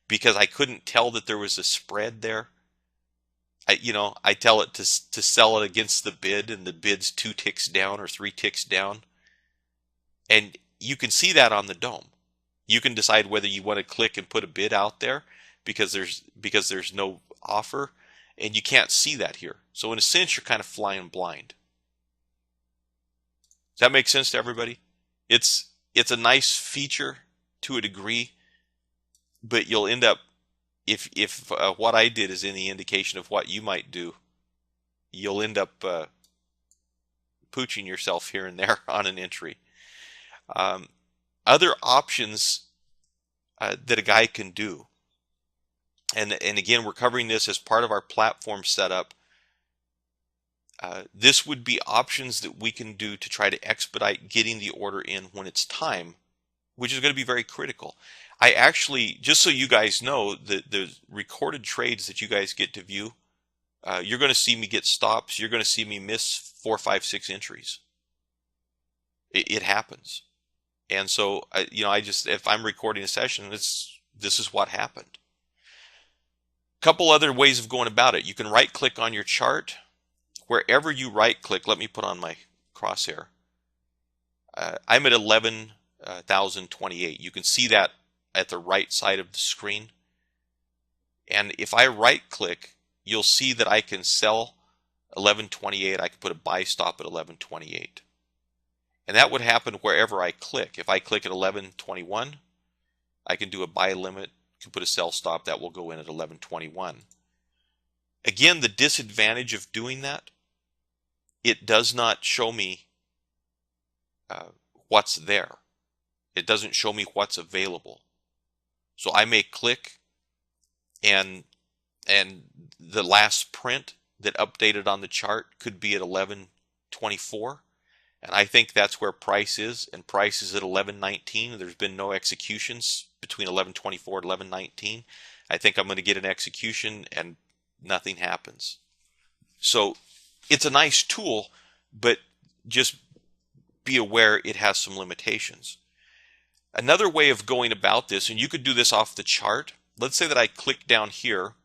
because I couldn't tell that there was a spread there. I tell it to sell it against the bid, and the bid's 2 ticks down or 3 ticks down. And you can see that on the dome. You can decide whether you want to click and put a bid out there because there's no offer, and you can't see that here. So in a sense, you're kind of flying blind. Does that make sense to everybody? It's a nice feature to a degree, but you'll end up, if what I did is any indication of what you might do, you'll end up pooching yourself here and there on an entry. Other options that a guy can do, and again, we're covering this as part of our platform setup. This would be options that we can do to try to expedite getting the order in when it's time, which is going to be very critical. I actually, just so you guys know, the recorded trades that you guys get to view, you're going to see me get stops. You're going to see me miss 4, 5, 6 entries. It happens. And so, if I'm recording a session, this is what happened. Couple other ways of going about it. You can right click on your chart. Wherever you right click, let me put on my crosshair. I'm at 11,028. You can see that at the right side of the screen. And if I right click, you'll see that I can sell 1128. I can put a buy stop at 1128. And that would happen wherever I click. If I click at 1121, I can do a buy limit, can put a sell stop, that will go in at 1121. Again, the disadvantage of doing that, it does not show me what's there. It doesn't show me what's available. So I may click, and the last print that updated on the chart could be at 1124, and I think that's where price is, and price is at 1119. There's been no executions between 1124 and 1119. I think I'm going to get an execution and nothing happens. So it's a nice tool, but just be aware it has some limitations. Another way of going about this, and you could do this off the chart. Let's say that I click down here,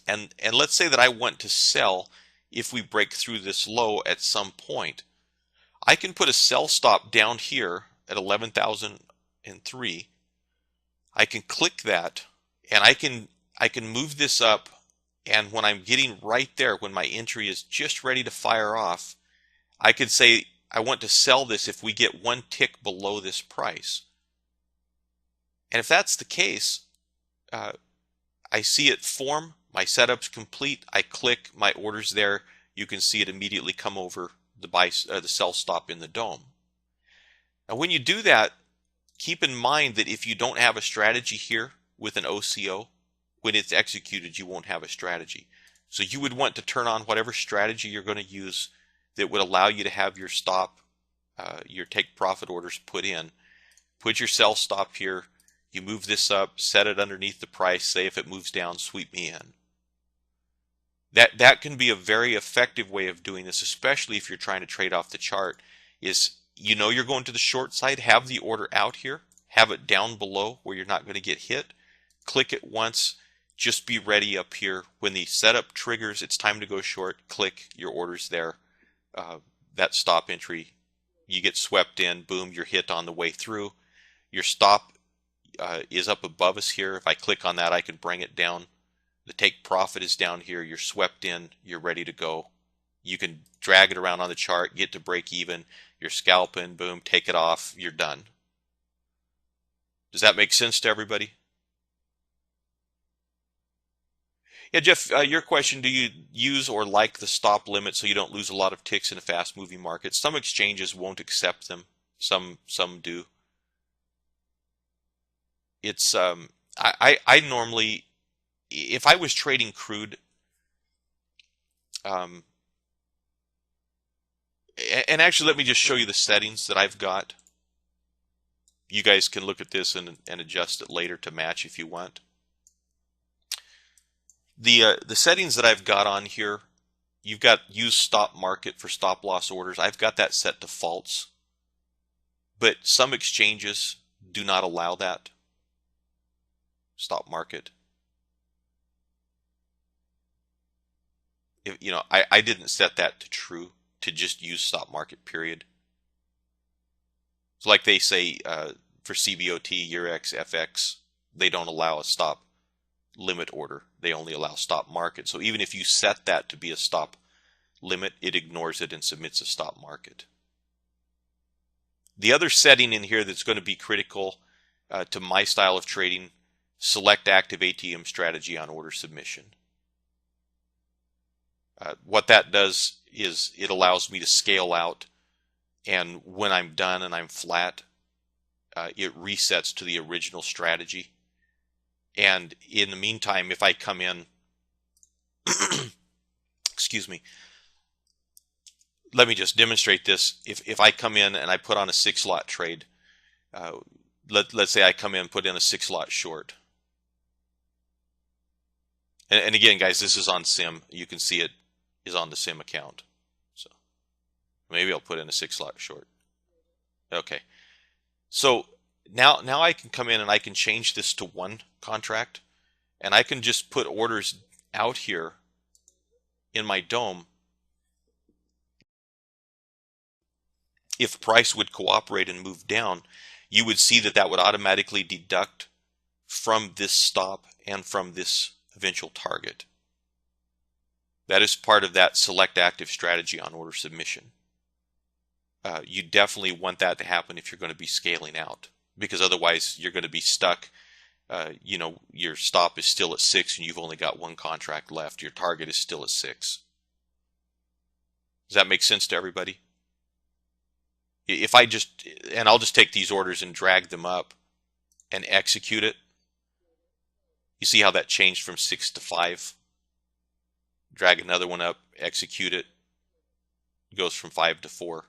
and let's say that I want to sell if we break through this low at some point. I can put a sell stop down here at 11,003. I can click that, and I can move this up, and when I'm getting right there, when my entry is just ready to fire off, I could say I want to sell this if we get 1 tick below this price. And if that's the case, I see it form, my setup's complete, I click, my order's there, you can see it immediately come over the sell stop in the dome. Now when you do that, keep in mind that if you don't have a strategy here with an OCO, when it's executed, you won't have a strategy. So you would want to turn on whatever strategy you're going to use that would allow you to have your stop, your take profit orders put in. Put your sell stop here. You move this up, set it underneath the price. Say if it moves down, sweep me in. That can be a very effective way of doing this, especially if you're trying to trade off the chart. Is you're going to the short side, have the order out here, have it down below where you're not going to get hit. Click it once. Just be ready up here. When the setup triggers, it's time to go short. Click, your order's there. That stop entry, you get swept in. Boom, you're hit on the way through. Your stop is up above us here. If I click on that, I can bring it down. The take profit is down here. You're swept in. You're ready to go. You can drag it around on the chart, get to break even. You're scalping. Boom, take it off. You're done. Does that make sense to everybody? Yeah, Jeff, your question, do you use or like the stop limit so you don't lose a lot of ticks in a fast-moving market? Some exchanges won't accept them. Some do. It's I normally, if I was trading crude, and actually let me just show you the settings that I've got. You guys can look at this and adjust it later to match if you want. The settings that I've got on here, you've got use stop market for stop loss orders. I've got that set to false, but some exchanges do not allow that. Stop market. If, I didn't set that to true, to just use stop market, period. So like they say for CBOT, Eurex, FX, they don't allow a stop limit order. They only allow stop market. So even if you set that to be a stop limit, it ignores it and submits a stop market. The other setting in here that's going to be critical to my style of trading, select active ATM strategy on order submission. What that does is it allows me to scale out, and when I'm done and I'm flat, it resets to the original strategy. And in the meantime, if I come in, excuse me, let me just demonstrate this. If I come in and I put on a 6-lot trade, let's say I come in, put in a 6-lot short. And again, guys, this is on Sim. You can see it is on the Sim account. So maybe I'll put in a 6-lot short. Okay. So now I can come in and I can change this to 1 contract, and I can just put orders out here in my DOM. If price would cooperate and move down, you would see that would automatically deduct from this stop and from this eventual target. That is part of that select active strategy on order submission. You definitely want that to happen if you're going to be scaling out, because otherwise you're going to be stuck. Your stop is still at 6 and you've only got 1 contract left. Your target is still at 6. Does that make sense to everybody? If I'll just take these orders and drag them up and execute it. You see how that changed from 6 to 5? Drag another one up, execute it. It goes from 5 to 4.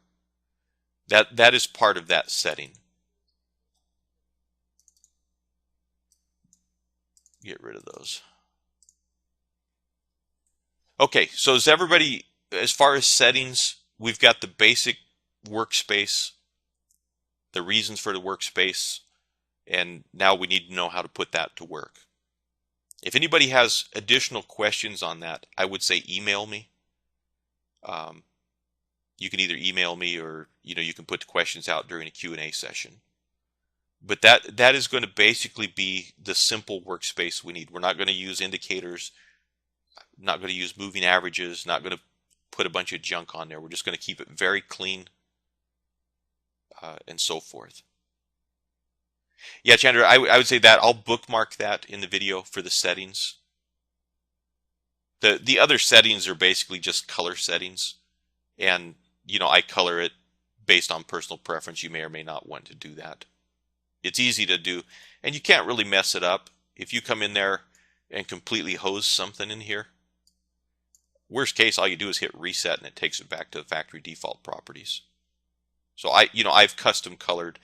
That is part of that setting. Get rid of those. Okay, so is everybody, as far as settings, we've got the basic workspace, the reasons for the workspace, and now we need to know how to put that to work. If anybody has additional questions on that, I would say email me. You can either email me or you can put the questions out during a Q&A session. But that is going to basically be the simple workspace we need. We're not going to use indicators, not going to use moving averages, not going to put a bunch of junk on there. We're just going to keep it very clean and so forth. Yeah, Chandra, I would say that I'll bookmark that in the video for the settings. The other settings are basically just color settings, and I color it based on personal preference. You may or may not want to do that. It's easy to do, and you can't really mess it up. if you come in there and completely hose something in here, worst case, all you do is hit reset and it takes it back to the factory default properties. So I've custom colored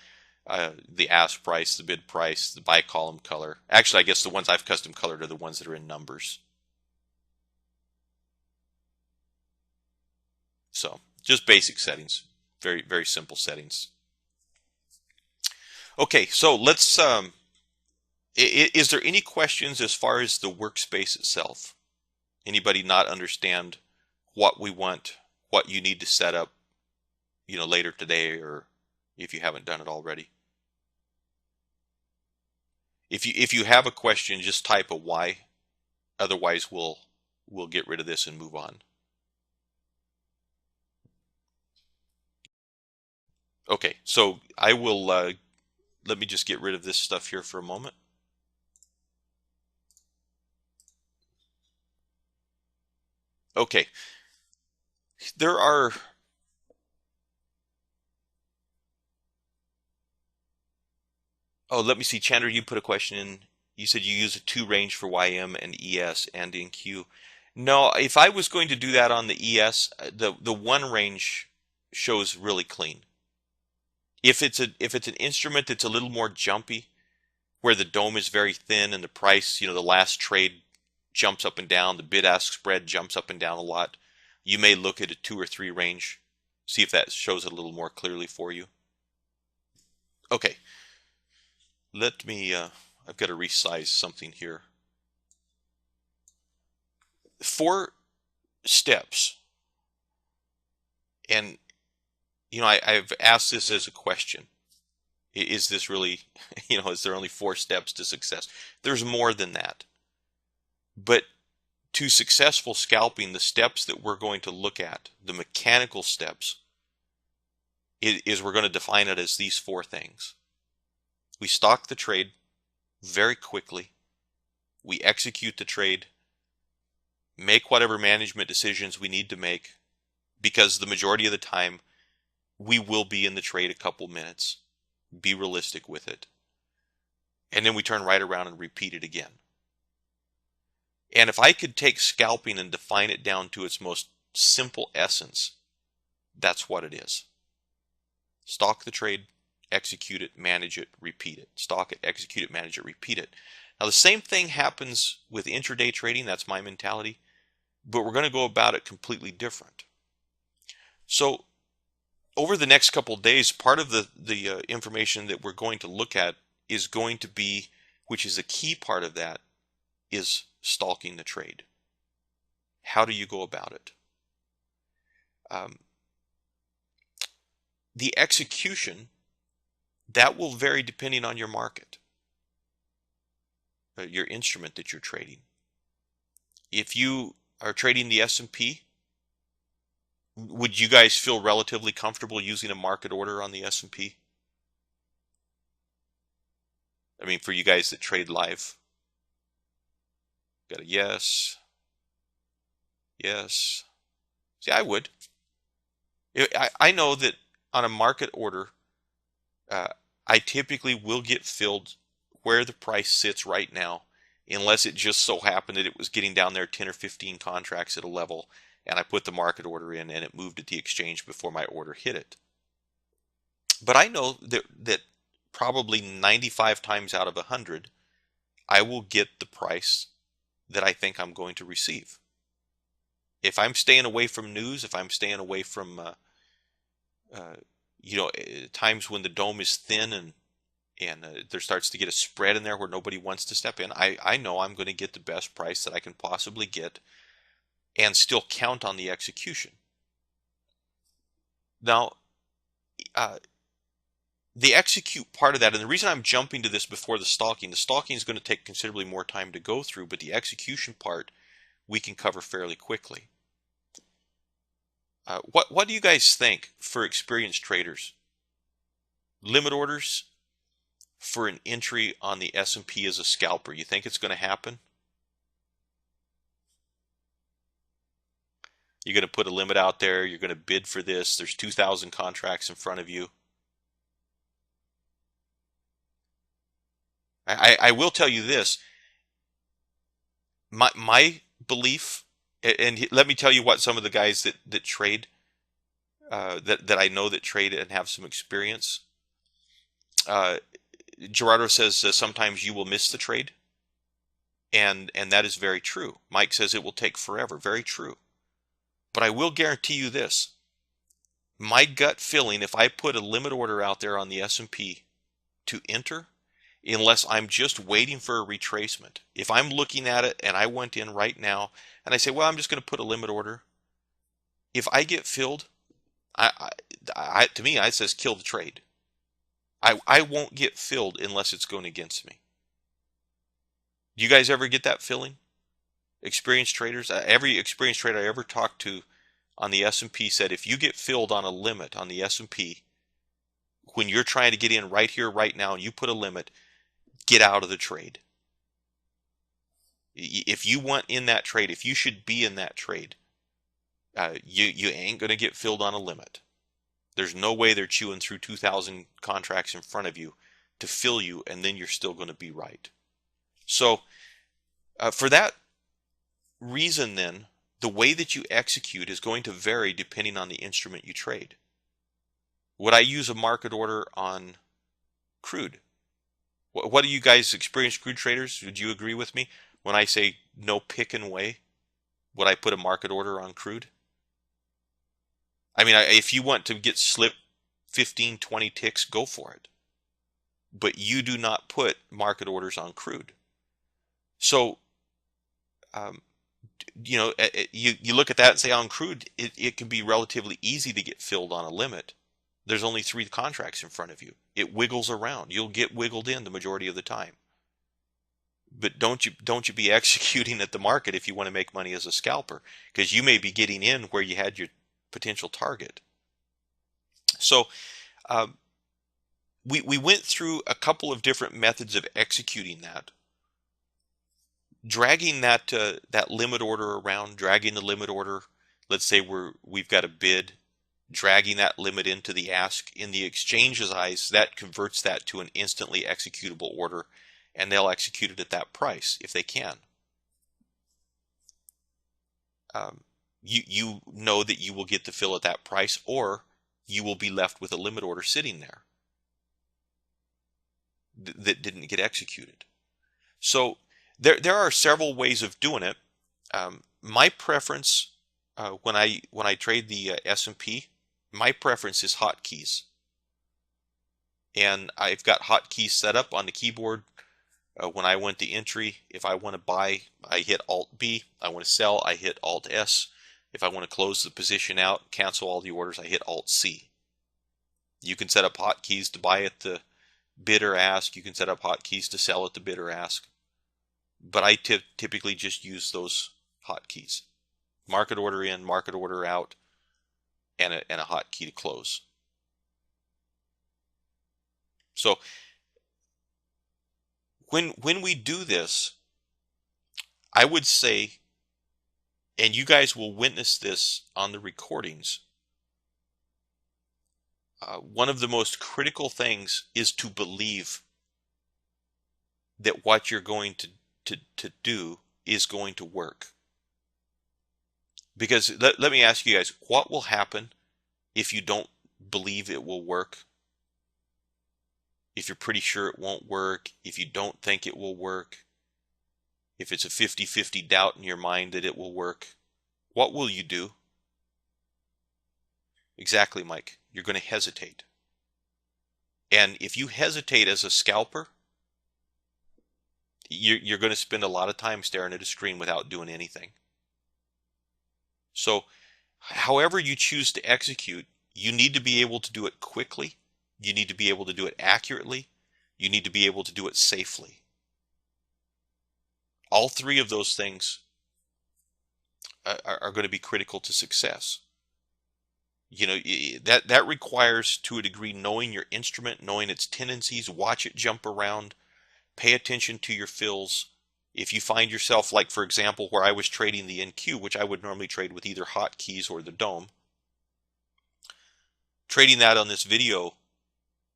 the ask price, the bid price, the by column color. Actually, I guess the ones I've custom colored are the ones that are in numbers. So just basic settings, very, very simple settings. Okay, so let's, is there any questions as far as the workspace itself? Anybody not understand what we want, what you need to set up, later today, or if you haven't done it already? If you have a question, just type a Y. Otherwise, we'll get rid of this and move on. Okay, so I will let me just get rid of this stuff here for a moment. Okay, there are let me see, Chandler, you put a question in. You said you use a 2 range for YM and ES and in Q. No, if I was going to do that on the ES, the 1 range shows really clean. If it's an instrument that's a little more jumpy, where the dome is very thin and the price, the last trade jumps up and down, the bid-ask spread jumps up and down a lot, you may look at a 2 or 3 range, see if that shows it a little more clearly for you. Okay, let me, I've got to resize something here. 4 steps, and I've asked this as a question. Is this really, is there only 4 steps to success? There's more than that. But to successful scalping, the steps that we're going to look at, the mechanical steps, is we're going to define it as these 4 things. We stock the trade very quickly. We execute the trade, make whatever management decisions we need to make, because the majority of the time we will be in the trade a couple minutes. Be realistic with it. And then we turn right around and repeat it again. And if I could take scalping and define it down to its most simple essence, that's what it is. Stock the trade, execute it, manage it, repeat it. Stock it, execute it, manage it, repeat it. Now the same thing happens with intraday trading. That's my mentality. But we're going to go about it completely different. So over the next couple of days, part of the information that we're going to look at is going to be, which is a key part of that, is stalking the trade. How do you go about it? The execution, that will vary depending on your market, your instrument that you're trading. If you are trading the S&P, would you guys feel relatively comfortable using a market order on the S&P? I mean, for you guys that trade live. Got a yes. Yes. See, I would. I know that on a market order, I typically will get filled where the price sits right now, unless it just so happened that it was getting down there 10 or 15 contracts at a level, and I put the market order in and it moved at the exchange before my order hit it. But I know that probably 95 times out of 100, I will get the price that I think I'm going to receive. If I'm staying away from news, if I'm staying away from times when the dome is thin and there starts to get a spread in there where nobody wants to step in, I know I'm going to get the best price that I can possibly get and still count on the execution. Now, the execute part of that, and the reason I'm jumping to this before the stalking is going to take considerably more time to go through, but the execution part we can cover fairly quickly. What do you guys think for experienced traders? Limit orders for an entry on the S&P as a scalper, you think it's going to happen? You're going to put a limit out there, you're going to bid for this, there's 2,000 contracts in front of you. I will tell you this, My belief, and let me tell you what some of the guys that trade that I know that trade and have some experience. Uh, Gerardo says sometimes you will miss the trade, and that is very true. Mike says it will take forever. Very true. But I will guarantee you this: my gut feeling, if I put a limit order out there on the S&P to enter, unless I'm just waiting for a retracement. If I'm looking at it and I went in right now and I say, well, I'm just going to put a limit order. If I get filled, to me, I says kill the trade. I won't get filled unless it's going against me. Do you guys ever get that feeling? Experienced traders, every experienced trader I ever talked to on the S&P said if you get filled on a limit on the S&P, when you're trying to get in right here, right now, and you put a limit, get out of the trade. If you want in that trade, if you should be in that trade, you ain't going to get filled on a limit. There's no way they're chewing through 2,000 contracts in front of you to fill you, and then you're still going to be right. So for that reason, then, the way that you execute is going to vary depending on the instrument you trade. Would I use a market order on crude? What do you guys, experienced crude traders, would you agree with me when I say no pick and weigh? Would I put a market order on crude? I mean, if you want to get slip 15, 20 ticks, go for it. But you do not put market orders on crude. So, you look at that and say on crude, it can be relatively easy to get filled on a limit. There's only 3 contracts in front of you. It wiggles around. You'll get wiggled in the majority of the time. But don't you be executing at the market if you want to make money as a scalper, because you may be getting in where you had your potential target. So we went through a couple of different methods of executing that. Dragging that limit order around, dragging the limit order. Let's say we've got a bid, dragging that limit into the ask. In the exchange's eyes, that converts that to an instantly executable order, and they'll execute it at that price if they can. You know that you will get the fill at that price, or you will be left with a limit order sitting there that didn't get executed. So there are several ways of doing it. My preference when I trade the S&P, my preference is hotkeys, and I've got hotkeys set up on the keyboard. When I went to entry, if I want to buy, I hit Alt B. I want to sell, I hit Alt S. If I want to close the position out, cancel all the orders, I hit Alt C. You can set up hotkeys to buy at the bid or ask. You can set up hotkeys to sell at the bid or ask. But I typically just use those hotkeys: market order in, market order out, and a hotkey to close. So when we do this, I would say, and you guys will witness this on the recordings, one of the most critical things is to believe that what you're going to do is going to work. Because let me ask you guys, what will happen if you don't believe it will work? If you're pretty sure it won't work, if you don't think it will work, if it's a 50-50 doubt in your mind that it will work, what will you do? Exactly, Mike. You're going to hesitate. And if you hesitate as a scalper, you're going to spend a lot of time staring at a screen without doing anything. So, however you choose to execute, you need to be able to do it quickly. You need to be able to do it accurately. You need to be able to do it safely. All 3 of those things are going to be critical to success. You know, that requires, to a degree, knowing your instrument, knowing its tendencies, watch it jump around, pay attention to your fills. If you find yourself, like for example, where I was trading the NQ, which I would normally trade with either hotkeys or the dome, trading that on this video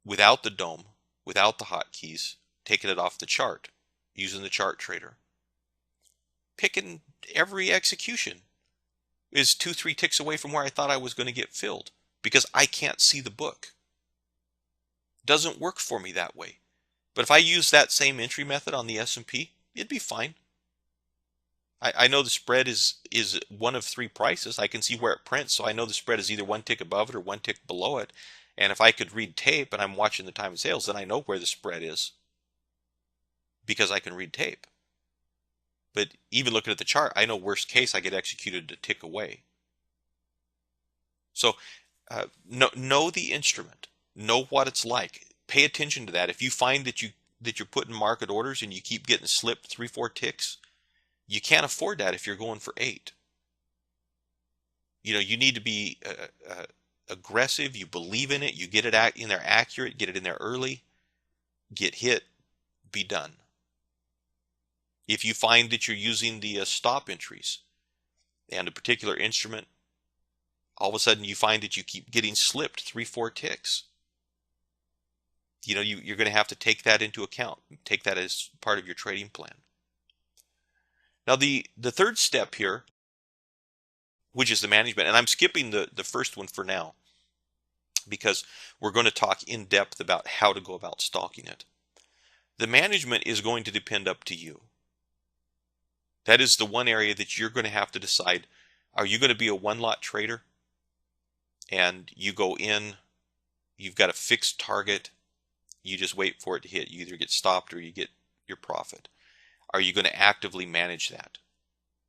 without the dome, without the hotkeys, taking it off the chart, using the chart trader. picking every execution is 2-3 ticks away from where I thought I was going to get filled because I can't see the book. Doesn't work for me that way. But if I use that same entry method on the S&P, it'd be fine. I know the spread is one of 3 prices. I can see where it prints, so I know the spread is either 1 tick above it or 1 tick below it. And if I could read tape and I'm watching the time of sales, then I know where the spread is because I can read tape. But even looking at the chart, I know worst case I get executed a tick away. So know the instrument, know what it's like. Pay attention to that. If you find that you're putting market orders and you keep getting slipped 3-4 ticks, you can't afford that if you're going for 8. You need to be aggressive. You believe in it. You get it in there accurate. Get it in there early. Get hit. Be done. If you find that you're using the stop entries and a particular instrument, all of a sudden you find that you keep getting slipped 3-4 ticks. You're going to have to take that into account. Take that as part of your trading plan. Now the third step here, which is the management, and I'm skipping the first one for now because we're going to talk in depth about how to go about stalking it. The management is going to depend up to you. That is the one area that you're going to have to decide. Are you going to be a one-lot trader and you go in, you've got a fixed target, you just wait for it to hit. You either get stopped or you get your profit. Are you going to actively manage that?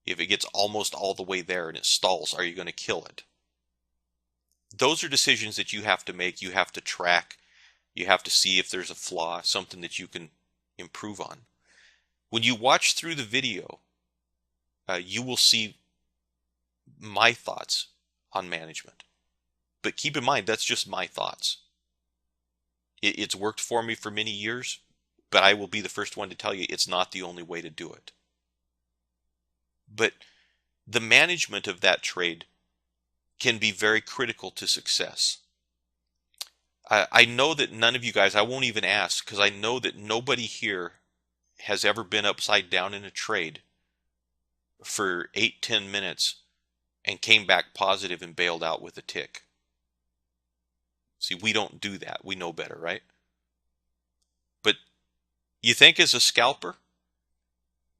If it gets almost all the way there and it stalls, are you going to kill it? Those are decisions that you have to make. You have to track. You have to see if there's a flaw, something that you can improve on. When you watch through the video, you will see my thoughts on management. But keep in mind, that's just my thoughts. It's worked for me for many years, but I will be the first one to tell you it's not the only way to do it. But the management of that trade can be very critical to success. I know that none of you guys, I won't even ask, because I know that nobody here has ever been upside down in a trade for 8-10 minutes and came back positive and bailed out with a tick. See, we don't do that. We know better, right? But you think as a scalper,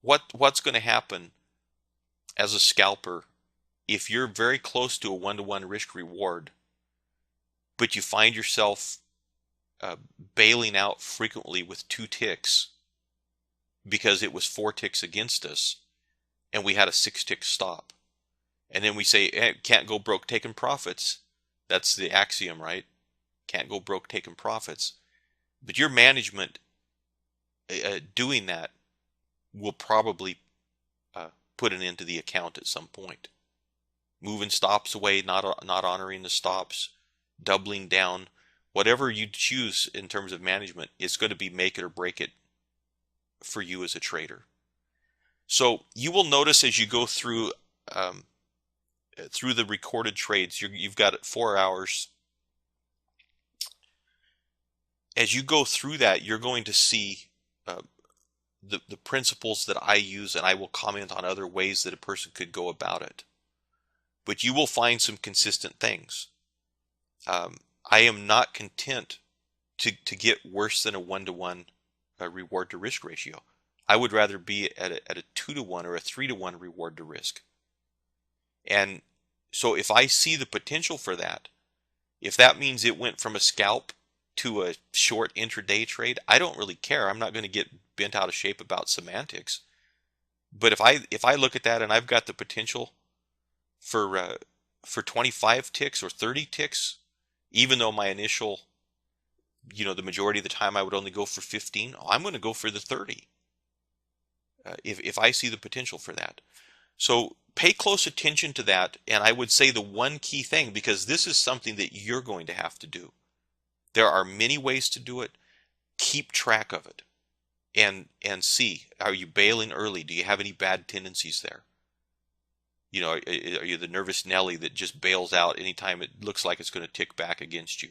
what's going to happen as a scalper if you're very close to a 1-to-1 risk reward, but you find yourself bailing out frequently with 2 ticks because it was 4 ticks against us and we had a 6-tick stop. And then we say, hey, can't go broke taking profits. That's the axiom, right? Can't go broke taking profits. But your management doing that will probably put an end to the account at some point. Moving stops away, not honoring the stops, doubling down, whatever you choose in terms of management, it's going to be make it or break it for you as a trader. So you will notice as you go through the recorded trades, you've got 4 hours. As you go through that, you're going to see the principles that I use, and I will comment on other ways that a person could go about it. But you will find some consistent things. I am not content to get worse than a 1-to-1 reward to risk ratio. I would rather be at a 2-to-1 or a 3-to-1 reward to risk. And so if I see the potential for that, if that means it went from a scalp to a short intraday trade, I don't really care. I'm not going to get bent out of shape about semantics. But if I look at that and I've got the potential for 25 ticks or 30 ticks, even though my initial, the majority of the time I would only go for 15, I'm going to go for the 30. If I see the potential for that. So pay close attention to that, and I would say the one key thing, because this is something that you're going to have to do. There are many ways to do it. Keep track of it and see, are you bailing early? Do you have any bad tendencies there? Are you the nervous Nelly that just bails out anytime it looks like it's going to tick back against you?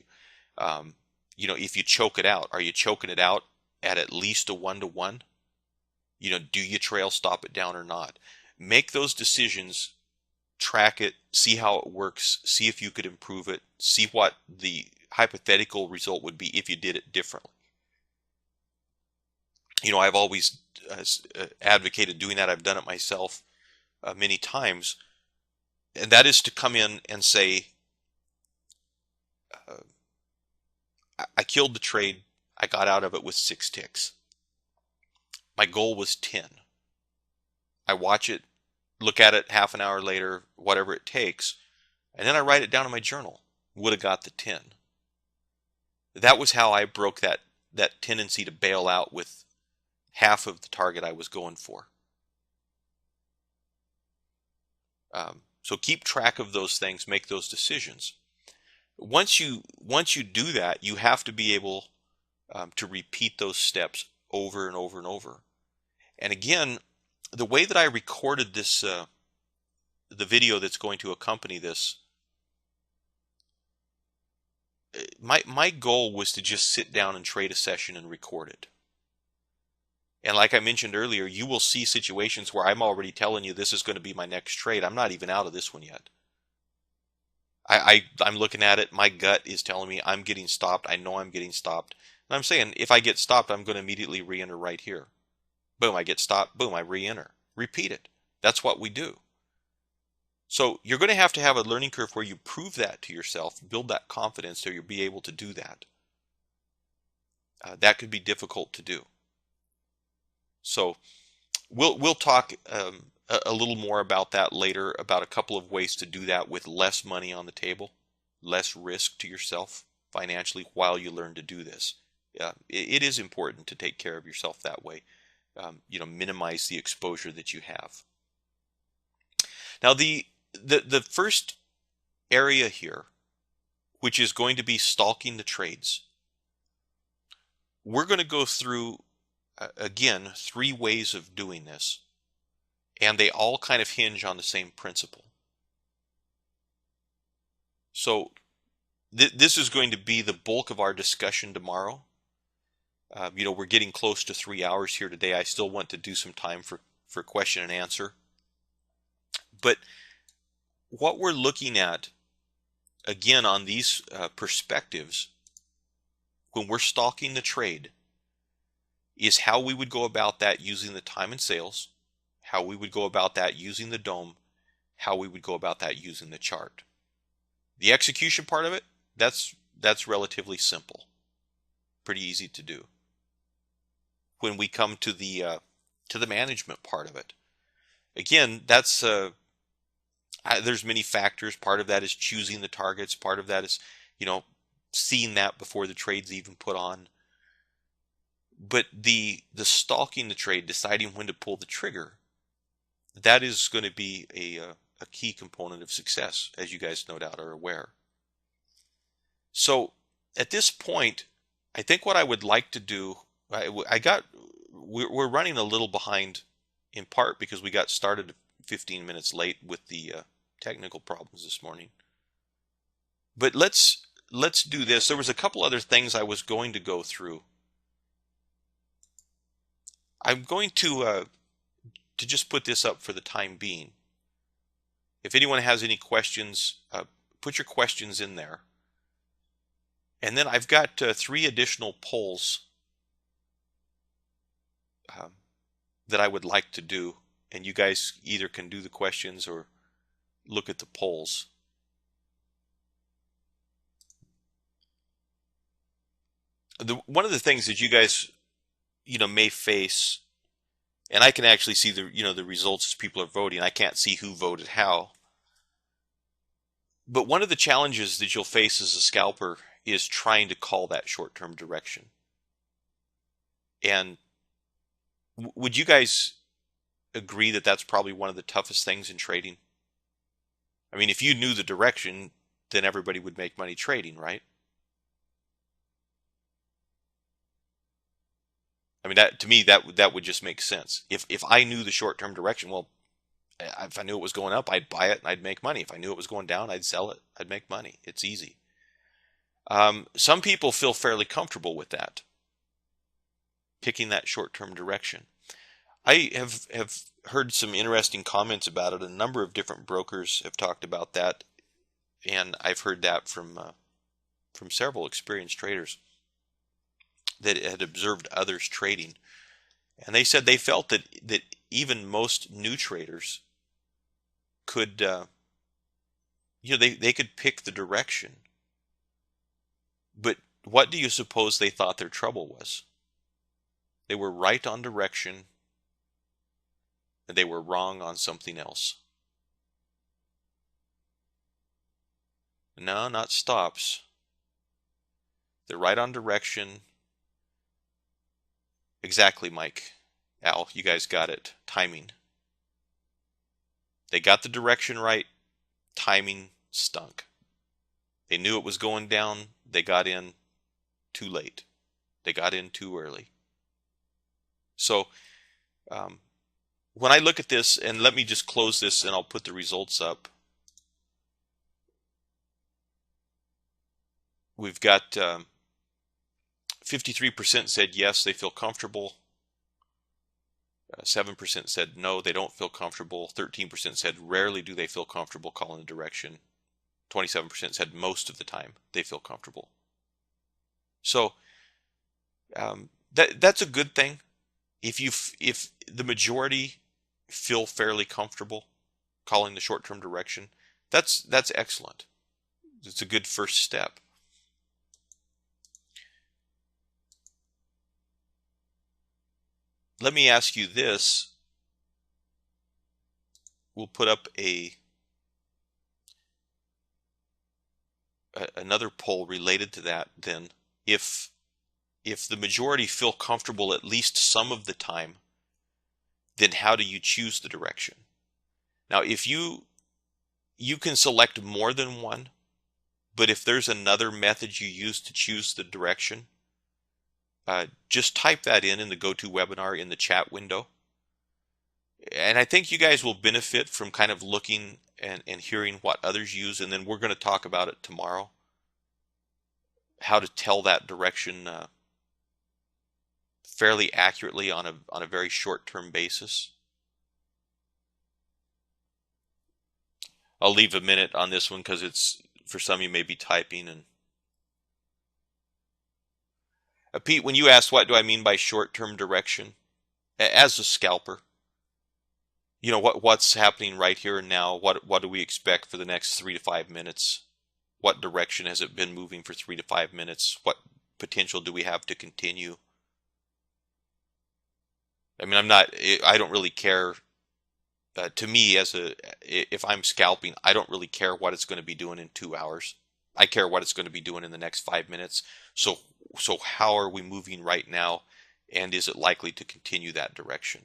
If you choke it out, are you choking it out at least a 1-to-1? Do you trail stop it down or not? Make those decisions, track it, see how it works, see if you could improve it, see what the hypothetical result would be if you did it differently. I've always advocated doing that. I've done it myself many times, and that is to come in and say, I killed the trade. I got out of it with 6 ticks. My goal was 10. I watch it, look at it half an hour later, whatever it takes, and then I write it down in my journal. Would have got the 10. That was how I broke that tendency to bail out with half of the target I was going for. So keep track of those things, make those decisions. Once you do that, you have to be able to repeat those steps over and over and over. And again, the way that I recorded this, the video that's going to accompany this, my goal was to just sit down and trade a session and record it. And like I mentioned earlier, you will see situations where I'm already telling you this is going to be my next trade. I'm not even out of this one yet. I'm looking at it. My gut is telling me I'm getting stopped. I know I'm getting stopped. And I'm saying if I get stopped, I'm going to immediately re-enter right here. Boom, I get stopped. Boom, I re-enter. Repeat it. That's what we do. So you're going to have a learning curve where you prove that to yourself, build that confidence so you'll be able to do that. That could be difficult to do. So we'll talk a little more about that later, about a couple of ways to do that with less money on the table, less risk to yourself financially while you learn to do this. It is important to take care of yourself that way. Minimize the exposure that you have. Now the first area here, which is going to be stalking the trades, we're going to go through again 3 ways of doing this, and they all kind of hinge on the same principle. So this is going to be the bulk of our discussion tomorrow. We're getting close to 3 hours here today. I still want to do some time for question and answer. But what we're looking at, again, on these perspectives, when we're stalking the trade, is how we would go about that using the time and sales, how we would go about that using the DOM, how we would go about that using the chart. The execution part of it, that's relatively simple, pretty easy to do. When we come to the management part of it, again, that's there's many factors. Part of that is choosing the targets. Part of that is seeing that before the trade's even put on. But the stalking the trade, deciding when to pull the trigger, that is going to be a key component of success, as you guys no doubt are aware. So at this point, I think what I would like to do, we're running a little behind, in part because we got started 15 minutes late with the technical problems this morning. But let's do this. There was a couple other things I was going to go through. I'm going to just put this up for the time being. If anyone has any questions, put your questions in there. And then I've got 3 additional polls that I would like to do. And you guys either can do the questions or look at the polls. One of the things that you guys may face, and I can actually see the results as people are voting. I can't see who voted how. But one of the challenges that you'll face as a scalper is trying to call that short-term direction. And would you guys agree that that's probably one of the toughest things in trading? I mean, if you knew the direction, then everybody would make money trading, right? I mean, to me, that would just make sense. If I knew the short-term direction, well, if I knew it was going up, I'd buy it and I'd make money. If I knew it was going down, I'd sell it. I'd make money. It's easy. Some people feel fairly comfortable with that, picking that short-term direction. I have heard some interesting comments about it. A number of different brokers have talked about that, and I've heard that from several experienced traders that had observed others trading, and they said they felt that even most new traders could, they could pick the direction, but what do you suppose they thought their trouble was? They were right on direction, and they were wrong on something else. No, not stops. They're right on direction. Exactly, Mike. Al, you guys got it. Timing. They got the direction right. Timing stunk. They knew it was going down. They got in too late. They got in too early. So when I look at this, and let me just close this and I'll put the results up. We've got 53% said yes, they feel comfortable. 7% said no, they don't feel comfortable. 13% said rarely do they feel comfortable calling a direction. 27% said most of the time they feel comfortable. So that's a good thing. If the majority feel fairly comfortable calling the short-term direction, that's excellent. It's a good first step. Let me ask you this. We'll put up another poll related to that then. If the majority feel comfortable at least some of the time, then how do you choose the direction? Now, if you can select more than one, but if there's another method you use to choose the direction, just type that in the GoToWebinar in the chat window. And I think you guys will benefit from kind of looking and hearing what others use, and then we're going to talk about it tomorrow, how to tell that direction fairly accurately on a very short-term basis. I'll leave a minute on this one because it's, for some you may be typing. And Pete, when you asked what do I mean by short-term direction, as a scalper, you know what's happening right here and now. What do we expect for the next 3 to 5 minutes? What direction has it been moving for 3 to 5 minutes? What potential do we have to continue? I mean, I don't really care. To me, if I'm scalping, I don't really care what it's going to be doing in 2 hours. I care what it's going to be doing in the next 5 minutes. So how are we moving right now, and is it likely to continue that direction?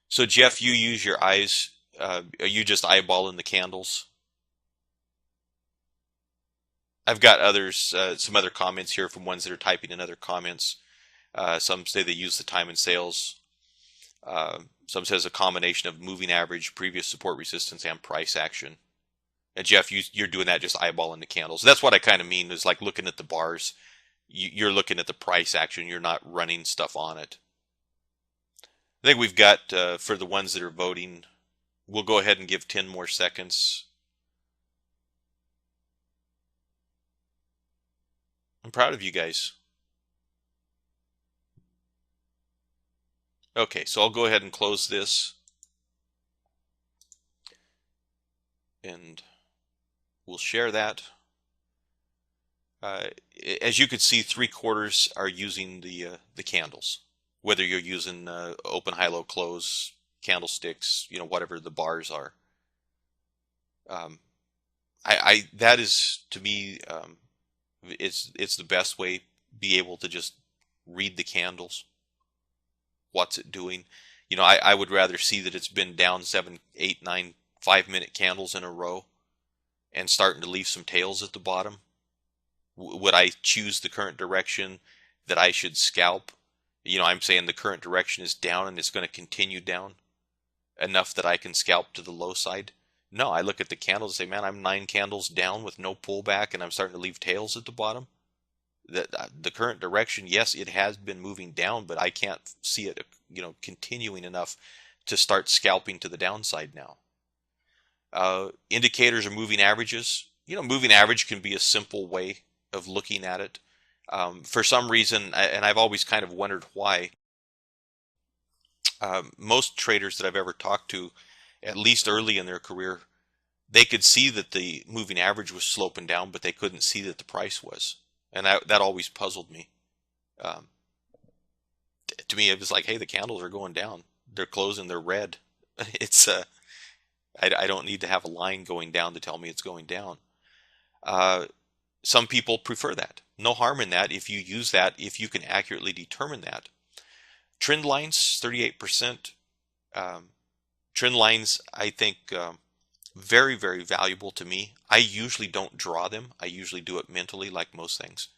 So Jeff, you use your eyes. Are you just eyeballing the candles? I've got some other comments here from ones that are typing in other comments. Some say they use the time and sales. Some says a combination of moving average, previous support resistance, and price action. And Jeff, you're doing that just eyeballing the candles. That's what I kind of mean, is like looking at the bars. You're looking at the price action. You're not running stuff on it. I think we've got, for the ones that are voting, we'll go ahead and give 10 more seconds. I'm proud of you guys. Okay, so I'll go ahead and close this. And we'll share that. As you can see, 3/4 are using the candles. Whether you're using open, high, low, close, candlesticks, whatever the bars are. That is, to me, it's the best way. Be able to just read the candles. What's it doing? I would rather see that it's been down 7, 8, 9, 5-minute candles in a row and starting to leave some tails at the bottom. Would I choose the current direction that I should scalp? I'm saying the current direction is down and it's going to continue down enough that I can scalp to the low side. No, I look at the candles and say, man, I'm 9 candles down with no pullback and I'm starting to leave tails at the bottom. The current direction, yes, it has been moving down, but I can't see it, continuing enough to start scalping to the downside now. Indicators or moving averages. Moving average can be a simple way of looking at it. For some reason, and I've always kind of wondered why, most traders that I've ever talked to, at least early in their career, they could see that the moving average was sloping down, but they couldn't see that the price was. And that always puzzled me. Um, to me, it was like, hey, the candles are going down. They're closing, they're red. It's I don't need to have a line going down to tell me it's going down. Uh, some people prefer that. No harm in that if you use that, if you can accurately determine that. Trend lines, 38%. Um, Trend lines, I think, very, very valuable to me. I usually don't draw them. I usually do it mentally, like most things.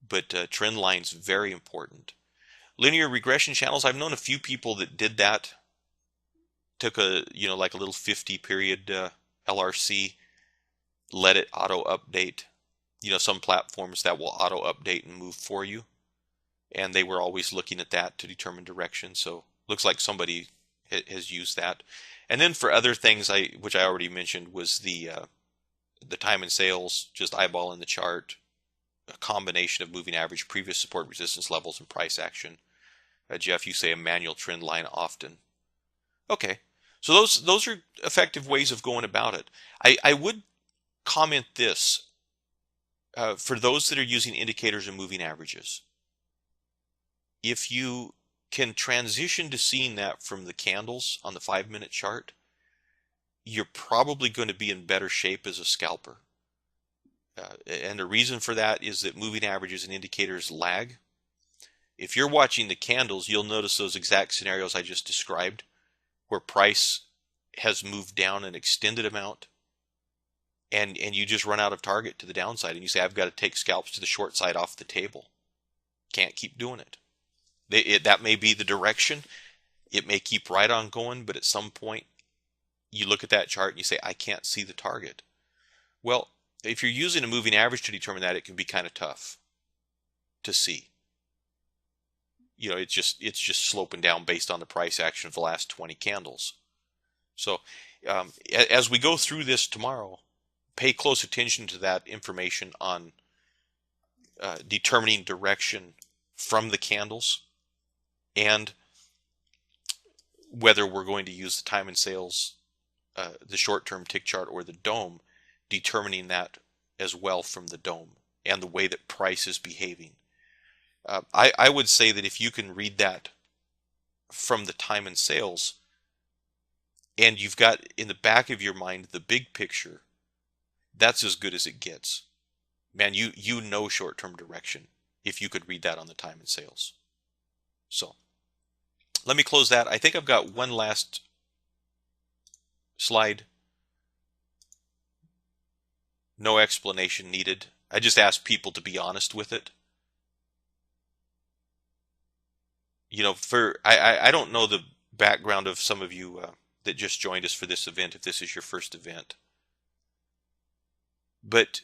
But trend lines, very important. Linear regression channels, I've known a few people that did that. Took like a little 50 period LRC, let it auto update. Some platforms that will auto update and move for you. And they were always looking at that to determine direction. So looks like somebody has used that. And then for other things, which I already mentioned, was the time and sales, just eyeballing the chart, a combination of moving average, previous support resistance levels, and price action. Jeff, you say a manual trend line often. Okay, so those are effective ways of going about it. I would comment this for those that are using indicators and moving averages. If you can transition to seeing that from the candles on the 5-minute chart, you're probably going to be in better shape as a scalper. And the reason for that is that moving averages and indicators lag. If you're watching the candles, you'll notice those exact scenarios I just described, where price has moved down an extended amount, and you just run out of target to the downside, and you say, I've got to take scalps to the short side off the table. Can't keep doing it. That may be the direction. It may keep right on going, but at some point, you look at that chart and you say, I can't see the target. Well, if you're using a moving average to determine that, it can be kind of tough to see. It's just sloping down based on the price action of the last 20 candles. So as we go through this tomorrow, pay close attention to that information on determining direction from the candles, and whether we're going to use the time and sales, the short-term tick chart, or the dome, determining that as well from the dome and the way that price is behaving. I would say that if you can read that from the time and sales, and you've got in the back of your mind the big picture, that's as good as it gets. Man, you know short-term direction if you could read that on the time and sales. So let me close that. I think I've got one last slide. No explanation needed. I just ask people to be honest with it. I don't know the background of some of you that just joined us for this event, if this is your first event. But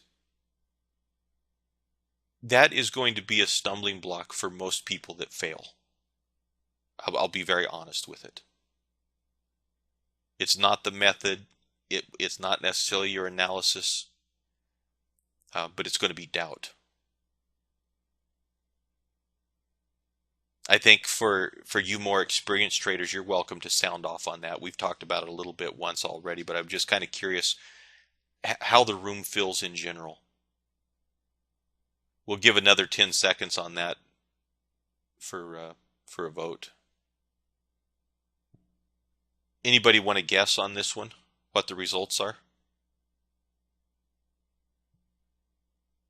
that is going to be a stumbling block for most people that fail. I'll be very honest with it. It's not the method. It's not necessarily your analysis, but it's going to be doubt. I think for you more experienced traders, you're welcome to sound off on that. We've talked about it a little bit once already, but I'm just kind of curious how the room feels in general. We'll give another 10 seconds on that for a vote. Anybody want to guess on this one, what the results are?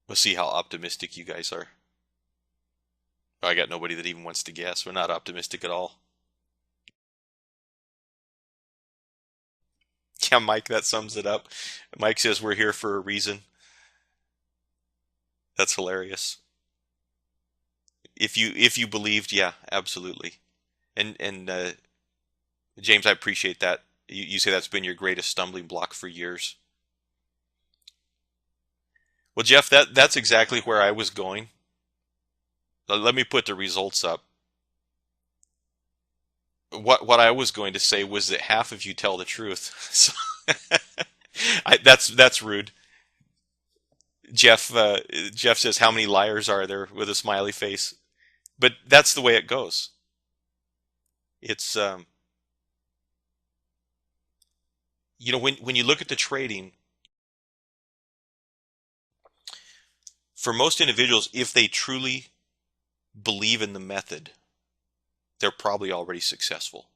We'll see how optimistic you guys are. I got nobody that even wants to guess. We're not optimistic at all. Yeah, Mike, that sums it up. Mike says we're here for a reason. That's hilarious. If you believed, yeah, absolutely. And James, I appreciate that. You say that's been your greatest stumbling block for years. Well, Jeff, that's exactly where I was going. Let me put the results up. What I was going to say was that half of you tell the truth. So that's rude. Jeff Jeff says, "How many liars are there?" with a smiley face. But that's the way it goes. It's when you look at the trading, for most individuals, if they truly believe in the method, they're probably already successful.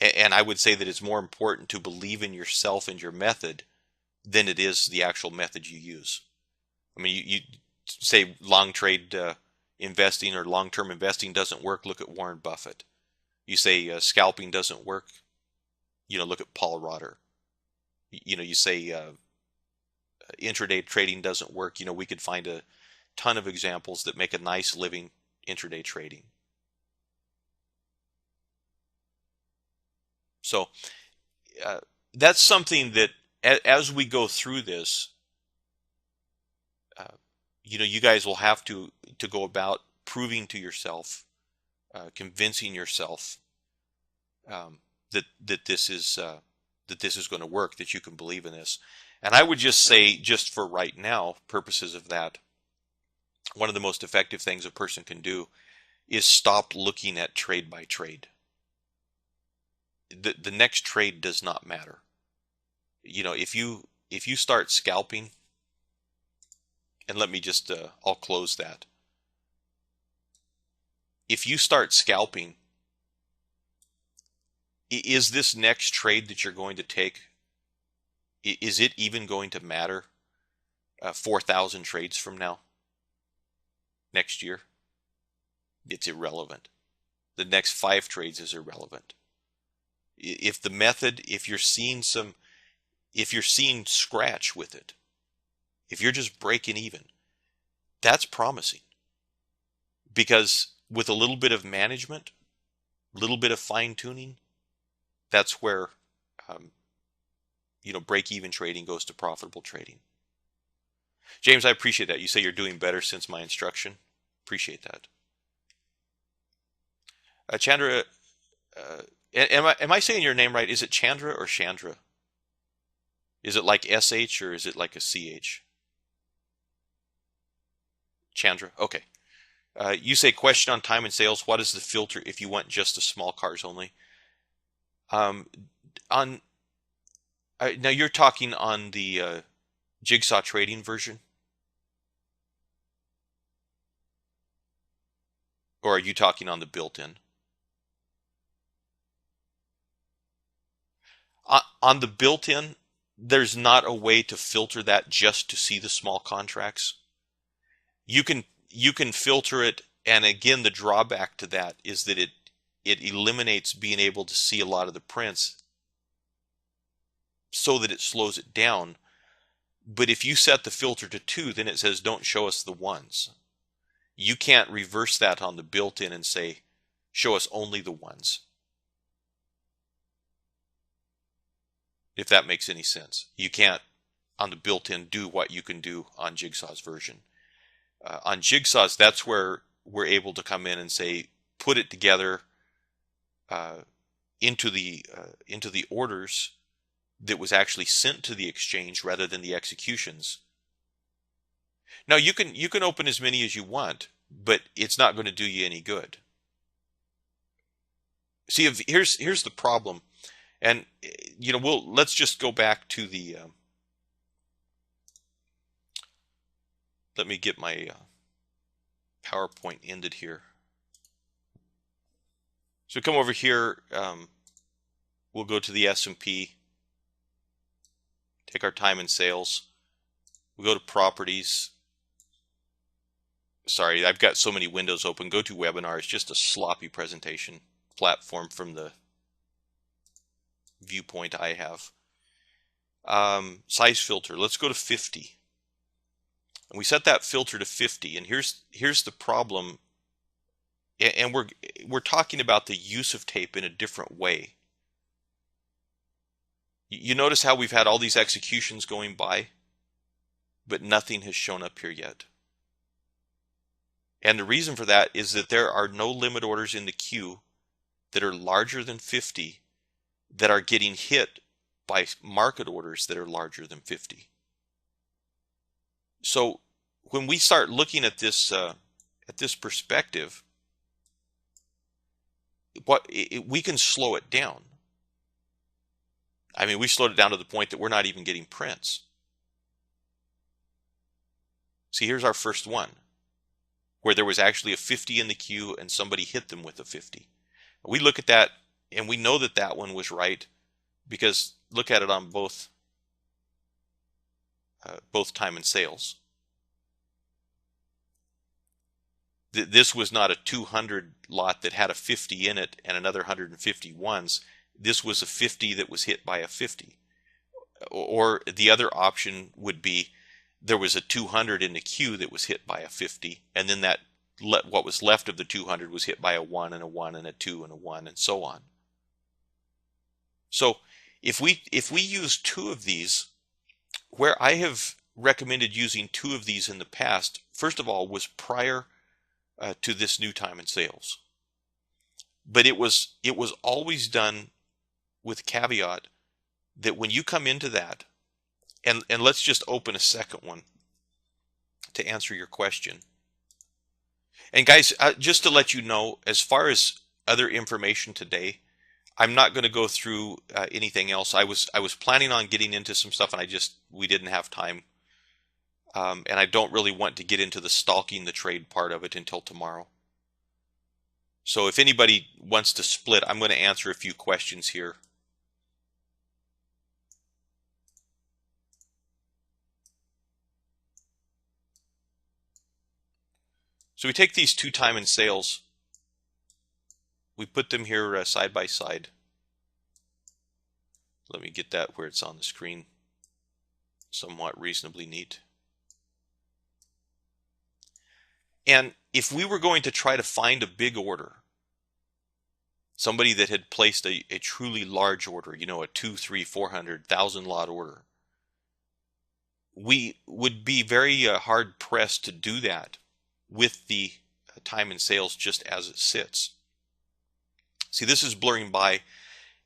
And I would say that it's more important to believe in yourself and your method than it is the actual method you use. I mean, you say long trade investing or long-term investing doesn't work, look at Warren Buffett. You say scalping doesn't work, look at Paul Rodder. You say intraday trading doesn't work. We could find a ton of examples that make a nice living intraday trading. So that's something that as we go through this, you guys will have to go about proving to yourself, convincing yourself that this is going to work, that you can believe in this. And I would just say, just for right now, purposes of that, one of the most effective things a person can do is stop looking at trade by trade. The next trade does not matter. If you start scalping, and let me just I'll close that. If you start scalping, is this next trade that you're going to take, is it even going to matter 4,000 trades from now, next year? It's irrelevant. The next 5 trades is irrelevant. If the method, if you're seeing scratch with it, if you're just breaking even, that's promising. Because with a little bit of management, a little bit of fine tuning, that's where break-even trading goes to profitable trading. James, I appreciate that. You say you're doing better since my instruction. Appreciate that. Chandra, am I saying your name right? Is it Chandra or Chandra? Is it like SH or is it like a CH? Chandra. Okay. You say question on time and sales. What is the filter if you want just the small cars only? Now you're talking on the jigsaw trading version, or are you talking on the built-in? On the built-in, there's not a way to filter that just to see the small contracts. You can filter it, and again, the drawback to that is that it eliminates being able to see a lot of the prints, so that it slows it down. But if you set the filter to 2, then it says don't show us the ones. You can't reverse that on the built-in and say show us only the ones, if that makes any sense. You can't on the built-in do what you can do on Jigsaw's version. On Jigsaw's, that's where we're able to come in and say put it together into the orders that was actually sent to the exchange rather than the executions. Now you can open as many as you want, but it's not going to do you any good. See, here's the problem, and let's just go back to the. Let me get my PowerPoint ended here. So come over here. We'll go to the S&P. Take our time and sales. We go to properties. Sorry, I've got so many windows open. Go to webinars, just a sloppy presentation platform from the viewpoint I have. Size filter, let's go to 50. And we set that filter to 50, and here's the problem. And we're talking about the use of tape in a different way. You notice how we've had all these executions going by, but nothing has shown up here yet. And the reason for that is that there are no limit orders in the queue that are larger than 50 that are getting hit by market orders that are larger than 50. So when we start looking at this perspective, we can slow it down. I mean, we slowed it down to the point that we're not even getting prints. See, here's our first one, where there was actually a 50 in the queue and somebody hit them with a 50. We look at that and we know that that one was right because look at it on both time and sales. This was not a 200 lot that had a 50 in it and another 151s. This was a 50 that was hit by a 50. Or the other option would be there was a 200 in the queue that was hit by a 50, and then that what was left of the 200 was hit by a 1 and a 1 and a 2 and a 1 and so on. So if we use two of these, where I have recommended using two of these in the past, first of all, was prior to this new time and sales. But it was always done with caveat that when you come into that, and let's just open a second one to answer your question. And guys, just to let you know, as far as other information today, I'm not going to go through anything else. I was planning on getting into some stuff, and we didn't have time. And I don't really want to get into the stalking the trade part of it until tomorrow. So if anybody wants to split, I'm going to answer a few questions here. So we take these two time and sales, we put them here side by side. Let me get that where it's on the screen, somewhat reasonably neat. And if we were going to try to find a big order, somebody that had placed a truly large order, you know, a 200, 300, 400,000 lot order, we would be very hard pressed to do that with the time and sales just as it sits. See, this is blurring by,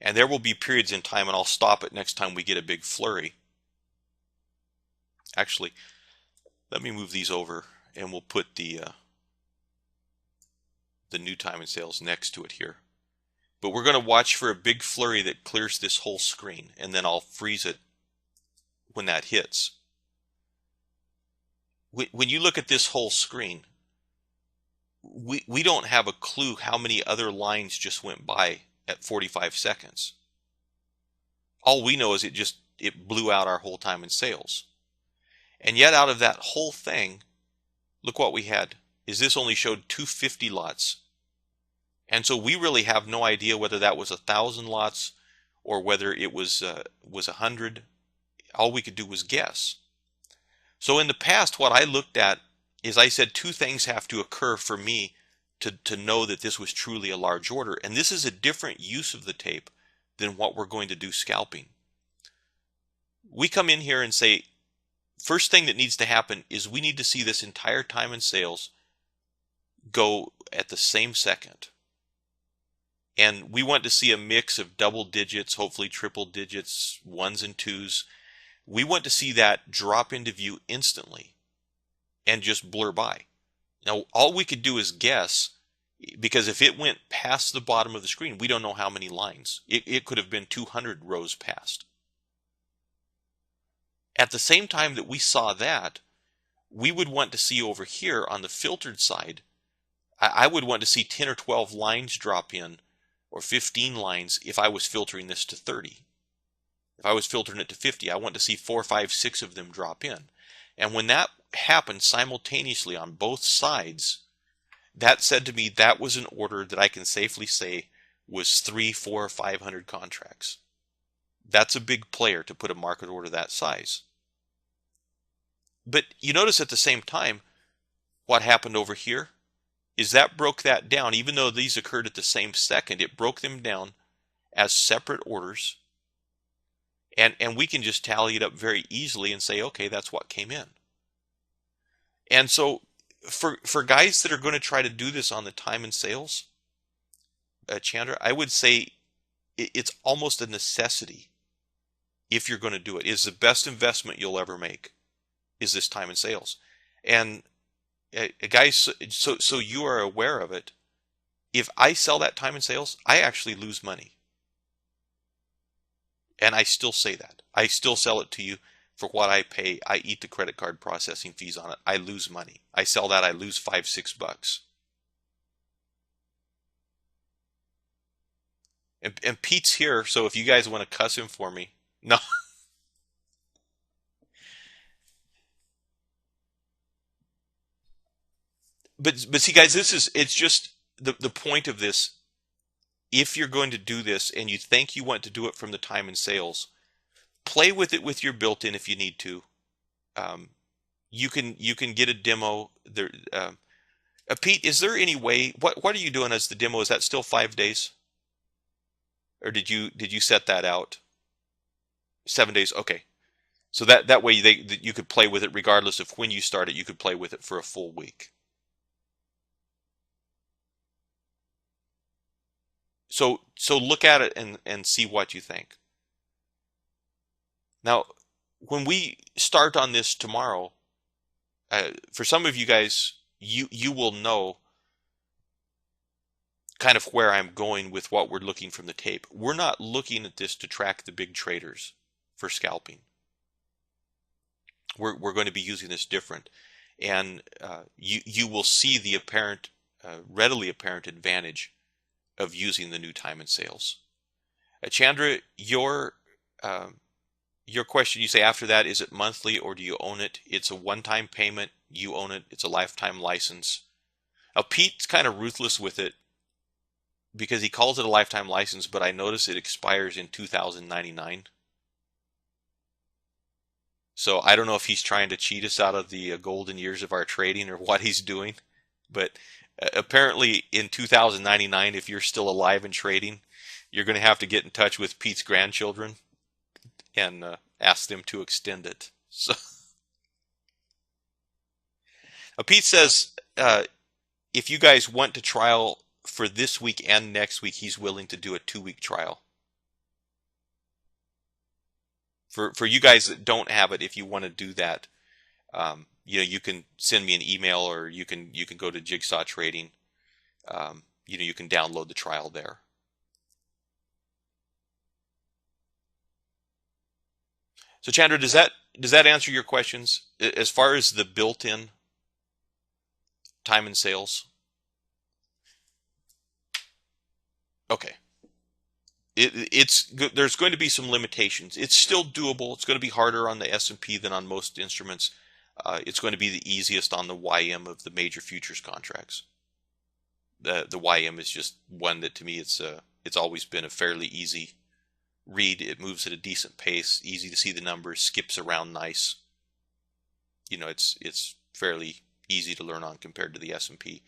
and there will be periods in time, and I'll stop it next time we get a big flurry. Actually, let me move these over, and we'll put the new time and sales next to it here. But we're going to watch for a big flurry that clears this whole screen, and then I'll freeze it when that hits. When you look at this whole screen, we don't have a clue how many other lines just went by at 45 seconds. All we know is it blew out our whole time in sales. And yet out of that whole thing, look what we had, is this only showed 250 lots. And so we really have no idea whether that was 1,000 lots or whether it was 100. All we could do was guess. So in the past, what I looked at is I said two things have to occur for me to know that this was truly a large order. And this is a different use of the tape than what we're going to do scalping. We come in here and say, first thing that needs to happen is we need to see this entire time in sales go at the same second. And we want to see a mix of double digits, hopefully triple digits, ones and twos. We want to see that drop into view instantly and just blur by. Now, all we could do is guess, because if it went past the bottom of the screen, we don't know how many lines. It could have been 200 rows past. At the same time that we saw that, we would want to see over here on the filtered side, I would want to see 10 or 12 lines drop in, or 15 lines if I was filtering this to 30. If I was filtering it to 50, I want to see 4, 5, 6 of them drop in. And when that happened simultaneously on both sides, that said to me that was an order that I can safely say was 300, 400, 500 contracts. That's a big player to put a market order that size. But you notice at the same time, what happened over here is that broke that down. Even though these occurred at the same second, it broke them down as separate orders. and we can just tally it up very easily and say, okay, that's what came in. And so for guys that are going to try to do this on the time and sales, Chandra, I would say it's almost a necessity if you're going to do it. It's the best investment you'll ever make is this time and sales. And guys, so you are aware of it. If I sell that time and sales, I actually lose money. And I still say that. I still sell it to you for what I pay. I eat the credit card processing fees on it. I lose money. I sell that, I lose $5-6. And Pete's here, so if you guys want to cuss him for me, no. But see, guys, it's just the point of this. If you're going to do this and you think you want to do it from the time and sales, play with it with your built-in if you need to. Um, you can get a demo there. Pete, is there any way? What are you doing as the demo? Is that still 5 days, or did you set that out 7 days? Okay, so that way you could play with it regardless of when you start it. You could play with it for a full week. So look at it and see what you think. Now, when we start on this tomorrow, for some of you guys, you will know kind of where I'm going with what we're looking from the tape. We're not looking at this to track the big traders for scalping. We're going to be using this different, and you will see the apparent, readily apparent advantage of using the new time and sales. Chandra, your question, you say after that, is it monthly or do you own it? It's a one-time payment. You own it. It's a lifetime license. Now, Pete's kind of ruthless with it because he calls it a lifetime license, but I notice it expires in 2099. So I don't know if he's trying to cheat us out of the golden years of our trading or what he's doing. But apparently in 2099, if you're still alive and trading, you're going to have to get in touch with Pete's grandchildren and ask them to extend it. So Pete says if you guys want to trial for this week and next week, he's willing to do a 2-week trial. For you guys that don't have it, if you want to do that, you can send me an email or you can go to Jigsaw Trading. You can download the trial there. So Chandra, does that answer your questions as far as the built-in time and sales? Okay. There's going to be some limitations. It's still doable. It's going to be harder on the S&P than on most instruments. It's going to be the easiest on the YM of the major futures contracts. The YM is just one that to me it's always been a fairly easy read. It moves at a decent pace, easy to see the numbers, skips around nice. It's fairly easy to learn on compared to the S&P.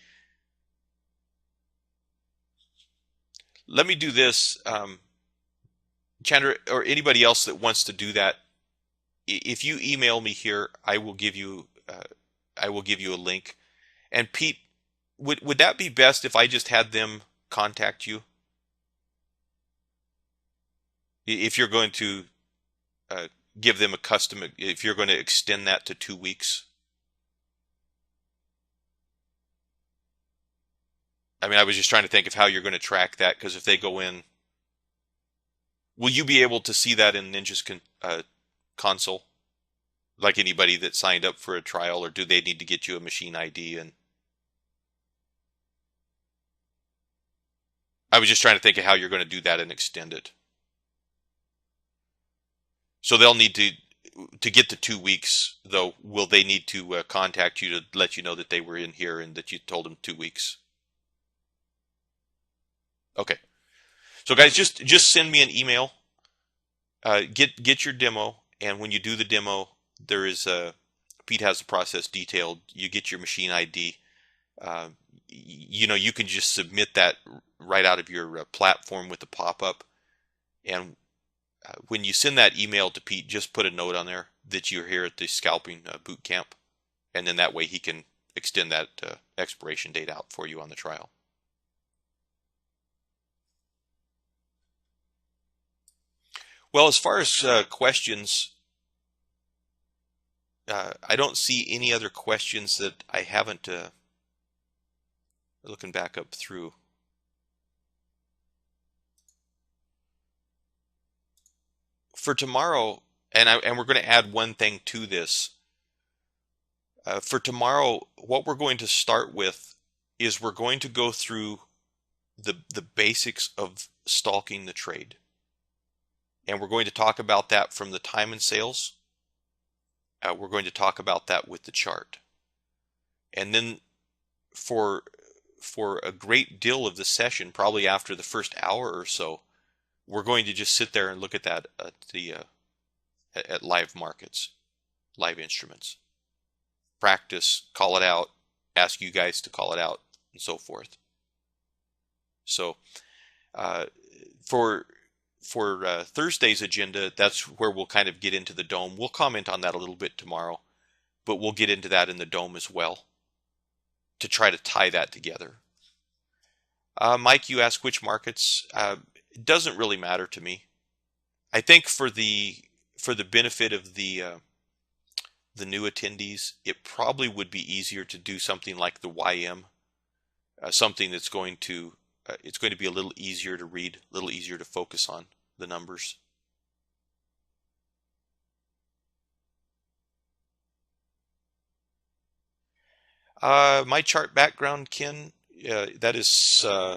Let me do this, Chandra, or anybody else that wants to do that. If you email me here, I will give you a link. And Pete, would that be best if I just had them contact you? If you're going to give them a custom, if you're going to extend that to 2 weeks. I mean, I was just trying to think of how you're going to track that, because if they go in, will you be able to see that in Ninja's console, like anybody that signed up for a trial, or do they need to get you a machine ID? And I was just trying to think of how you're going to do that and extend it. So they'll need to get the 2 weeks, though. Will they need to contact you to let you know that they were in here and that you told them 2 weeks? Okay. So guys, just send me an email. Get your demo, and when you do the demo, there is Pete has the process detailed. You get your machine ID. You can just submit that right out of your platform with the pop-up, and when you send that email to Pete, just put a note on there that you're here at the Scalping boot camp, and then that way he can extend that expiration date out for you on the trial. Well, as far as questions, I don't see any other questions that I haven't, looking back up through. For tomorrow, and we're going to add one thing to this. For tomorrow, what we're going to start with is we're going to go through the basics of stalking the trade. And we're going to talk about that from the time and sales. We're going to talk about that with the chart. And then for a great deal of the session, probably after the first hour or so, we're going to just sit there and look at that at live markets, live instruments. Practice, call it out, ask you guys to call it out, and so forth. So for Thursday's agenda, that's where we'll kind of get into the dome. We'll comment on that a little bit tomorrow, but we'll get into that in the dome as well to try to tie that together. Mike, you asked which markets. It doesn't really matter to me. I think for the benefit of the new attendees, it probably would be easier to do something like the YM, something that's going to it's going to be a little easier to read, a little easier to focus on the numbers. My chart background, Ken, that is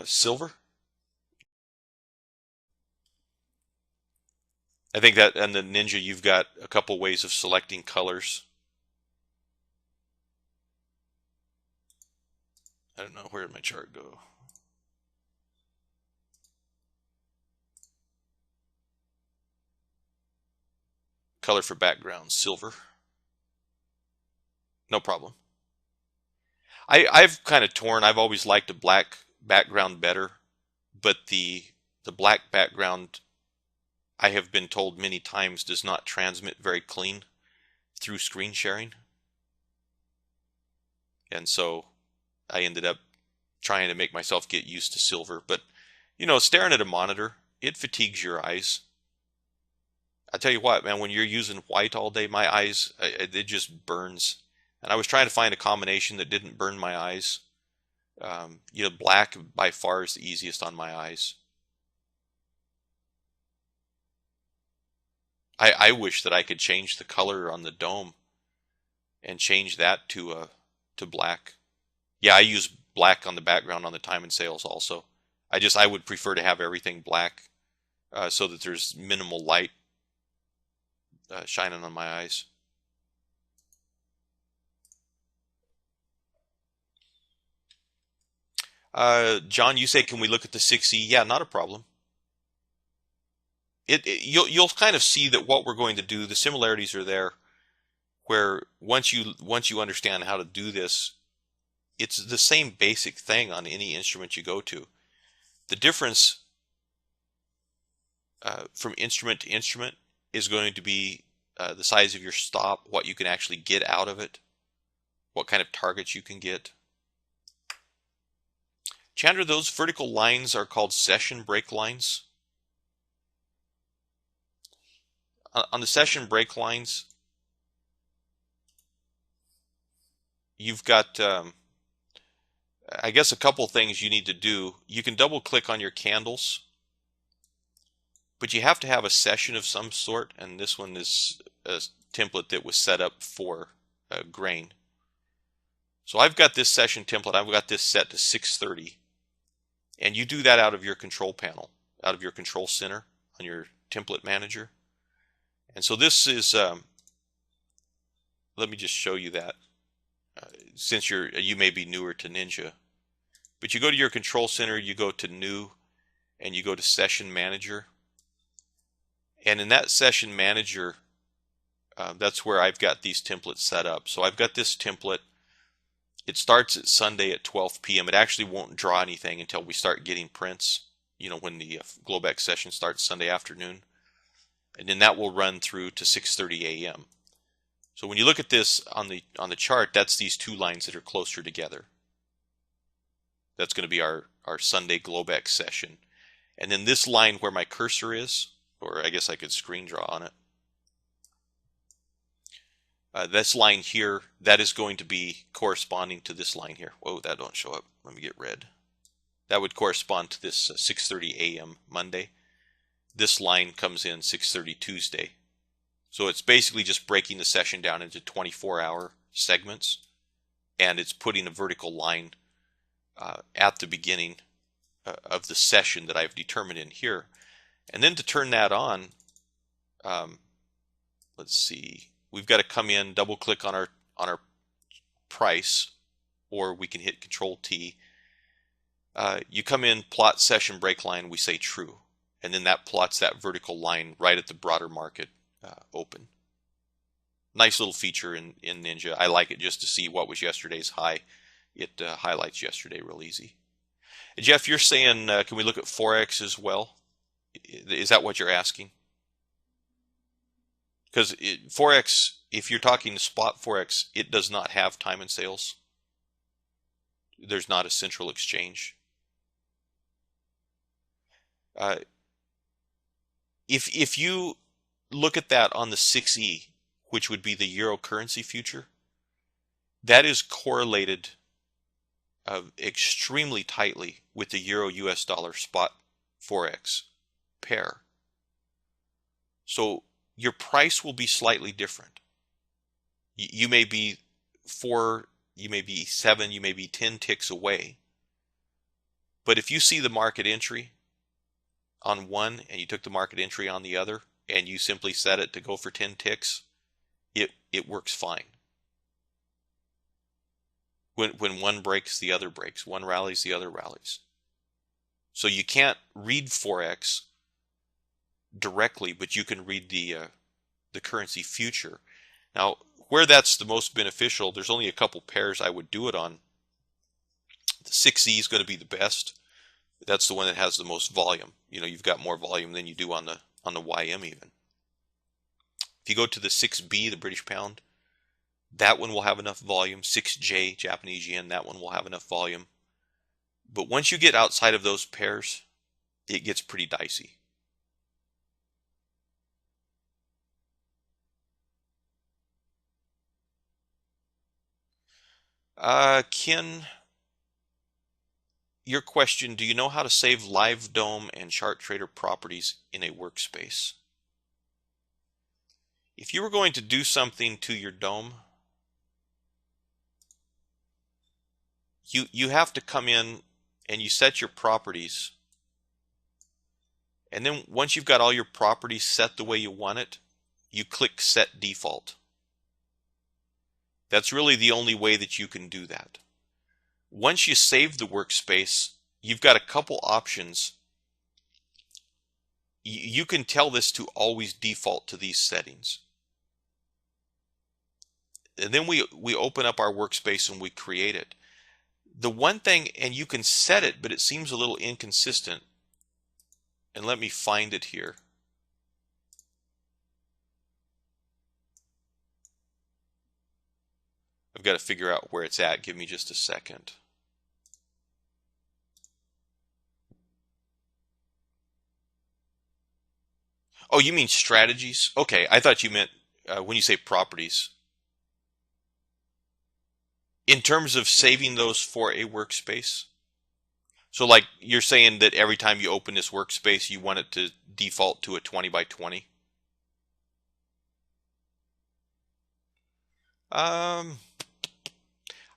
silver. I think that and the Ninja, you've got a couple ways of selecting colors. I don't know, where did my chart go? Color for background, silver. No problem. I've kind of torn. I've always liked a black background better, but the black background, I have been told many times, does not transmit very clean through screen sharing. And so I ended up trying to make myself get used to silver. But, staring at a monitor, it fatigues your eyes. I tell you what, man, when you're using white all day, my eyes, it just burns. And I was trying to find a combination that didn't burn my eyes. Black by far is the easiest on my eyes. I wish that I could change the color on the dome and change that to black. Yeah, I use black on the background on the time and sales also. I would prefer to have everything black so that there's minimal light shining on my eyes. John, you say, can we look at the 6E? Yeah, not a problem. You'll kind of see that what we're going to do, the similarities are there, where once you understand how to do this, it's the same basic thing on any instrument you go to. The difference from instrument to instrument is going to be the size of your stop, what you can actually get out of it, what kind of targets you can get. Chandra, those vertical lines are called session break lines. On the session break lines, you've got, I guess, a couple things you need to do. You can double click on your candles, but you have to have a session of some sort, and this one is a template that was set up for grain. So I've got this session template. I've got this set to 630. And you do that out of your control panel, out of your control center on your template manager. And so this is, let me just show you that, since you may be newer to Ninja. But you go to your control center, you go to new, and you go to session manager. And in that session manager, that's where I've got these templates set up. So I've got this template. It starts at Sunday at 12 p.m. It actually won't draw anything until we start getting prints, when the Globex session starts Sunday afternoon. and then that will run through to 6:30 a.m. So when you look at this on the chart, that's these two lines that are closer together. That's going to be our Sunday Globex session. And then this line where my cursor is, or I guess I could screen draw on it. This line here, that is going to be corresponding to this line here. Whoa, that don't show up. Let me get red. That would correspond to this 6:30 a.m. Monday. This line comes in 6:30 Tuesday. So it's basically just breaking the session down into 24-hour segments, and it's putting a vertical line at the beginning of the session that I've determined in here. And then to turn that on, let's see, we've got to come in, double click on our price, or we can hit Control T. You come in, plot session break line, we say true, and then that plots that vertical line right at the broader market open. Nice little feature in Ninja. I like it just to see what was yesterday's high. It highlights yesterday real easy. Jeff, you're saying, can we look at Forex as well? Is that what you're asking? Because Forex, if you're talking spot Forex, it does not have time and sales. There's not a central exchange. If you look at that on the 6E, which would be the euro currency future, that is correlated extremely tightly with the euro US dollar spot Forex pair. So your price will be slightly different. You may be 4, you may be 7, you may be 10 ticks away. But if you see the market entry on one and you took the market entry on the other and you simply set it to go for 10 ticks, it works fine. When one breaks, the other breaks. One rallies, the other rallies. So you can't read Forex directly, but you can read the currency future. Now, where that's the most beneficial, there's only a couple pairs I would do it on. The 6E is going to be the best. That's the one that has the most volume. You know, you've got more volume than you do on the YM even. If you go to the 6B, the British pound, that one will have enough volume. 6J, Japanese yen, that one will have enough volume. But once you get outside of those pairs, it gets pretty dicey. Ken, your question, do you know how to save live DOM and chart trader properties in a workspace? If you were going to do something to your DOM, you have to come in and you set your properties, and then once you've got all your properties set the way you want it, you click Set Default. That's really the only way that you can do that. Once you save the workspace, you've got a couple options. You can tell this to always default to these settings. And then we open up our workspace and we create it. The one thing, and you can set it, but it seems a little inconsistent. And let me find it here. I've got to figure out where it's at. Give me just a second. Oh, you mean strategies? Okay, I thought you meant when you say properties. In terms of saving those for a workspace? So like you're saying that every time you open this workspace, you want it to default to a 20 by 20?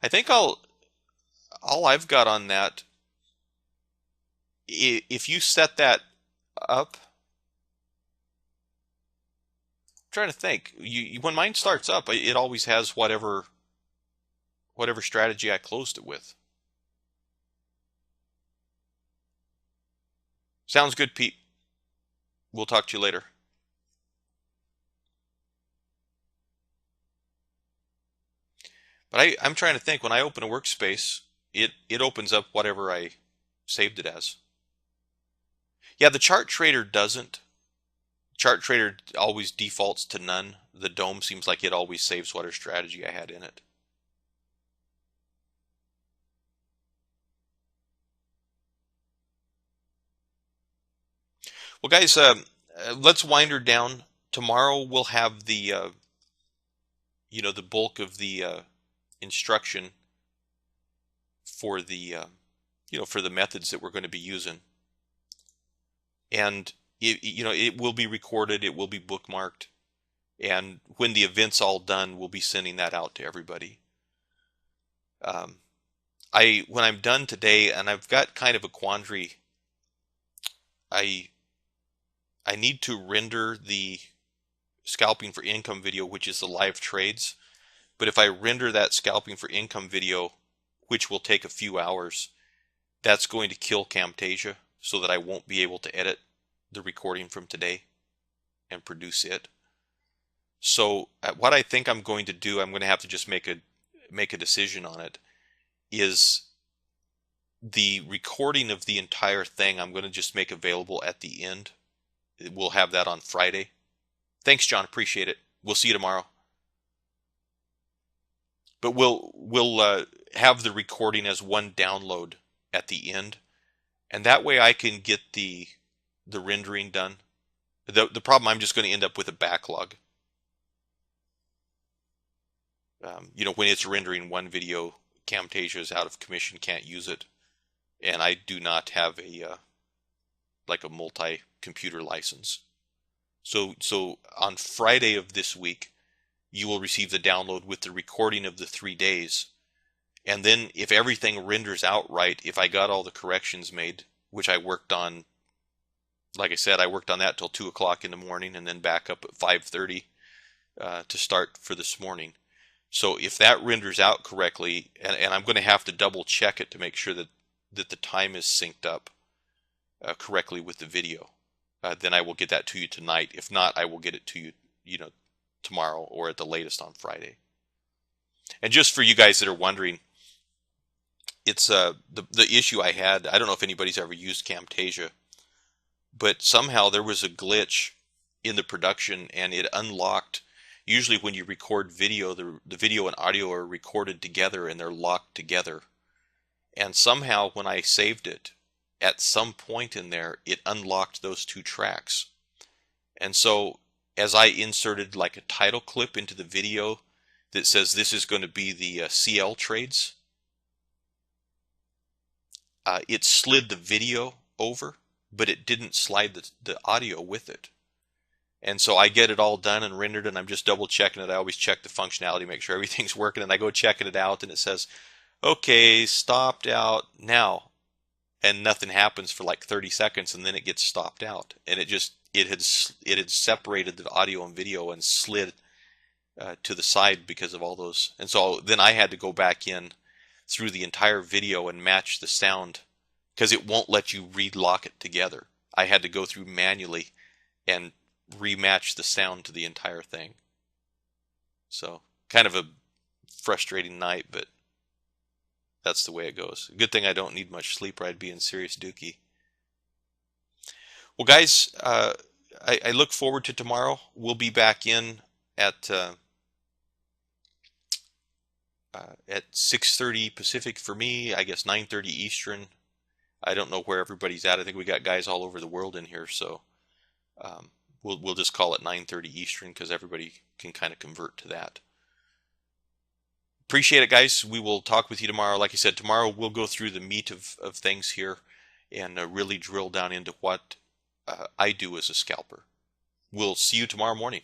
I think all I've got on that, if you set that up, I'm trying to think. When mine starts up, it always has whatever strategy I closed it with. Sounds good, Pete. We'll talk to you later. But I'm trying to think, when I open a workspace, it opens up whatever I saved it as. Yeah, the chart trader doesn't. Chart Trader always defaults to none. The dome seems like it always saves whatever strategy I had in it. Well, guys, let's wind her down. Tomorrow we'll have the the bulk of the instruction for the for the methods that we're going to be using, and it will be recorded, it will be bookmarked, and when the event's all done, we'll be sending that out to everybody. When I'm done today, and I've got kind of a quandary, I need to render the scalping for income video, which is the live trades. But if I render that scalping for income video, which will take a few hours, that's going to kill Camtasia so that I won't be able to edit the recording from today and produce it. So what I think I'm going to do, I'm going to have to just make a decision on it, is the recording of the entire thing I'm going to just make available at the end. We'll have that on Friday. Thanks, John. Appreciate it. We'll see you tomorrow. But we'll have the recording as one download at the end, and that way I can get the rendering done. The problem, I'm just going to end up with a backlog. When it's rendering one video, Camtasia is out of commission, can't use it, and I do not have a like a multi-computer license. So on Friday of this week, you will receive the download with the recording of the 3 days. And then if everything renders out right, if I got all the corrections made, which I worked on, like I said, I worked on that till 2 o'clock in the morning and then back up at 5:30 to start for this morning. So if that renders out correctly, and I'm going to have to double check it to make sure that the time is synced up correctly with the video, then I will get that to you tonight. If not, I will get it to you, tomorrow or at the latest on Friday. And just for you guys that are wondering, it's the issue I had. I don't know if anybody's ever used Camtasia, but somehow there was a glitch in the production and it unlocked. Usually when you record video, the video and audio are recorded together and they're locked together. And somehow when I saved it, at some point in there, it unlocked those two tracks. And so as I inserted like a title clip into the video that says this is going to be the CL trades, it slid the video over, but it didn't slide the audio with it. And so I get it all done and rendered, and I'm just double checking it. I always check the functionality, make sure everything's working, and I go checking it out, and it says, okay, stopped out now. And nothing happens for like 30 seconds, and then it gets stopped out. And it had separated the audio and video and slid to the side because of all those. And so then I had to go back in through the entire video and match the sound, because it won't let you relock it together. I had to go through manually and rematch the sound to the entire thing. So kind of a frustrating night, but that's the way it goes. Good thing I don't need much sleep or I'd be in serious dookie. Well, guys, I look forward to tomorrow. We'll be back in at 6:30 Pacific for me, I guess 9:30 Eastern. I don't know where everybody's at. I think we got guys all over the world in here, so we'll just call it 9:30 Eastern because everybody can kind of convert to that. Appreciate it, guys. We will talk with you tomorrow. Like I said, tomorrow we'll go through the meat of things here and really drill down into what I do as a scalper. We'll see you tomorrow morning.